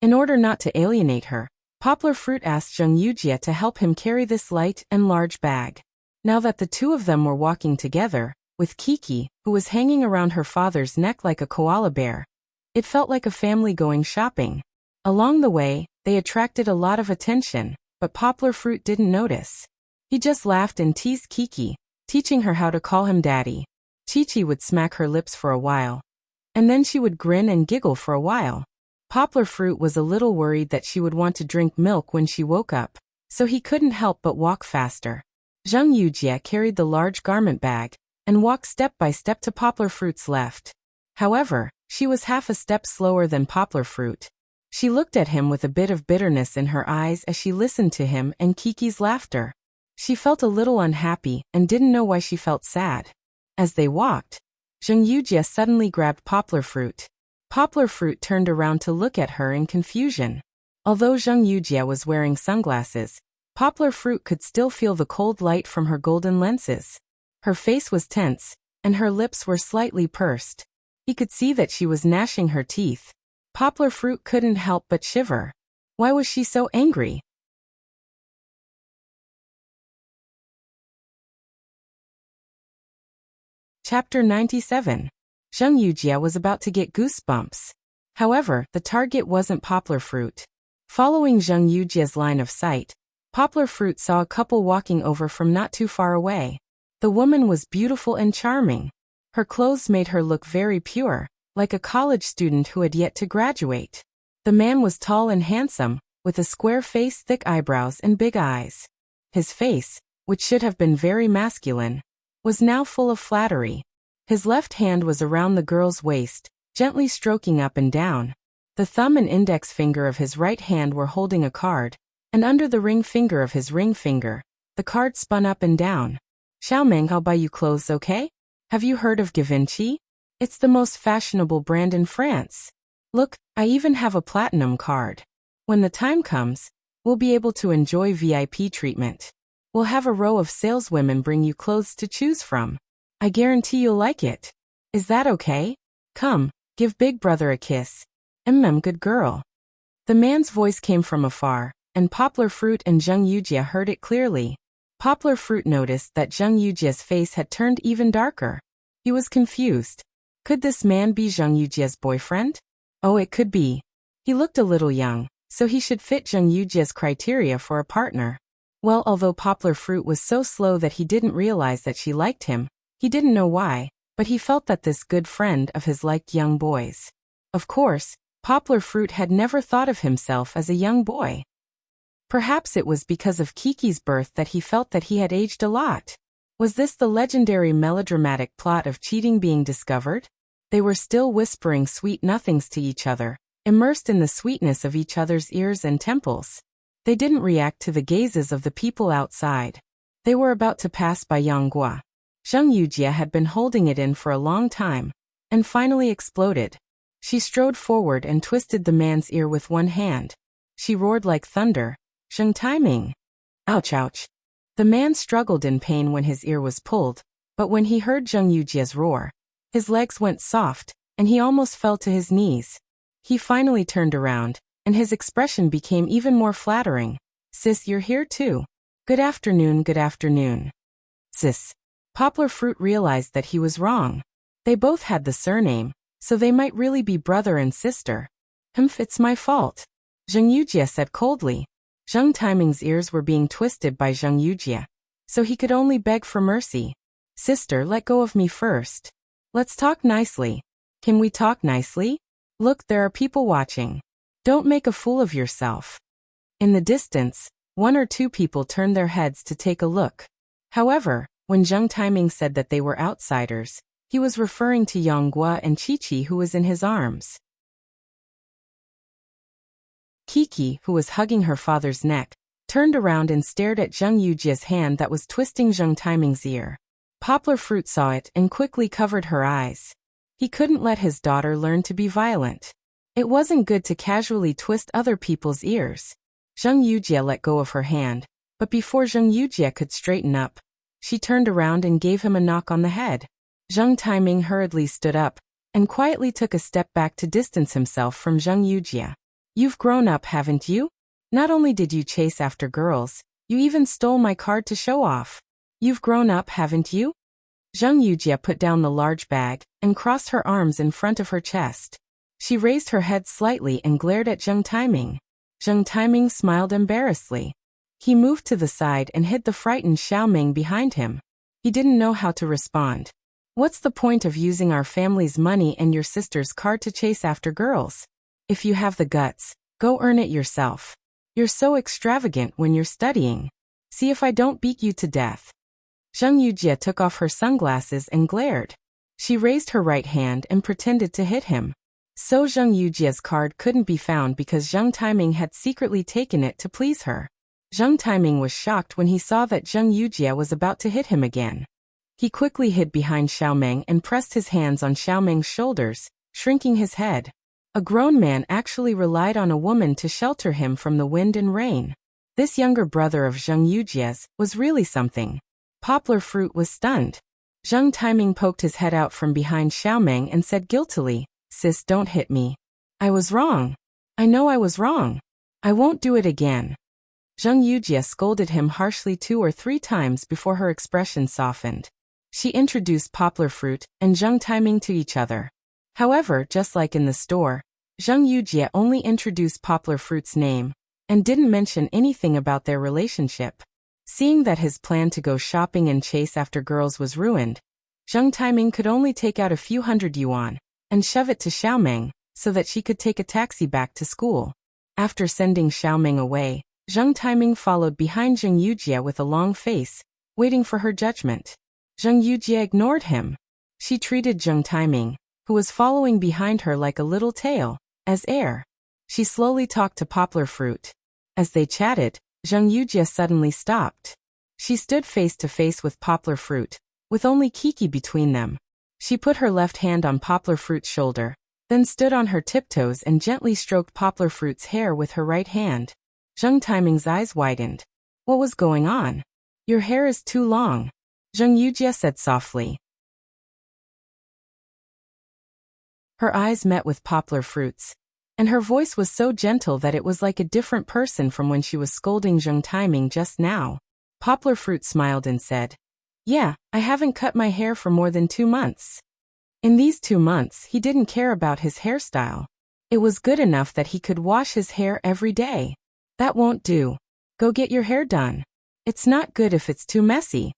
In order not to alienate her, Poplar Fruit asked Zheng Yujie to help him carry this light and large bag. Now that the two of them were walking together, with Kiki, who was hanging around her father's neck like a koala bear, it felt like a family going shopping. Along the way, they attracted a lot of attention, but Poplar Fruit didn't notice. He just laughed and teased Kiki, teaching her how to call him daddy. Chi-Chi would smack her lips for a while, and then she would grin and giggle for a while. Poplar Fruit was a little worried that she would want to drink milk when she woke up, so he couldn't help but walk faster. Zheng Yujie carried the large garment bag and walked step by step to Poplar Fruit's left. However, she was half a step slower than Poplar Fruit. She looked at him with a bit of bitterness in her eyes as she listened to him and Kiki's laughter. She felt a little unhappy and didn't know why she felt sad. As they walked, Zheng Yujie suddenly grabbed Poplar Fruit. Poplar Fruit turned around to look at her in confusion. Although Zheng Yujie was wearing sunglasses, Poplar Fruit could still feel the cold light from her golden lenses. Her face was tense, and her lips were slightly pursed. He could see that she was gnashing her teeth. Poplar Fruit couldn't help but shiver. Why was she so angry? Chapter 97. Zheng Yujie was about to get goosebumps. However, the target wasn't Poplar Fruit. Following Zheng Yujie's line of sight, Poplar Fruit saw a couple walking over from not too far away. The woman was beautiful and charming. Her clothes made her look very pure, like a college student who had yet to graduate. The man was tall and handsome, with a square face, thick eyebrows, and big eyes. His face, which should have been very masculine, was now full of flattery. His left hand was around the girl's waist, gently stroking up and down. The thumb and index finger of his right hand were holding a card, and under the ring finger of his ring finger, the card spun up and down. "Xiaomeng, I'll buy you clothes, okay? Have you heard of Givenchy? It's the most fashionable brand in France. Look, I even have a platinum card. When the time comes, we'll be able to enjoy VIP treatment. We'll have a row of saleswomen bring you clothes to choose from. I guarantee you'll like it. Is that okay? Come, give Big Brother a kiss. Good girl." The man's voice came from afar, and Poplar Fruit and Zheng Yujie heard it clearly. Poplar Fruit noticed that Zheng Yujie's face had turned even darker. He was confused. Could this man be Zheng Yujie's boyfriend? Oh, it could be. He looked a little young, so he should fit Zheng Yujie's criteria for a partner. Well, although Poplar Fruit was so slow that he didn't realize that she liked him, he didn't know why, but he felt that this good friend of his liked young boys. Of course, Poplar Fruit had never thought of himself as a young boy. Perhaps it was because of Kiki's birth that he felt that he had aged a lot. Was this the legendary melodramatic plot of cheating being discovered? They were still whispering sweet nothings to each other, immersed in the sweetness of each other's ears and temples. They didn't react to the gazes of the people outside. They were about to pass by Yanghua. Zheng Yujie had been holding it in for a long time, and finally exploded. She strode forward and twisted the man's ear with one hand. She roared like thunder, "Zheng Taiming!" Ouch, ouch. The man struggled in pain when his ear was pulled, but when he heard Zheng Yujie's roar, his legs went soft, and he almost fell to his knees. He finally turned around, and his expression became even more flattering. "Sis, you're here too. Good afternoon, good afternoon." Sis. Poplar Fruit realized that he was wrong. They both had the surname, so they might really be brother and sister. It's my fault," Zheng Yujie said coldly. Zheng Taiming's ears were being twisted by Zheng Yujie, so he could only beg for mercy. Sister, let go of me first. Let's talk nicely. Can we talk nicely? Look, there are people watching. Don't make a fool of yourself. In the distance, one or two people turned their heads to take a look. However, when Zheng Taiming said that they were outsiders, he was referring to Yang Guo and Qiqi, who was in his arms. Kiki, who was hugging her father's neck, turned around and stared at Zheng Yujia's hand that was twisting Zheng Taiming's ear. Poplar Fruit saw it and quickly covered her eyes. He couldn't let his daughter learn to be violent. It wasn't good to casually twist other people's ears. Zheng Yujia let go of her hand, but before Zheng Yujia could straighten up, she turned around and gave him a knock on the head. Zheng Taiming hurriedly stood up and quietly took a step back to distance himself from Zheng Yujia. You've grown up, haven't you? Not only did you chase after girls, you even stole my card to show off. You've grown up, haven't you? Zheng Yujia put down the large bag and crossed her arms in front of her chest. She raised her head slightly and glared at Zheng Taiming. Zheng Taiming smiled embarrassedly. He moved to the side and hid the frightened Xiaoming behind him. He didn't know how to respond. What's the point of using our family's money and your sister's card to chase after girls? If you have the guts, go earn it yourself. You're so extravagant when you're studying. See if I don't beat you to death. Zheng Yujia took off her sunglasses and glared. She raised her right hand and pretended to hit him. So Zheng Yujia's card couldn't be found because Zheng Taiming had secretly taken it to please her. Zheng Taiming was shocked when he saw that Zheng Yujia was about to hit him again. He quickly hid behind Xiaomeng and pressed his hands on Xiaomeng's shoulders, shrinking his head. A grown man actually relied on a woman to shelter him from the wind and rain. This younger brother of Zheng Yujia's was really something. Poplar Fruit was stunned. Zheng Taiming poked his head out from behind Xiaomeng and said guiltily, Sis, don't hit me. I was wrong. I know I was wrong. I won't do it again. Zheng Yujia scolded him harshly 2 or 3 times before her expression softened. She introduced Poplar Fruit and Zheng Taiming to each other. However, just like in the store, Zheng Yujia only introduced Poplar Fruit's name and didn't mention anything about their relationship. Seeing that his plan to go shopping and chase after girls was ruined, Zheng Taiming could only take out a few hundred yuan and shove it to Xiaomeng so that she could take a taxi back to school. After sending Xiaomeng away, Zheng Taiming followed behind Zheng Yujia with a long face, waiting for her judgment. Zheng Yujia ignored him. She treated Zheng Taiming, who was following behind her like a little tail, as air. She slowly talked to Poplar Fruit. As they chatted, Zheng Yujia suddenly stopped. She stood face to face with Poplar Fruit, with only Kiki between them. She put her left hand on Poplar Fruit's shoulder, then stood on her tiptoes and gently stroked Poplar Fruit's hair with her right hand. Zheng Taiming's eyes widened. What was going on? Your hair is too long, Zheng Yujia said softly. Her eyes met with Poplar Fruit's, and her voice was so gentle that it was like a different person from when she was scolding Zheng Taiming just now. Poplar Fruit smiled and said, Yeah, I haven't cut my hair for more than 2 months. In these 2 months, he didn't care about his hairstyle. It was good enough that he could wash his hair every day. That won't do. Go get your hair done. It's not good if it's too messy.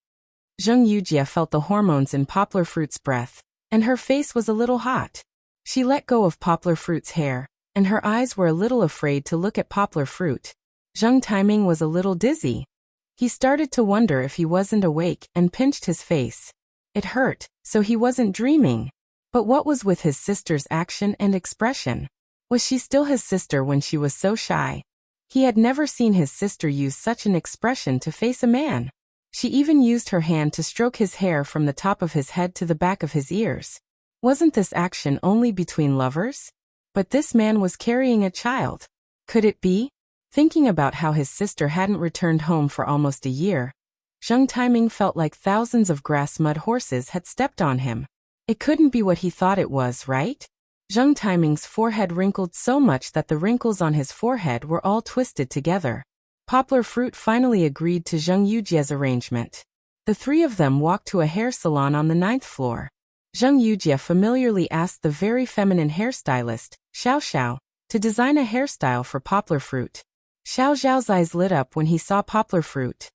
Zheng Yujia felt the hormones in Poplar Fruit's breath, and her face was a little hot. She let go of Poplar Fruit's hair, and her eyes were a little afraid to look at Poplar Fruit. Zheng Taiming was a little dizzy. He started to wonder if he wasn't awake and pinched his face. It hurt, so he wasn't dreaming. But what was with his sister's action and expression? Was she still his sister when she was so shy? He had never seen his sister use such an expression to face a man. She even used her hand to stroke his hair from the top of his head to the back of his ears. Wasn't this action only between lovers? But this man was carrying a child. Could it be? Thinking about how his sister hadn't returned home for almost a year, Zheng Taiming felt like thousands of grass mud horses had stepped on him. It couldn't be what he thought it was, right? Zheng Taiming's forehead wrinkled so much that the wrinkles on his forehead were all twisted together. Poplar Fruit finally agreed to Zheng Yujia's arrangement. The 3 of them walked to a hair salon on the 9th floor. Zheng Yujia familiarly asked the very feminine hairstylist, Xiao Xiao, to design a hairstyle for Poplar Fruit. Xiao Xiao's eyes lit up when he saw Poplar Fruit.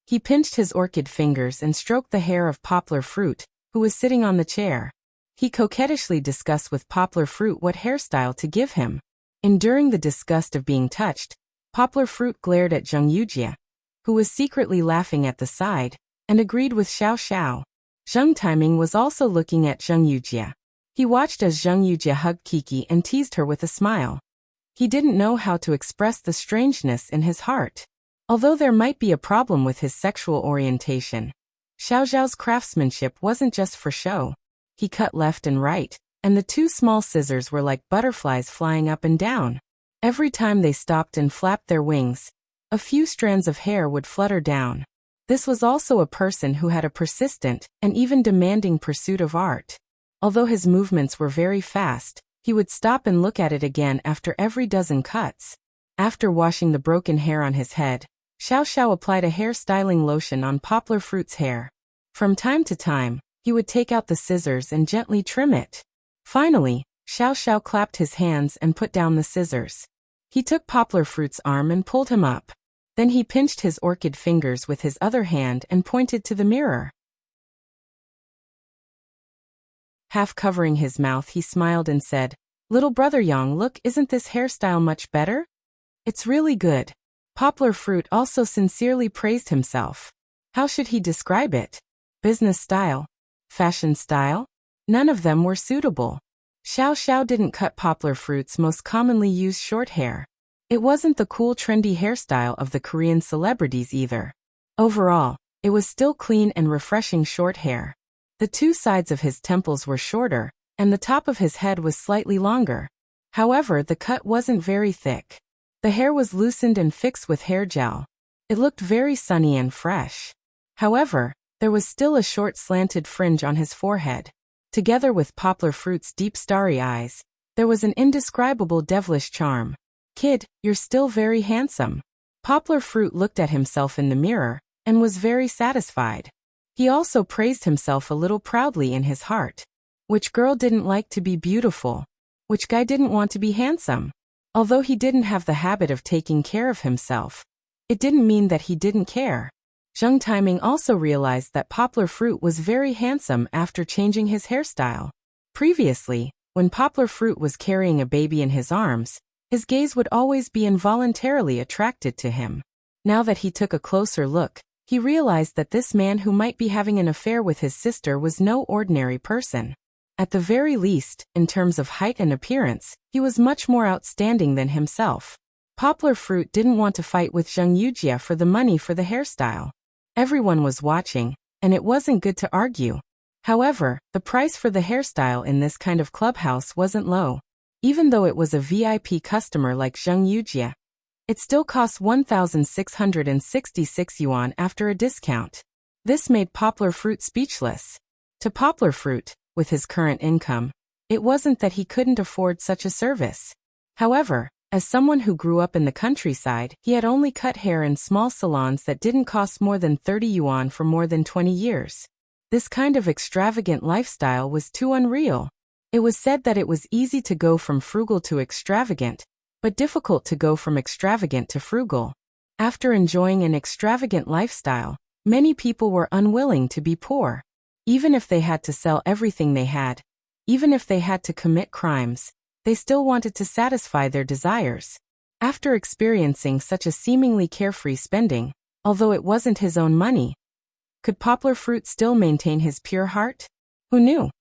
He pinched his orchid fingers and stroked the hair of Poplar Fruit, who was sitting on the chair. He coquettishly discussed with Poplar Fruit what hairstyle to give him. Enduring the disgust of being touched, Poplar Fruit glared at Zheng Yujie, who was secretly laughing at the side, and agreed with Xiao Xiao. Zheng Timing was also looking at Zheng Yujie. He watched as Zheng Yujie hugged Kiki and teased her with a smile. He didn't know how to express the strangeness in his heart. Although there might be a problem with his sexual orientation, Xiao Xiao's craftsmanship wasn't just for show. He cut left and right, and the two small scissors were like butterflies flying up and down. Every time they stopped and flapped their wings, a few strands of hair would flutter down. This was also a person who had a persistent and even demanding pursuit of art. Although his movements were very fast, he would stop and look at it again after every dozen cuts. After washing the broken hair on his head, Xiao Xiao applied a hair styling lotion on Poplar Fruit's hair. From time to time, he would take out the scissors and gently trim it. Finally, Xiao Xiao clapped his hands and put down the scissors. He took Poplar Fruit's arm and pulled him up. Then he pinched his orchid fingers with his other hand and pointed to the mirror. Half covering his mouth, he smiled and said, "Little brother Yang, look, isn't this hairstyle much better? It's really good." Poplar Fruit also sincerely praised himself. How should he describe it? Business style? Fashion style? None of them were suitable. Xiao Xiao didn't cut Poplar Fruit's most commonly used short hair. It wasn't the cool trendy hairstyle of the Korean celebrities either. Overall, it was still clean and refreshing short hair. The two sides of his temples were shorter, and the top of his head was slightly longer. However, the cut wasn't very thick. The hair was loosened and fixed with hair gel. It looked very sunny and fresh. However, there was still a short slanted fringe on his forehead. Together with Poplar Fruit's deep starry eyes, there was an indescribable devilish charm. "Kid, you're still very handsome." Poplar Fruit looked at himself in the mirror, and was very satisfied. He also praised himself a little proudly in his heart. Which girl didn't like to be beautiful? Which guy didn't want to be handsome? Although he didn't have the habit of taking care of himself, it didn't mean that he didn't care. Zheng Timing also realized that Poplar Fruit was very handsome after changing his hairstyle. Previously, when Poplar Fruit was carrying a baby in his arms, his gaze would always be involuntarily attracted to him. Now that he took a closer look, he realized that this man who might be having an affair with his sister was no ordinary person. At the very least, in terms of height and appearance, he was much more outstanding than himself. Poplar Fruit didn't want to fight with Zheng Yujie for the money for the hairstyle. Everyone was watching, and it wasn't good to argue. However, the price for the hairstyle in this kind of clubhouse wasn't low. Even though it was a VIP customer like Zheng Yujie, it still cost 1,666 yuan after a discount. This made Poplar Fruit speechless. To Poplar Fruit, with his current income, it wasn't that he couldn't afford such a service. However, as someone who grew up in the countryside, he had only cut hair in small salons that didn't cost more than 30 yuan for more than 20 years. This kind of extravagant lifestyle was too unreal. It was said that it was easy to go from frugal to extravagant, but difficult to go from extravagant to frugal. After enjoying an extravagant lifestyle, many people were unwilling to be poor. Even if they had to sell everything they had, even if they had to commit crimes, they still wanted to satisfy their desires. After experiencing such a seemingly carefree spending, although it wasn't his own money, could Poplar Fruit still maintain his pure heart? Who knew?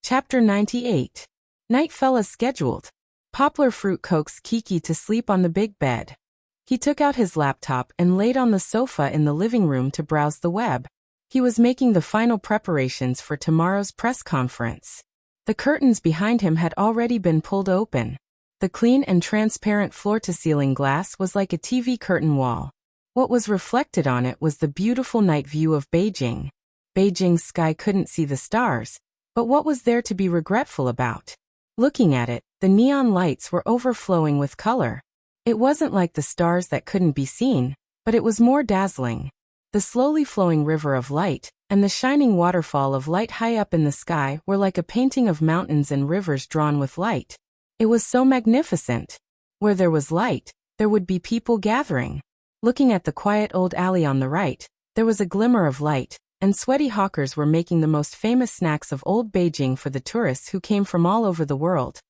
Chapter 98. Night fell as scheduled. Poplar Fruit coaxed Kiki to sleep on the big bed. He took out his laptop and laid on the sofa in the living room to browse the web. He was making the final preparations for tomorrow's press conference. The curtains behind him had already been pulled open. The clean and transparent floor-to-ceiling glass was like a TV curtain wall. What was reflected on it was the beautiful night view of Beijing. Beijing's sky couldn't see the stars, but what was there to be regretful about? Looking at it, the neon lights were overflowing with color. It wasn't like the stars that couldn't be seen, but it was more dazzling. The slowly flowing river of light, and the shining waterfall of light high up in the sky were like a painting of mountains and rivers drawn with light. It was so magnificent. Where there was light, there would be people gathering. Looking at the quiet old alley on the right, there was a glimmer of light, and sweaty hawkers were making the most famous snacks of old Beijing for the tourists who came from all over the world.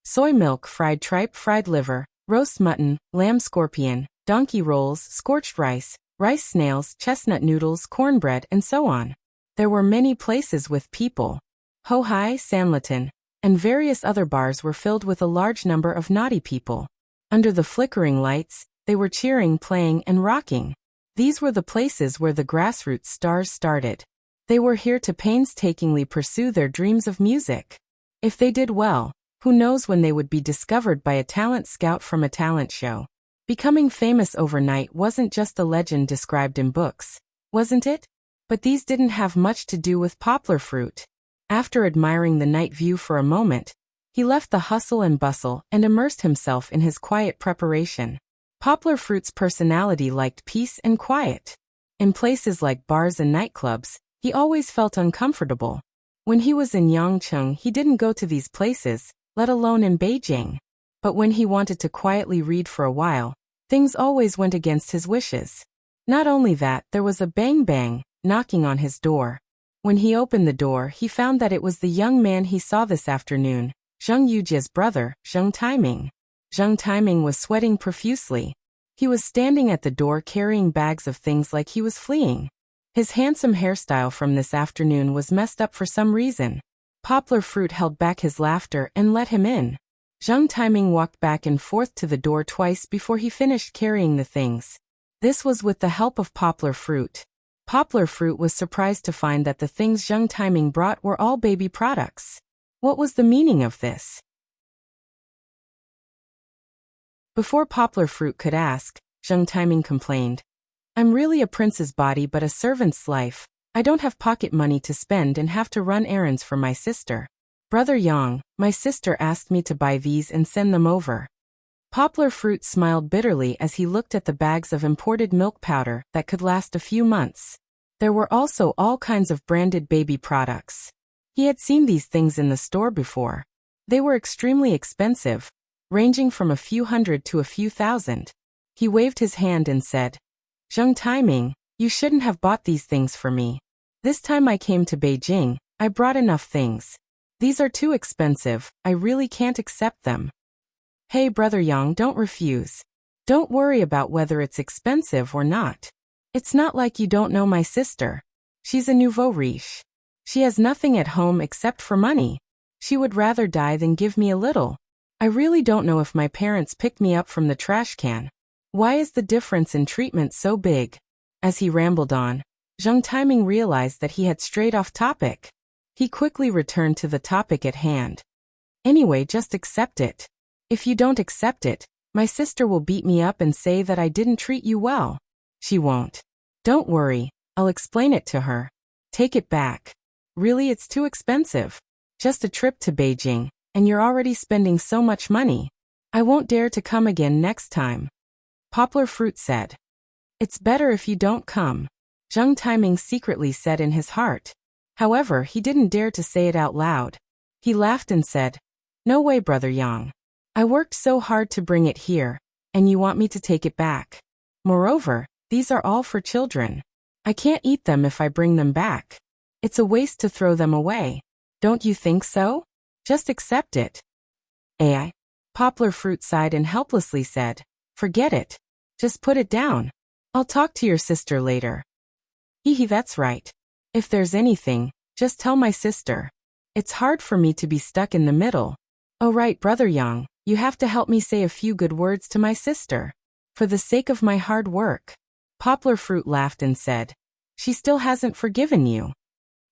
Soy milk, fried tripe, fried liver, roast mutton, lamb scorpion, donkey rolls, scorched rice, rice snails, chestnut noodles, cornbread, and so on. There were many places with people. Ho-Hai, Sanlitun, and various other bars were filled with a large number of naughty people. Under the flickering lights, they were cheering, playing, and rocking. These were the places where the grassroots stars started. They were here to painstakingly pursue their dreams of music. If they did well, who knows when they would be discovered by a talent scout from a talent show. Becoming famous overnight wasn't just a legend described in books, wasn't it? But these didn't have much to do with Poplar Fruit. After admiring the night view for a moment, he left the hustle and bustle and immersed himself in his quiet preparation. Poplar Fruit's personality liked peace and quiet. In places like bars and nightclubs, he always felt uncomfortable. When he was in Yangcheng, he didn't go to these places, let alone in Beijing. But when he wanted to quietly read for a while, things always went against his wishes. Not only that, there was a bang-bang knocking on his door. When he opened the door, he found that it was the young man he saw this afternoon, Zheng Yujia's brother, Zheng Taiming. Zheng Taiming was sweating profusely. He was standing at the door carrying bags of things like he was fleeing. His handsome hairstyle from this afternoon was messed up for some reason. Poplar Fruit held back his laughter and let him in. Zheng Taiming walked back and forth to the door twice before he finished carrying the things. This was with the help of Poplar Fruit. Poplar Fruit was surprised to find that the things Zheng Taiming brought were all baby products. What was the meaning of this? Before Poplar Fruit could ask, Zheng Taiming complained. I'm really a prince's body but a servant's life. I don't have pocket money to spend and have to run errands for my sister. Brother Yang, my sister asked me to buy these and send them over. Poplar Fruit smiled bitterly as he looked at the bags of imported milk powder that could last a few months. There were also all kinds of branded baby products. He had seen these things in the store before. They were extremely expensive, ranging from a few hundred to a few thousand. He waved his hand and said, Zheng Taiming, you shouldn't have bought these things for me. This time I came to Beijing, I brought enough things. These are too expensive, I really can't accept them. Hey Brother Yang, don't refuse. Don't worry about whether it's expensive or not. It's not like you don't know my sister. She's a nouveau riche. She has nothing at home except for money. She would rather die than give me a little. I really don't know if my parents picked me up from the trash can. Why is the difference in treatment so big? As he rambled on, Zheng Taiming realized that he had strayed off topic. He quickly returned to the topic at hand. Anyway, just accept it. If you don't accept it, my sister will beat me up and say that I didn't treat you well. She won't. Don't worry, I'll explain it to her. Take it back. Really, it's too expensive. Just a trip to Beijing, and you're already spending so much money. I won't dare to come again next time. Poplar Fruit said. It's better if you don't come. Zheng Taiming secretly said in his heart. However, he didn't dare to say it out loud. He laughed and said, No way, Brother Yang. I worked so hard to bring it here, and you want me to take it back. Moreover, these are all for children. I can't eat them if I bring them back. It's a waste to throw them away. Don't you think so? Just accept it. AI. Poplar Fruit sighed and helplessly said, Forget it. Just put it down. I'll talk to your sister later. Hee, that's right. If there's anything, just tell my sister. It's hard for me to be stuck in the middle. Oh right, Brother Yang, you have to help me say a few good words to my sister. For the sake of my hard work. Poplar Fruit laughed and said, She still hasn't forgiven you.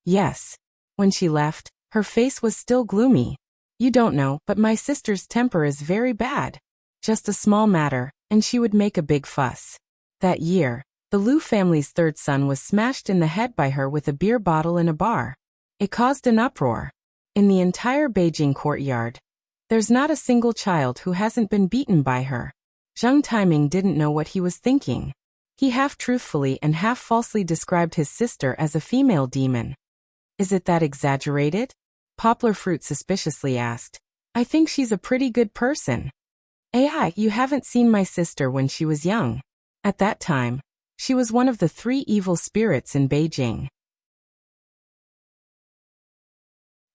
Yes. When she left, her face was still gloomy. You don't know, but my sister's temper is very bad. Just a small matter, and she would make a big fuss. That year, the Liu family's third son was smashed in the head by her with a beer bottle in a bar. It caused an uproar. In the entire Beijing courtyard, there's not a single child who hasn't been beaten by her. Zheng Taiming didn't know what he was thinking. He half-truthfully and half-falsely described his sister as a female demon. Is it that exaggerated? Poplar Fruit suspiciously asked. I think she's a pretty good person. AI, you haven't seen my sister when she was young. At that time, she was one of the 3 evil spirits in Beijing.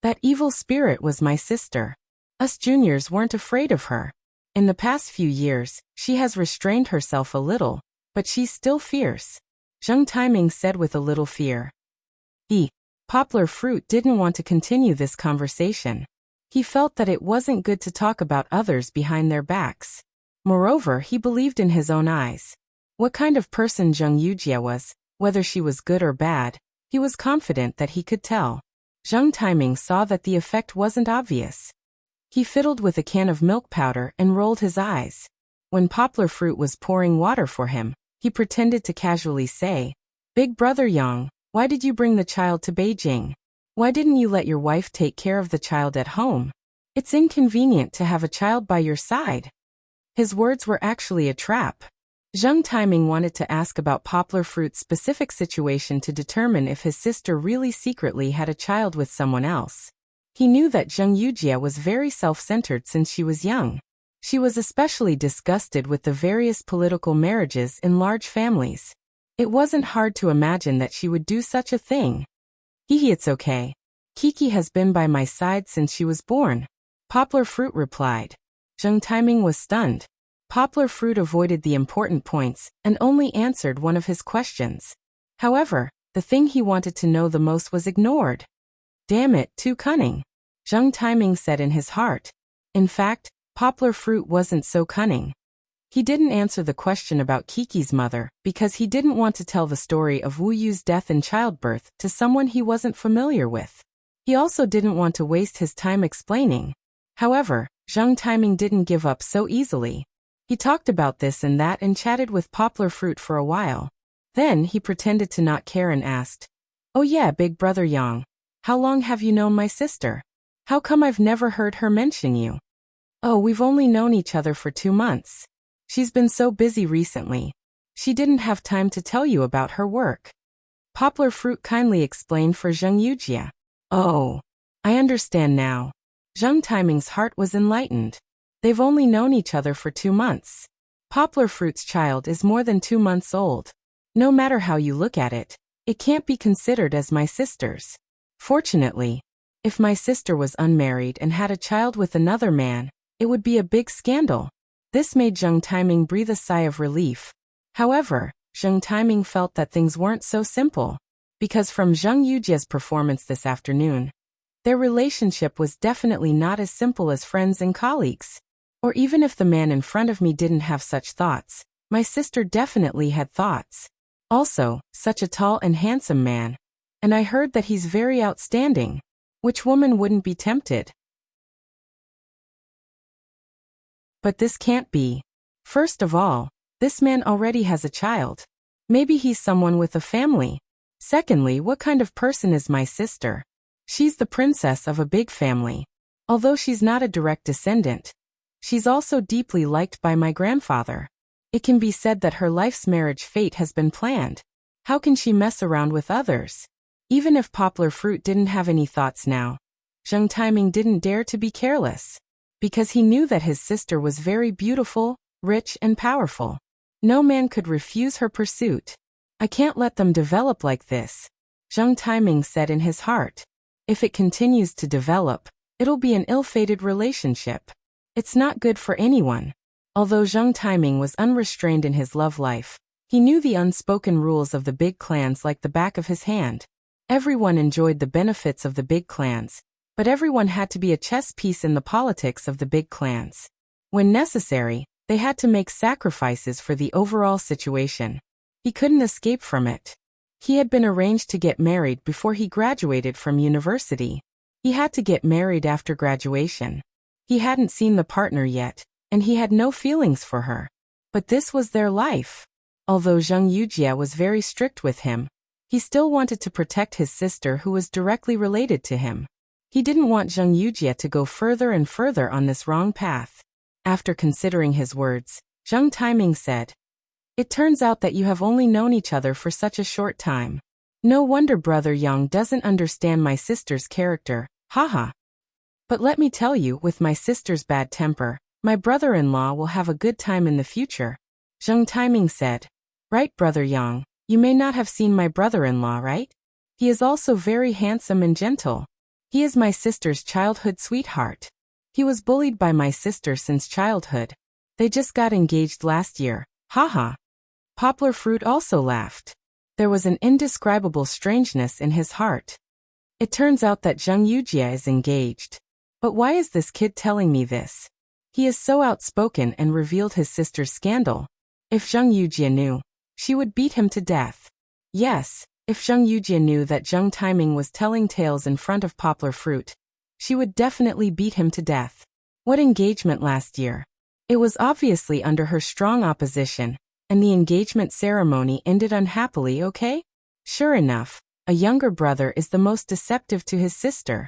That evil spirit was my sister. Us juniors weren't afraid of her. In the past few years, she has restrained herself a little, but she's still fierce. Zheng Taiming said with a little fear. Poplar Fruit didn't want to continue this conversation. He felt that it wasn't good to talk about others behind their backs. Moreover, he believed in his own eyes. What kind of person Zheng Yujie was, whether she was good or bad, he was confident that he could tell. Zheng Taiming saw that the effect wasn't obvious. He fiddled with a can of milk powder and rolled his eyes. When Poplar Fruit was pouring water for him, he pretended to casually say, "Big brother Yang, why did you bring the child to Beijing? Why didn't you let your wife take care of the child at home? It's inconvenient to have a child by your side." His words were actually a trap. Zheng Taiming wanted to ask about Poplar Fruit's specific situation to determine if his sister really secretly had a child with someone else. He knew that Zheng Yujie was very self-centered since she was young. She was especially disgusted with the various political marriages in large families. It wasn't hard to imagine that she would do such a thing. It's okay. Kiki has been by my side since she was born," Poplar Fruit replied. Zheng Taiming was stunned. Poplar Fruit avoided the important points and only answered one of his questions. However, the thing he wanted to know the most was ignored. "Damn it, too cunning," Zheng Taiming said in his heart. In fact, Poplar Fruit wasn't so cunning. He didn't answer the question about Kiki's mother because he didn't want to tell the story of Wu Yu's death in childbirth to someone he wasn't familiar with. He also didn't want to waste his time explaining. However, Zheng Taiming didn't give up so easily. He talked about this and that and chatted with Poplar Fruit for a while. Then he pretended to not care and asked, "Oh yeah, big brother Yang, how long have you known my sister? How come I've never heard her mention you?" "Oh, we've only known each other for 2 months. She's been so busy recently. She didn't have time to tell you about her work," Poplar Fruit kindly explained for Zheng Yujie. "Oh, I understand now." Zheng Taiming's heart was enlightened. They've only known each other for 2 months. Poplar Fruit's child is more than 2 months old. No matter how you look at it, it can't be considered as my sister's. Fortunately, if my sister was unmarried and had a child with another man, it would be a big scandal. This made Zheng Taiming breathe a sigh of relief. However, Zheng Taiming felt that things weren't so simple, because from Zheng Yujie's performance this afternoon, their relationship was definitely not as simple as friends and colleagues. Or even if the man in front of me didn't have such thoughts, my sister definitely had thoughts. Also, such a tall and handsome man. And I heard that he's very outstanding. Which woman wouldn't be tempted? But this can't be. First of all, this man already has a child. Maybe he's someone with a family. Secondly, what kind of person is my sister? She's the princess of a big family. Although she's not a direct descendant, she's also deeply liked by my grandfather. It can be said that her life's marriage fate has been planned. How can she mess around with others? Even if Poplar Fruit didn't have any thoughts now, Zheng Taiming didn't dare to be careless. Because he knew that his sister was very beautiful, rich and powerful. No man could refuse her pursuit. "I can't let them develop like this," Zheng Taiming said in his heart. If it continues to develop, it'll be an ill-fated relationship. It's not good for anyone. Although Zheng Taiming was unrestrained in his love life, he knew the unspoken rules of the big clans like the back of his hand. Everyone enjoyed the benefits of the big clans, but everyone had to be a chess piece in the politics of the big clans. When necessary, they had to make sacrifices for the overall situation. He couldn't escape from it. He had been arranged to get married before he graduated from university. He had to get married after graduation. He hadn't seen the partner yet, and he had no feelings for her. But this was their life. Although Zheng Yujie was very strict with him, he still wanted to protect his sister who was directly related to him. He didn't want Zheng Yujie to go further and further on this wrong path. After considering his words, Zheng Taiming said, "It turns out that you have only known each other for such a short time. No wonder brother Yang doesn't understand my sister's character, haha. But let me tell you, with my sister's bad temper, My brother-in-law will have a good time in the future. Zheng Taiming said. Right, Brother Yang, you may not have seen my brother-in-law, right? He is also very handsome and gentle. He is my sister's childhood sweetheart. He was bullied by my sister since childhood. They just got engaged last year. Haha. Poplar Fruit also laughed. There was an indescribable strangeness in his heart. It turns out that Zheng Yujie is engaged. But why is this kid telling me this? He is so outspoken and revealed his sister's scandal. If Zheng Yujie knew, she would beat him to death. Yes, if Zheng Yujie knew that Zheng Taiming was telling tales in front of Poplar Fruit, she would definitely beat him to death. What engagement last year? It was obviously under her strong opposition, and the engagement ceremony ended unhappily, okay? Sure enough, a younger brother is the most deceptive to his sister.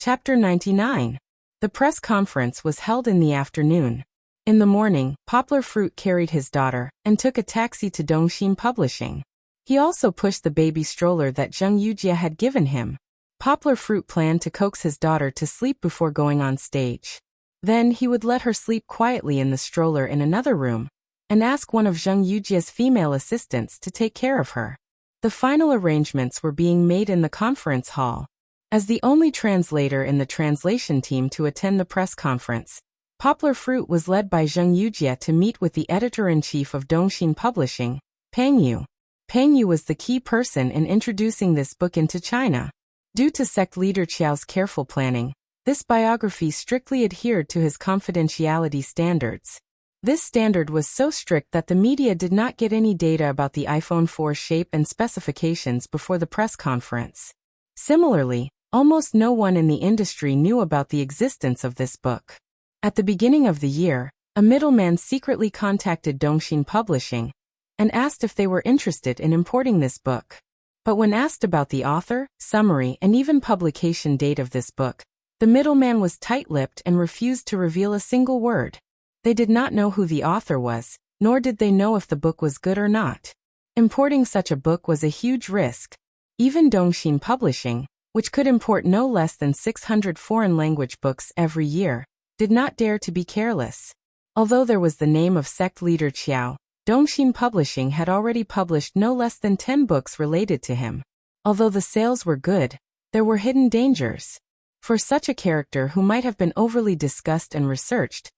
Chapter 99. The press conference was held in the afternoon. In the morning, Poplar Fruit carried his daughter and took a taxi to Dongxin Publishing. He also pushed the baby stroller that Zheng Yujie had given him. Poplar Fruit planned to coax his daughter to sleep before going on stage. Then he would let her sleep quietly in the stroller in another room and ask one of Zheng Yujie's female assistants to take care of her. The final arrangements were being made in the conference hall. As the only translator in the translation team to attend the press conference, Poplar Fruit was led by Zheng Yujie to meet with the editor-in-chief of Dongxin Publishing, Peng Yu. Peng Yu was the key person in introducing this book into China. Due to sect leader Qiao's careful planning, this biography strictly adhered to his confidentiality standards. This standard was so strict that the media did not get any data about the iPhone 4 shape and specifications before the press conference. Similarly, almost no one in the industry knew about the existence of this book. At the beginning of the year, a middleman secretly contacted Dongxin Publishing and asked if they were interested in importing this book. But when asked about the author, summary, and even publication date of this book, the middleman was tight-lipped and refused to reveal a single word. They did not know who the author was, nor did they know if the book was good or not. Importing such a book was a huge risk. Even Dongxin Publishing, which could import no less than 600 foreign language books every year, did not dare to be careless. Although there was the name of sect leader Qiao, Dongxin Publishing had already published no less than 10 books related to him. Although the sales were good, there were hidden dangers. For such a character who might have been overly discussed and researched,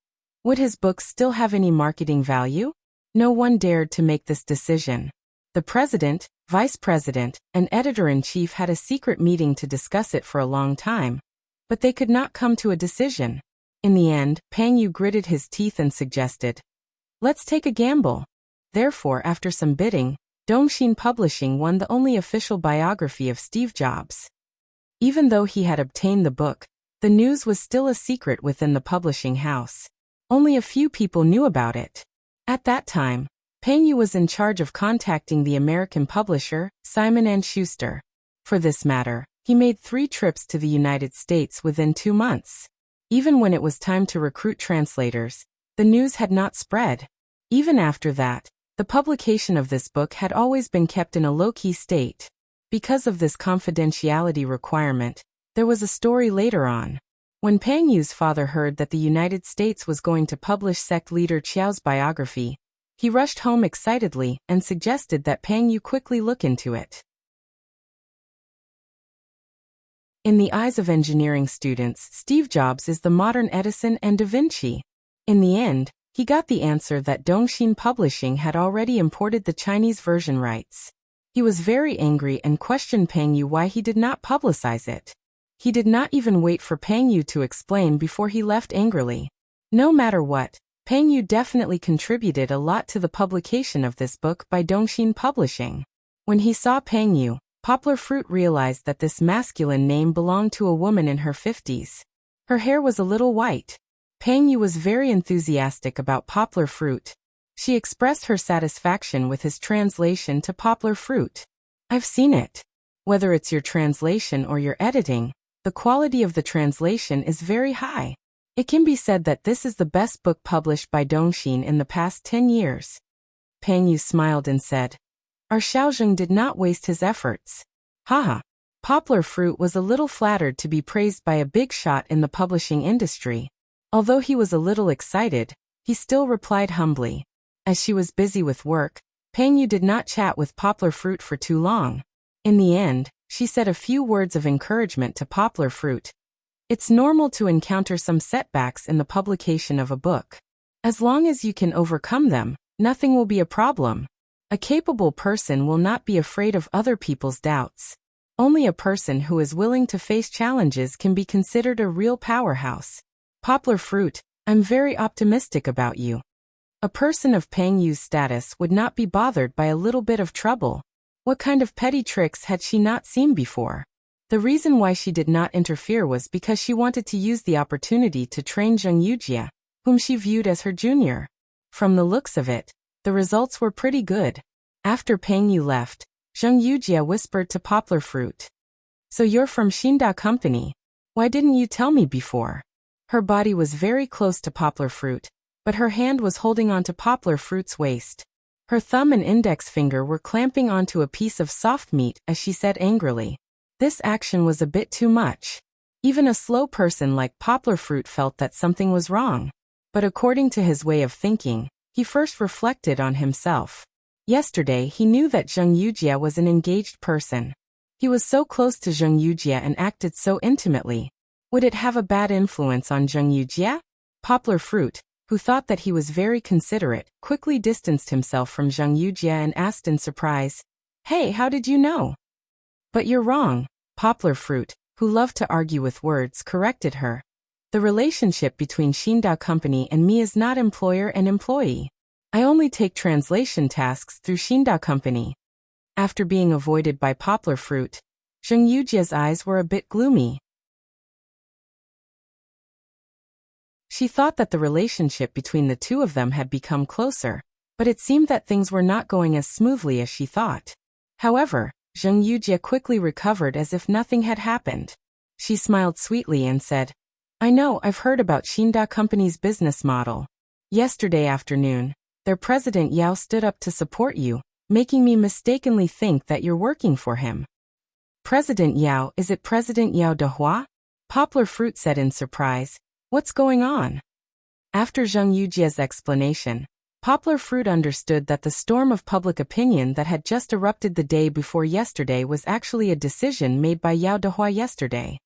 would his books still have any marketing value? No one dared to make this decision. The president, vice president, and editor-in-chief had a secret meeting to discuss it for a long time, but they could not come to a decision. In the end, Peng Yu gritted his teeth and suggested, "Let's take a gamble." Therefore, after some bidding, Dongxin Publishing won the only official biography of Steve Jobs. Even though he had obtained the book, the news was still a secret within the publishing house. Only a few people knew about it. At that time, Peng Yu was in charge of contacting the American publisher, Simon & Schuster. For this matter, he made 3 trips to the United States within 2 months. Even when it was time to recruit translators, the news had not spread. Even after that, the publication of this book had always been kept in a low-key state. Because of this confidentiality requirement, there was a story later on. When Peng Yu's father heard that the United States was going to publish sect leader Qiao's biography, he rushed home excitedly and suggested that Peng Yu quickly look into it. In the eyes of engineering students, Steve Jobs is the modern Edison and Da Vinci. In the end, he got the answer that Dongxin Publishing had already imported the Chinese version rights. He was very angry and questioned Peng Yu why he did not publicize it. He did not even wait for Peng Yu to explain before he left angrily. No matter what, Peng Yu definitely contributed a lot to the publication of this book by Dongxin Publishing. When he saw Peng Yu, Poplar Fruit realized that this masculine name belonged to a woman in her 50s. Her hair was a little white. Peng Yu was very enthusiastic about Poplar Fruit. She expressed her satisfaction with his translation to Poplar Fruit. "I've seen it. Whether it's your translation or your editing, the quality of the translation is very high. It can be said that this is the best book published by Dongxin in the past 10 years. Peng Yu smiled and said, Our Xiaozheng did not waste his efforts. Haha. Poplar Fruit was a little flattered to be praised by a big shot in the publishing industry. Although he was a little excited, he still replied humbly. As she was busy with work, Peng Yu did not chat with Poplar Fruit for too long. In the end, she said a few words of encouragement to Poplar Fruit. It's normal to encounter some setbacks in the publication of a book. As long as you can overcome them, nothing will be a problem. A capable person will not be afraid of other people's doubts. Only a person who is willing to face challenges can be considered a real powerhouse. Poplar Fruit, I'm very optimistic about you. A person of Peng Yu's status would not be bothered by a little bit of trouble. What kind of petty tricks had she not seen before? The reason why she did not interfere was because she wanted to use the opportunity to train Zheng Yujie, whom she viewed as her junior. From the looks of it, the results were pretty good. After Peng Yu left, Zheng Yujie whispered to Poplar Fruit. So you're from Xinda Company. Why didn't you tell me before? Her body was very close to Poplar Fruit, but her hand was holding onto Poplar Fruit's waist. Her thumb and index finger were clamping onto a piece of soft meat as she said angrily. This action was a bit too much. Even a slow person like Poplar Fruit felt that something was wrong. But according to his way of thinking, he first reflected on himself. Yesterday he knew that Zheng Yujie was an engaged person. He was so close to Zheng Yujie and acted so intimately. Would it have a bad influence on Zheng Yujie? Poplar Fruit, who thought that he was very considerate, quickly distanced himself from Zheng Yujie and asked in surprise, "Hey, how did you know?" "But you're wrong," Poplar Fruit, who loved to argue with words, corrected her. "The relationship between Xinda Company and me is not employer and employee. I only take translation tasks through Xinda Company." After being avoided by Poplar Fruit, Zheng Yujie's eyes were a bit gloomy. She thought that the relationship between the two of them had become closer, but it seemed that things were not going as smoothly as she thought. However, Zheng Yujie quickly recovered as if nothing had happened. She smiled sweetly and said, "I know, I've heard about Xinda Company's business model. Yesterday afternoon, their president Yao stood up to support you, making me mistakenly think that you're working for him." "President Yao? Is it President Yao Dehua?" Poplar Fruit said in surprise. "What's going on?" After Zheng Yujie's explanation, Poplar Fruit understood that the storm of public opinion that had just erupted the day before yesterday was actually a decision made by Yao Dehua yesterday.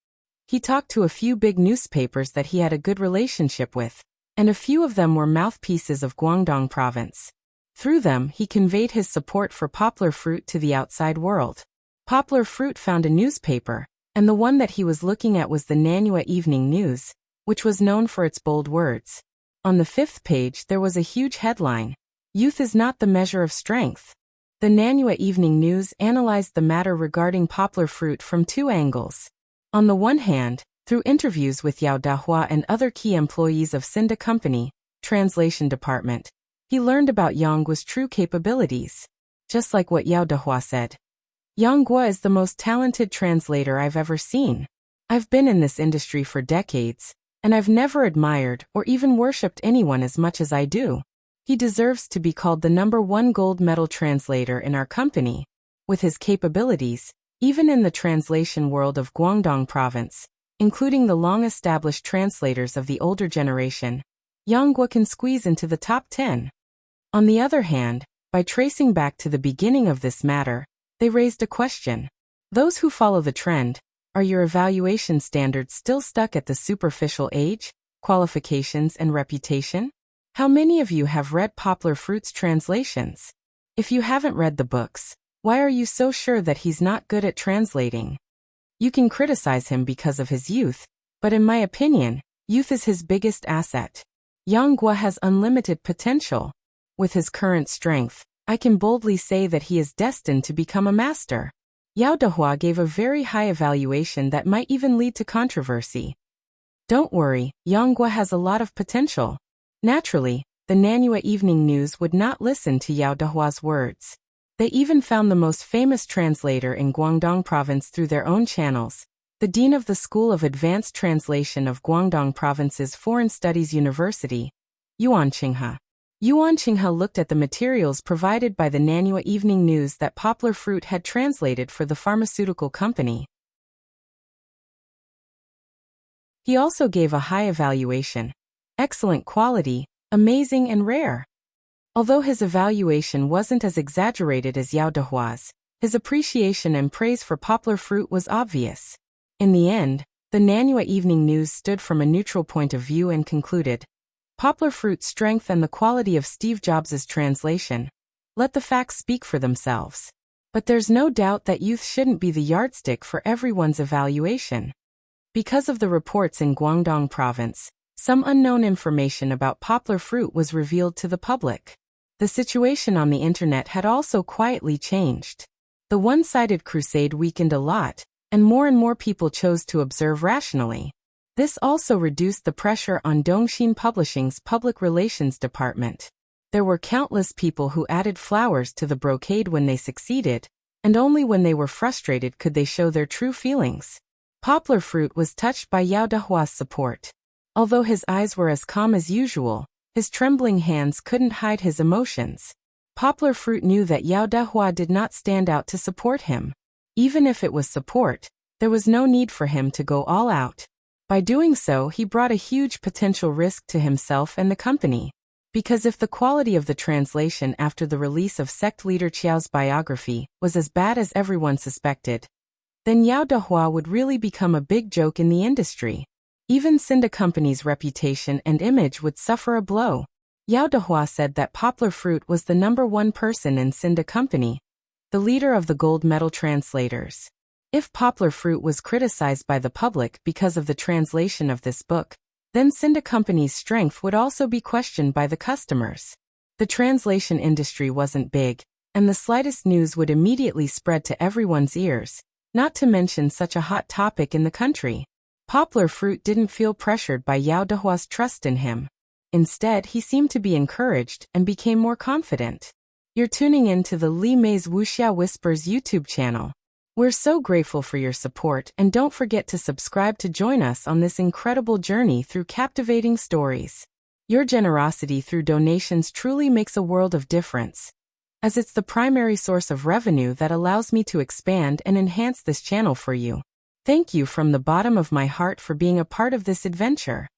He talked to a few big newspapers that he had a good relationship with, and a few of them were mouthpieces of Guangdong province. Through them, he conveyed his support for Poplar Fruit to the outside world. Poplar Fruit found a newspaper, and the one that he was looking at was the Nanhua Evening News, which was known for its bold words. On the 5th page there was a huge headline, "Youth is not the measure of strength." The Nanhua Evening News analyzed the matter regarding Poplar Fruit from two angles. On the one hand, through interviews with Yao Dehua and other key employees of Xinda Company, Translation Department, he learned about Yang Guo's true capabilities. Just like what Yao Dehua said, "Yang Guo is the most talented translator I've ever seen. I've been in this industry for decades, and I've never admired or even worshipped anyone as much as I do. He deserves to be called the #1 gold medal translator in our company. With his capabilities, even in the translation world of Guangdong province, including the long-established translators of the older generation, Yang Guo can squeeze into the top 10. On the other hand, by tracing back to the beginning of this matter, they raised a question. Those who follow the trend, are your evaluation standards still stuck at the superficial age, qualifications, and reputation? How many of you have read Poplar Fruit's translations? If you haven't read the books, why are you so sure that he's not good at translating? You can criticize him because of his youth, but in my opinion, youth is his biggest asset. Yang Guo has unlimited potential. With his current strength, I can boldly say that he is destined to become a master." Yao Dehua gave a very high evaluation that might even lead to controversy. Don't worry, Yang Guo has a lot of potential. Naturally, the Nanhua Evening News would not listen to Yao Dehua's words. They even found the most famous translator in Guangdong province through their own channels, the dean of the School of Advanced Translation of Guangdong Province's Foreign Studies University, Yuan Qinghe. Yuan Qinghe looked at the materials provided by the Nanhua Evening News that Poplar Fruit had translated for the pharmaceutical company. He also gave a high evaluation. Excellent quality, amazing and rare. Although his evaluation wasn't as exaggerated as Yao Dehua's, his appreciation and praise for Poplar Fruit was obvious. In the end, the Nanhua Evening News stood from a neutral point of view and concluded, Poplar Fruit's strength and the quality of Steve Jobs' translation. Let the facts speak for themselves. But there's no doubt that youth shouldn't be the yardstick for everyone's evaluation. Because of the reports in Guangdong province, some unknown information about Poplar Fruit was revealed to the public. The situation on the internet had also quietly changed. The one-sided crusade weakened a lot, and more people chose to observe rationally. This also reduced the pressure on Dongxin Publishing's public relations department. There were countless people who added flowers to the brocade when they succeeded, and only when they were frustrated could they show their true feelings. Poplar Fruit was touched by Yao Dehua's support. Although his eyes were as calm as usual, his trembling hands couldn't hide his emotions. Poplar Fruit knew that Yao Dehua did not stand out to support him. Even if it was support, there was no need for him to go all out. By doing so, he brought a huge potential risk to himself and the company. Because if the quality of the translation after the release of sect leader Qiao's biography was as bad as everyone suspected, then Yao Dehua would really become a big joke in the industry. Even Cinda Company's reputation and image would suffer a blow. Yao Dehua said that Poplar Fruit was the #1 person in Cinda Company, the leader of the gold medal translators. If Poplar Fruit was criticized by the public because of the translation of this book, then Cinda Company's strength would also be questioned by the customers. The translation industry wasn't big, and the slightest news would immediately spread to everyone's ears, not to mention such a hot topic in the country. Poplar Fruit didn't feel pressured by Yao Dehua's trust in him. Instead, he seemed to be encouraged and became more confident. You're tuning in to the Li Mei's Wuxia Whispers YouTube channel. We're so grateful for your support, and don't forget to subscribe to join us on this incredible journey through captivating stories. Your generosity through donations truly makes a world of difference, as it's the primary source of revenue that allows me to expand and enhance this channel for you. Thank you from the bottom of my heart for being a part of this adventure.